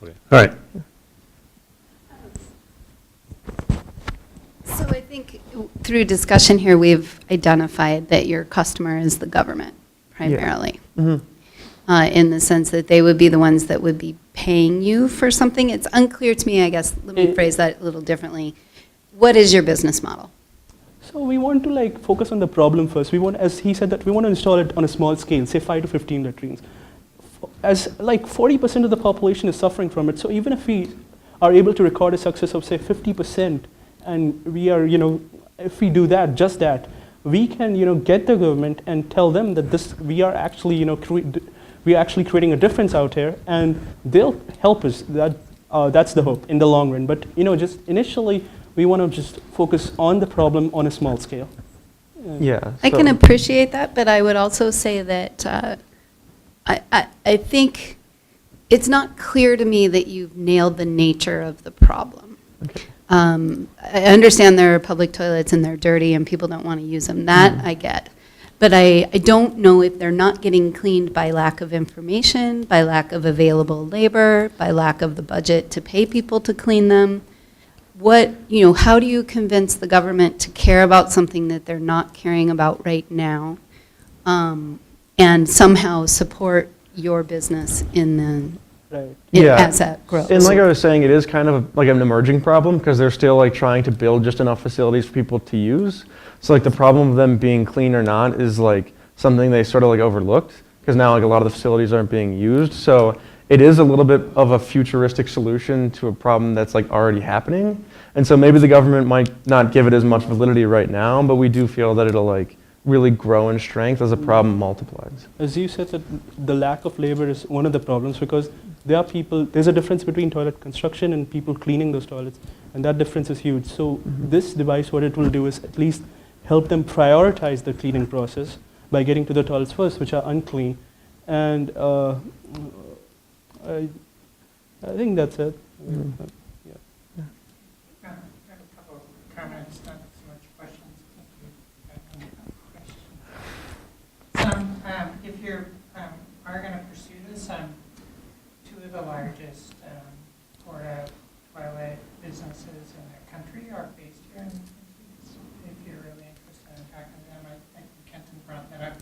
Okay. All right. So I think through discussion here, we've identified that your customer is the government primarily. In the sense that they would be the ones that would be paying you for something. It's unclear to me, I guess, let me phrase that a little differently. What is your business model? So we want to focus on the problem first. We want, as he said, that we want to install it on a small scale, say 5 to 15 latrines. As 40% of the population is suffering from it, so even if we are able to record a success of say 50%, and we are, if we do that, just that, we can, get the government and tell them that we are actually, we are actually creating a difference out here, and they'll help us. That's the hope in the long run. But just initially, we want to just focus on the problem on a small scale. Yeah. I can appreciate that, but I would also say that I think it's not clear to me that you've nailed the nature of the problem. Okay. I understand there are public toilets and they're dirty and people don't want to use them. That I get. But I don't know if they're not getting cleaned by lack of information, by lack of available labor, by lack of the budget to pay people to clean them. How do you convince the government to care about something that they're not caring about right now, and somehow support your business in the as that grows? And like I was saying, it is kind of like an emerging problem because they're still trying to build just enough facilities for people to use. So the problem of them being clean or not is something they sort of overlooked because now a lot of the facilities aren't being used. So it is a little bit of a futuristic solution to a problem that's already happening. And so maybe the government might not give it as much validity right now, but we do feel that it'll really grow in strength as the problem multiplies. As you said, that the lack of labor is one of the problems because there's a difference between toilet construction and people cleaning those toilets, and that difference is huge. So this device, what it will do is at least help them prioritize the cleaning process by getting to the toilets first, which are unclean. And I think that's it. I have a couple of comments, not so much questions. If you are going to pursue this, two of the largest porta toilet businesses in the country are based here. And if you're really interested in talking to them, I think Kenton brought that up.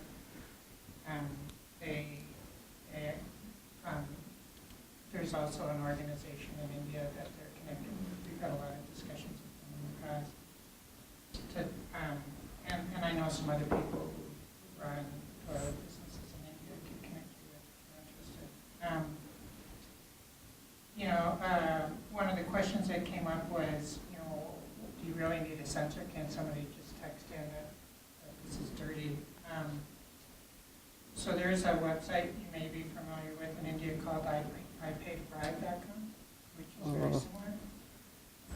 There's also an organization in India that they're connected with. We've had a lot of discussions with them in the past. And I know some other people who run toilet businesses in India could connect you with if you're interested. one of the questions that came up was, you know, do you really need a sensor? Can somebody just text in that this is dirty? So there's a website you may be familiar with in India called iPayToBribe.com, which is very similar.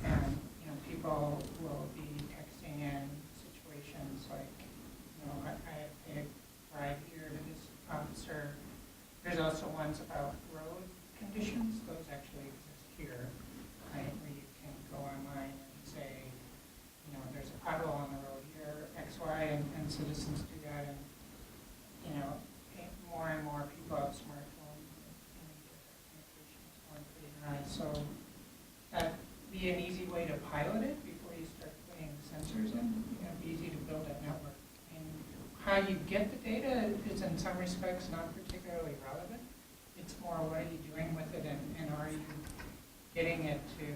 And, you know, people will be texting in situations like, you know, I paid a bribe here to this officer. There's also ones about road conditions. Those actually exist here, right, where you can go online and say, you know, there's a pothole on the road here, X, Y, and citizens do that. And, you know, more and more people have smartphones, and communication is going pretty high. So that'd be an easy way to pilot it before you start putting sensors in. You know, it'd be easy to build that network. And how you get the data is in some respects not particularly relevant. It's more what are you doing with it, and are you getting it to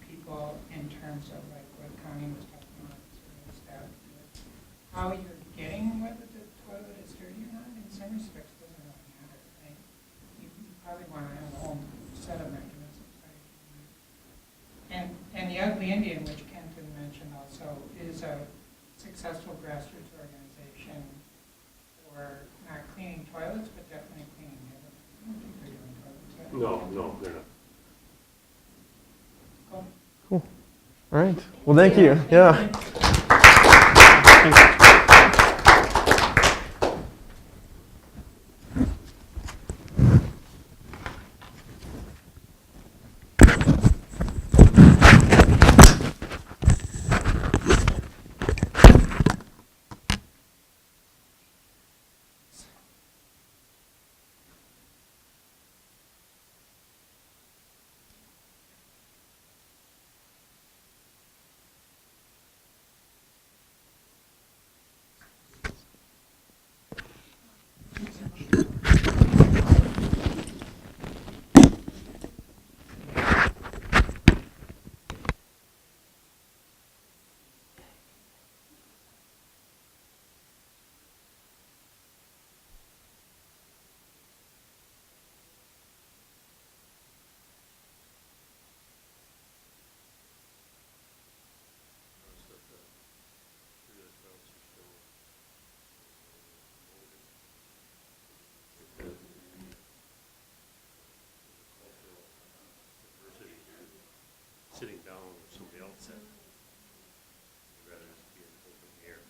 people in terms of like what Connie was talking about, sort of staff. How you're getting whether the toilet is dirty or not, in some respects doesn't really matter, right? You probably want to have a whole set of mechanisms, right? And the Ugly Indian, which Kenton mentioned also, is a successful grassroots organization for not cleaning toilets, but definitely cleaning neighborhoods. I don't think they're doing toilets, right? No, they're not. Cool. Cool. All right. Well, thank you. Yeah. Sitting down with somebody else said, I'd rather just be in open air.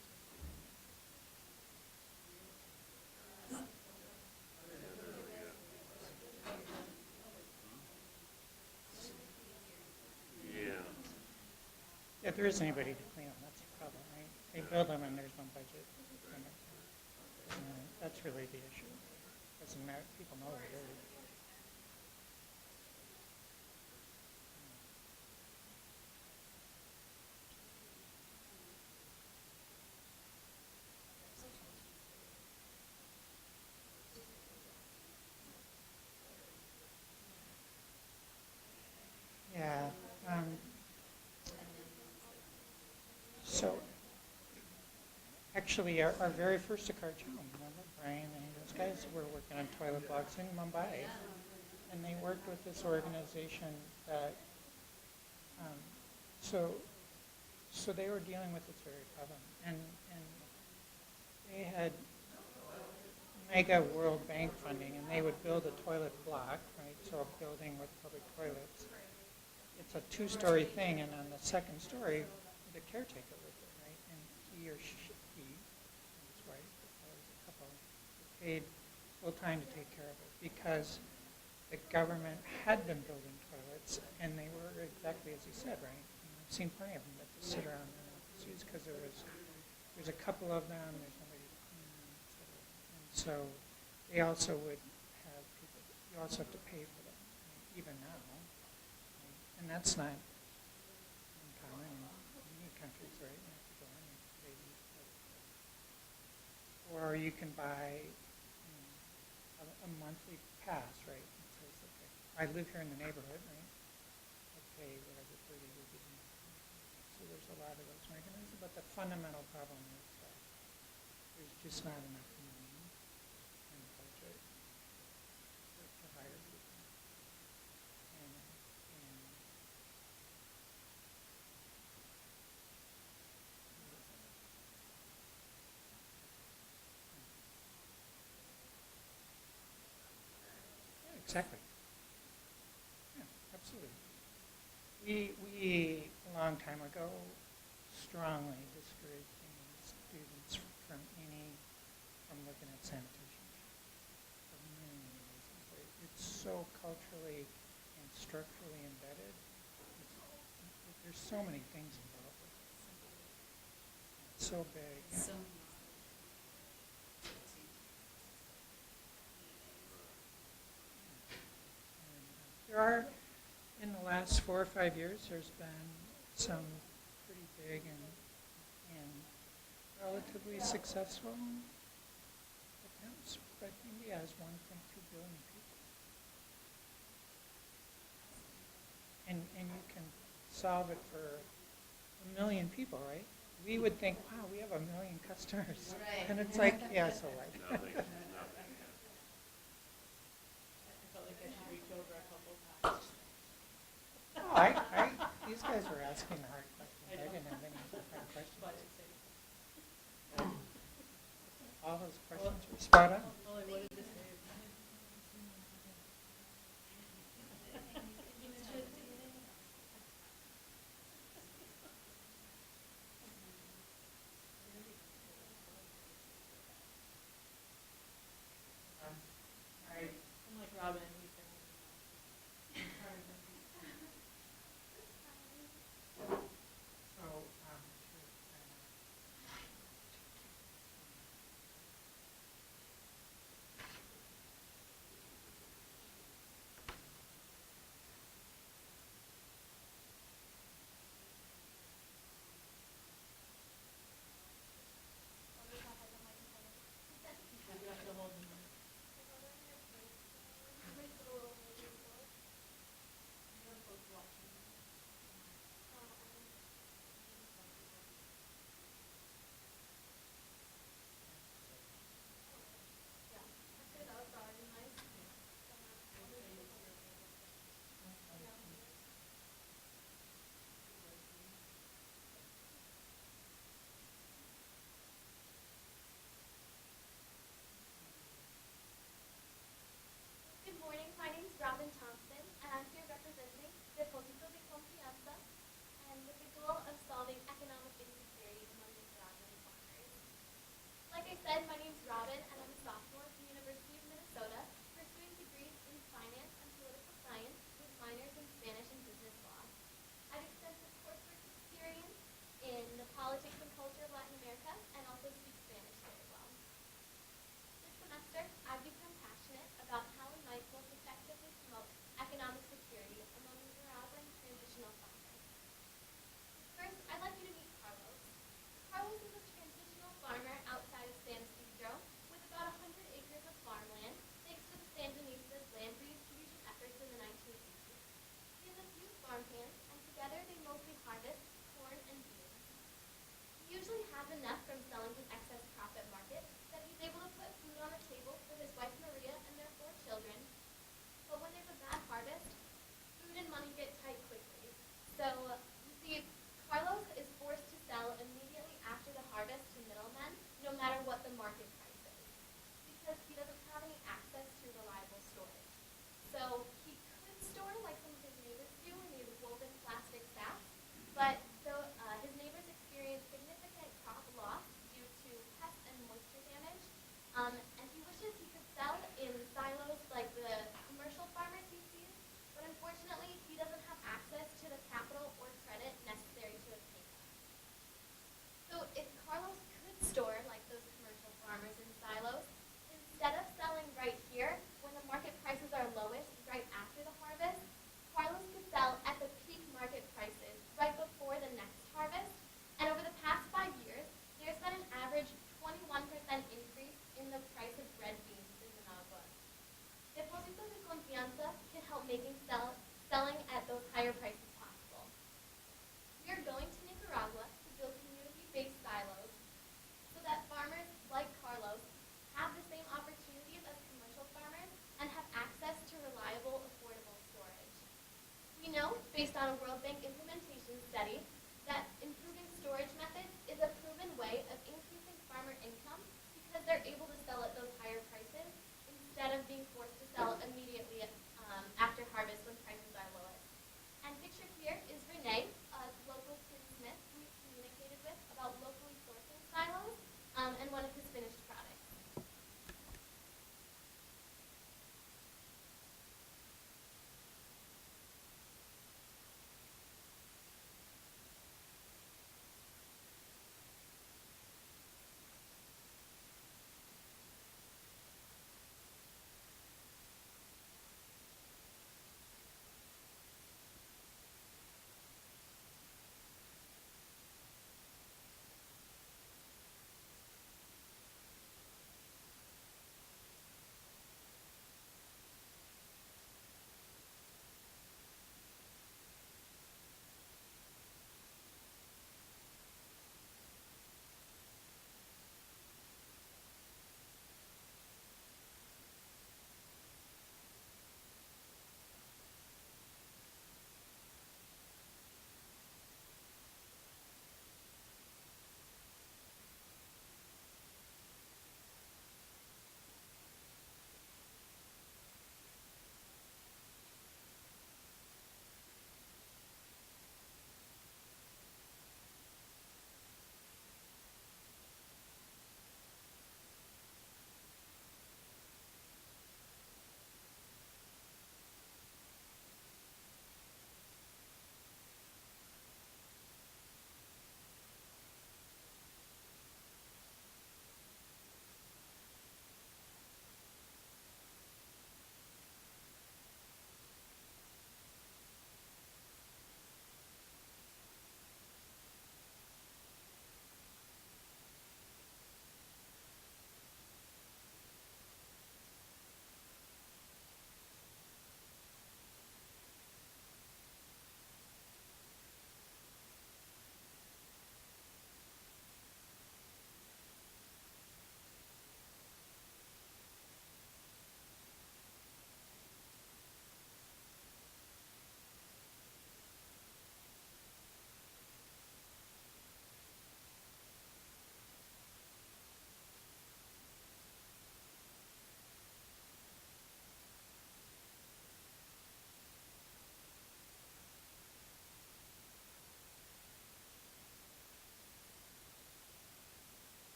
Yeah. If there isn't anybody to clean them, that's the problem, right? They build them and there's no budget. That's really the issue. Doesn't matter, people know they're dirty. Yeah. So actually, our very first Acara challenge, remember, Brian and those guys were working on toilet blocks in Mumbai, and they worked with this organization that, so they were dealing with this very problem, and they had mega World Bank funding, and they would build a toilet block, right? So a building with public toilets. It's a two-story thing, and on the second story, the caretaker lived there, right? And he or she, and his wife, was a couple, paid full time to take care of it because the government had been building toilets, and they were exactly as he said, right? And I've seen plenty of them that just sit around there because there's a couple of them, there's nobody to clean them, et cetera. And so they also would have people, you also have to pay for them, right? Even now. And that's not uncommon in many countries, right? You have to go in and pay. Or you can buy a monthly pass, right? It says, okay, I live here in the neighborhood, right? I pay whatever 30 rupees. So there's a lot of those mechanisms, but the fundamental problem is that there's just not enough money in the budget to hire people. And Exactly. Yeah, absolutely. We a long time ago strongly discouraged any students from looking at sanitation for many reasons. It's so culturally and structurally embedded. There's so many things involved with it. It's so big. Yeah. There are, in the last 4 or 5 years, there's been some pretty big and relatively successful attempts, but India has 1.2 billion people. And you can solve it for 1 million people, right? We would think, wow, we have 1 million customers. Right. And it's like, yeah, so like. These guys were asking hard questions. I didn't have any hard questions. All those questions were spot on. I'm like Robin.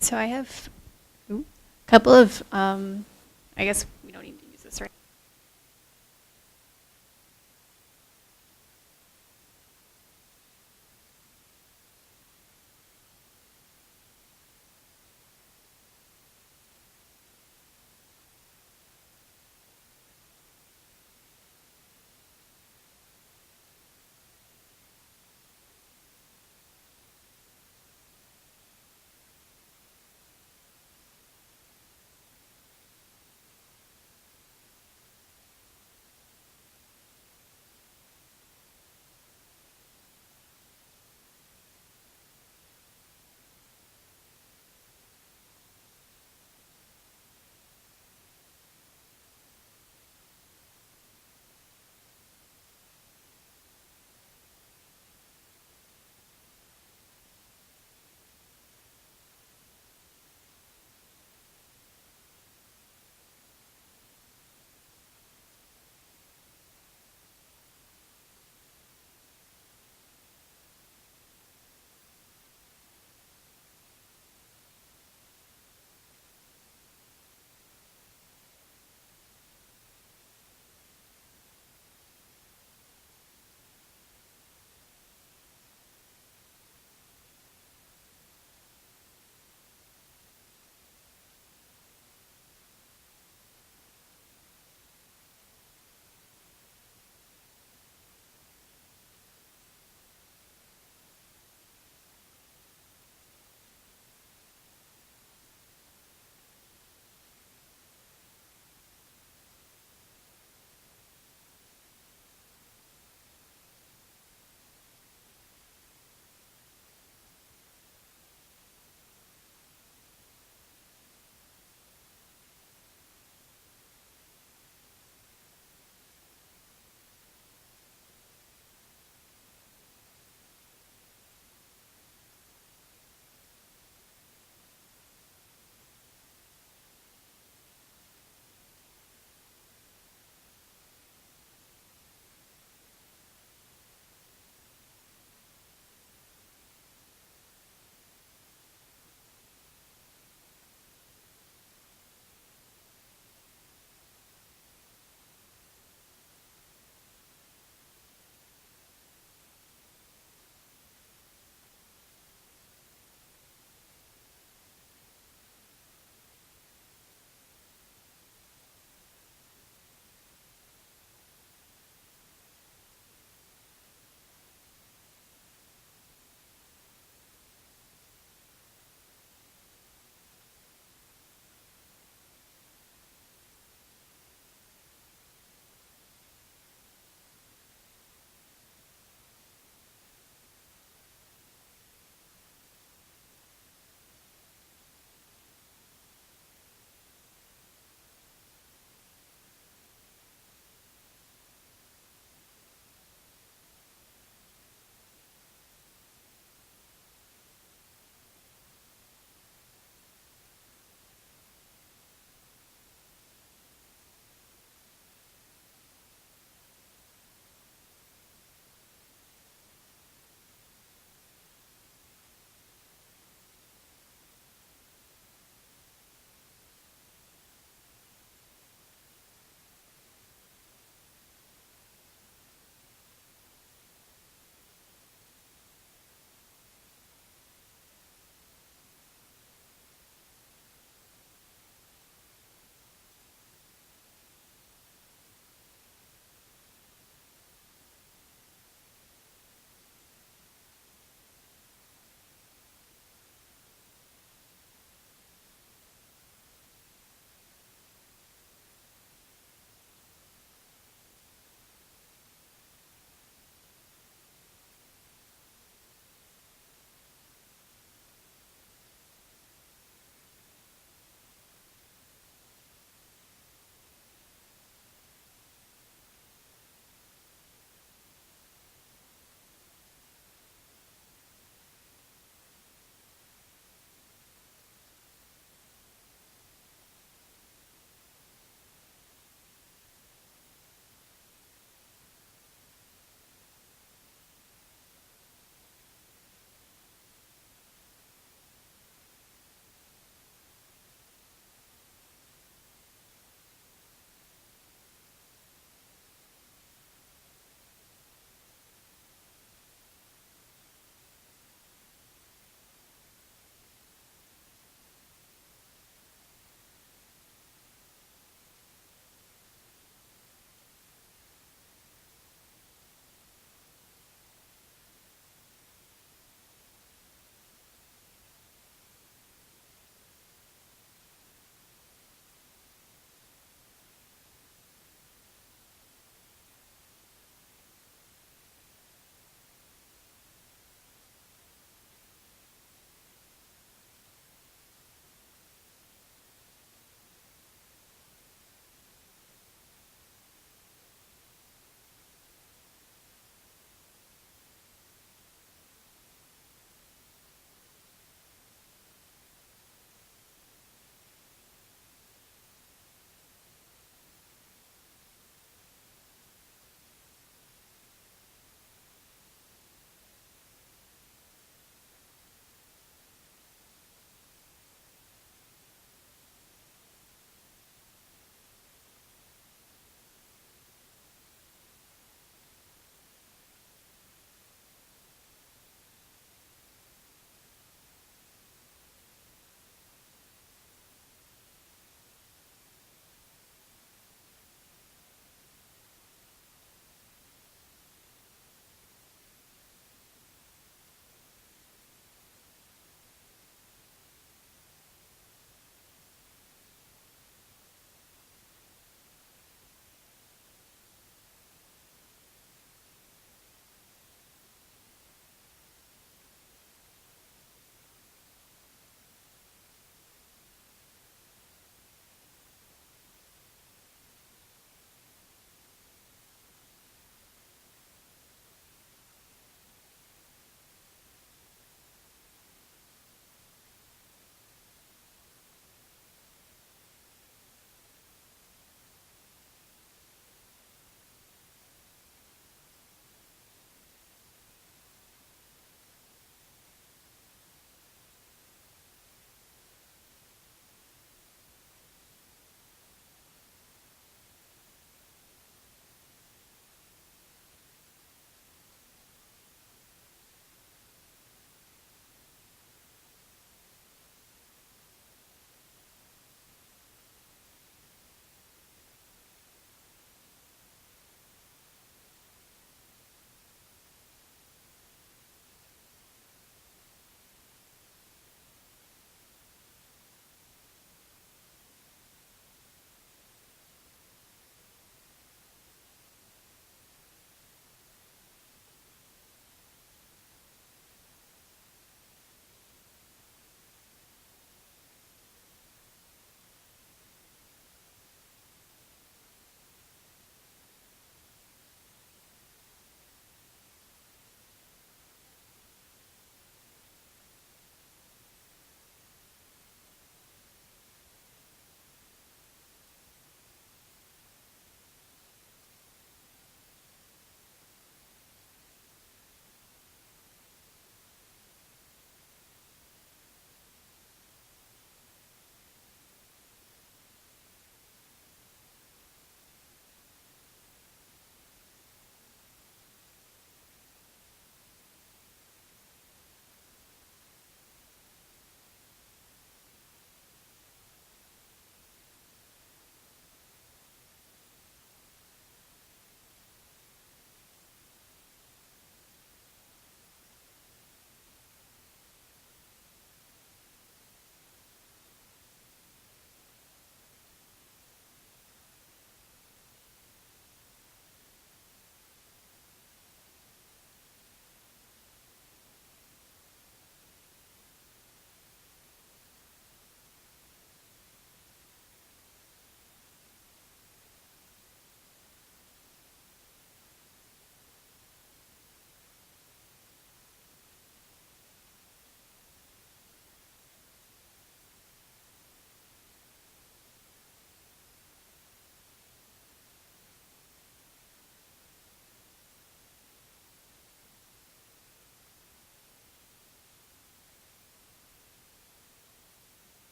So I have a couple of, I guess,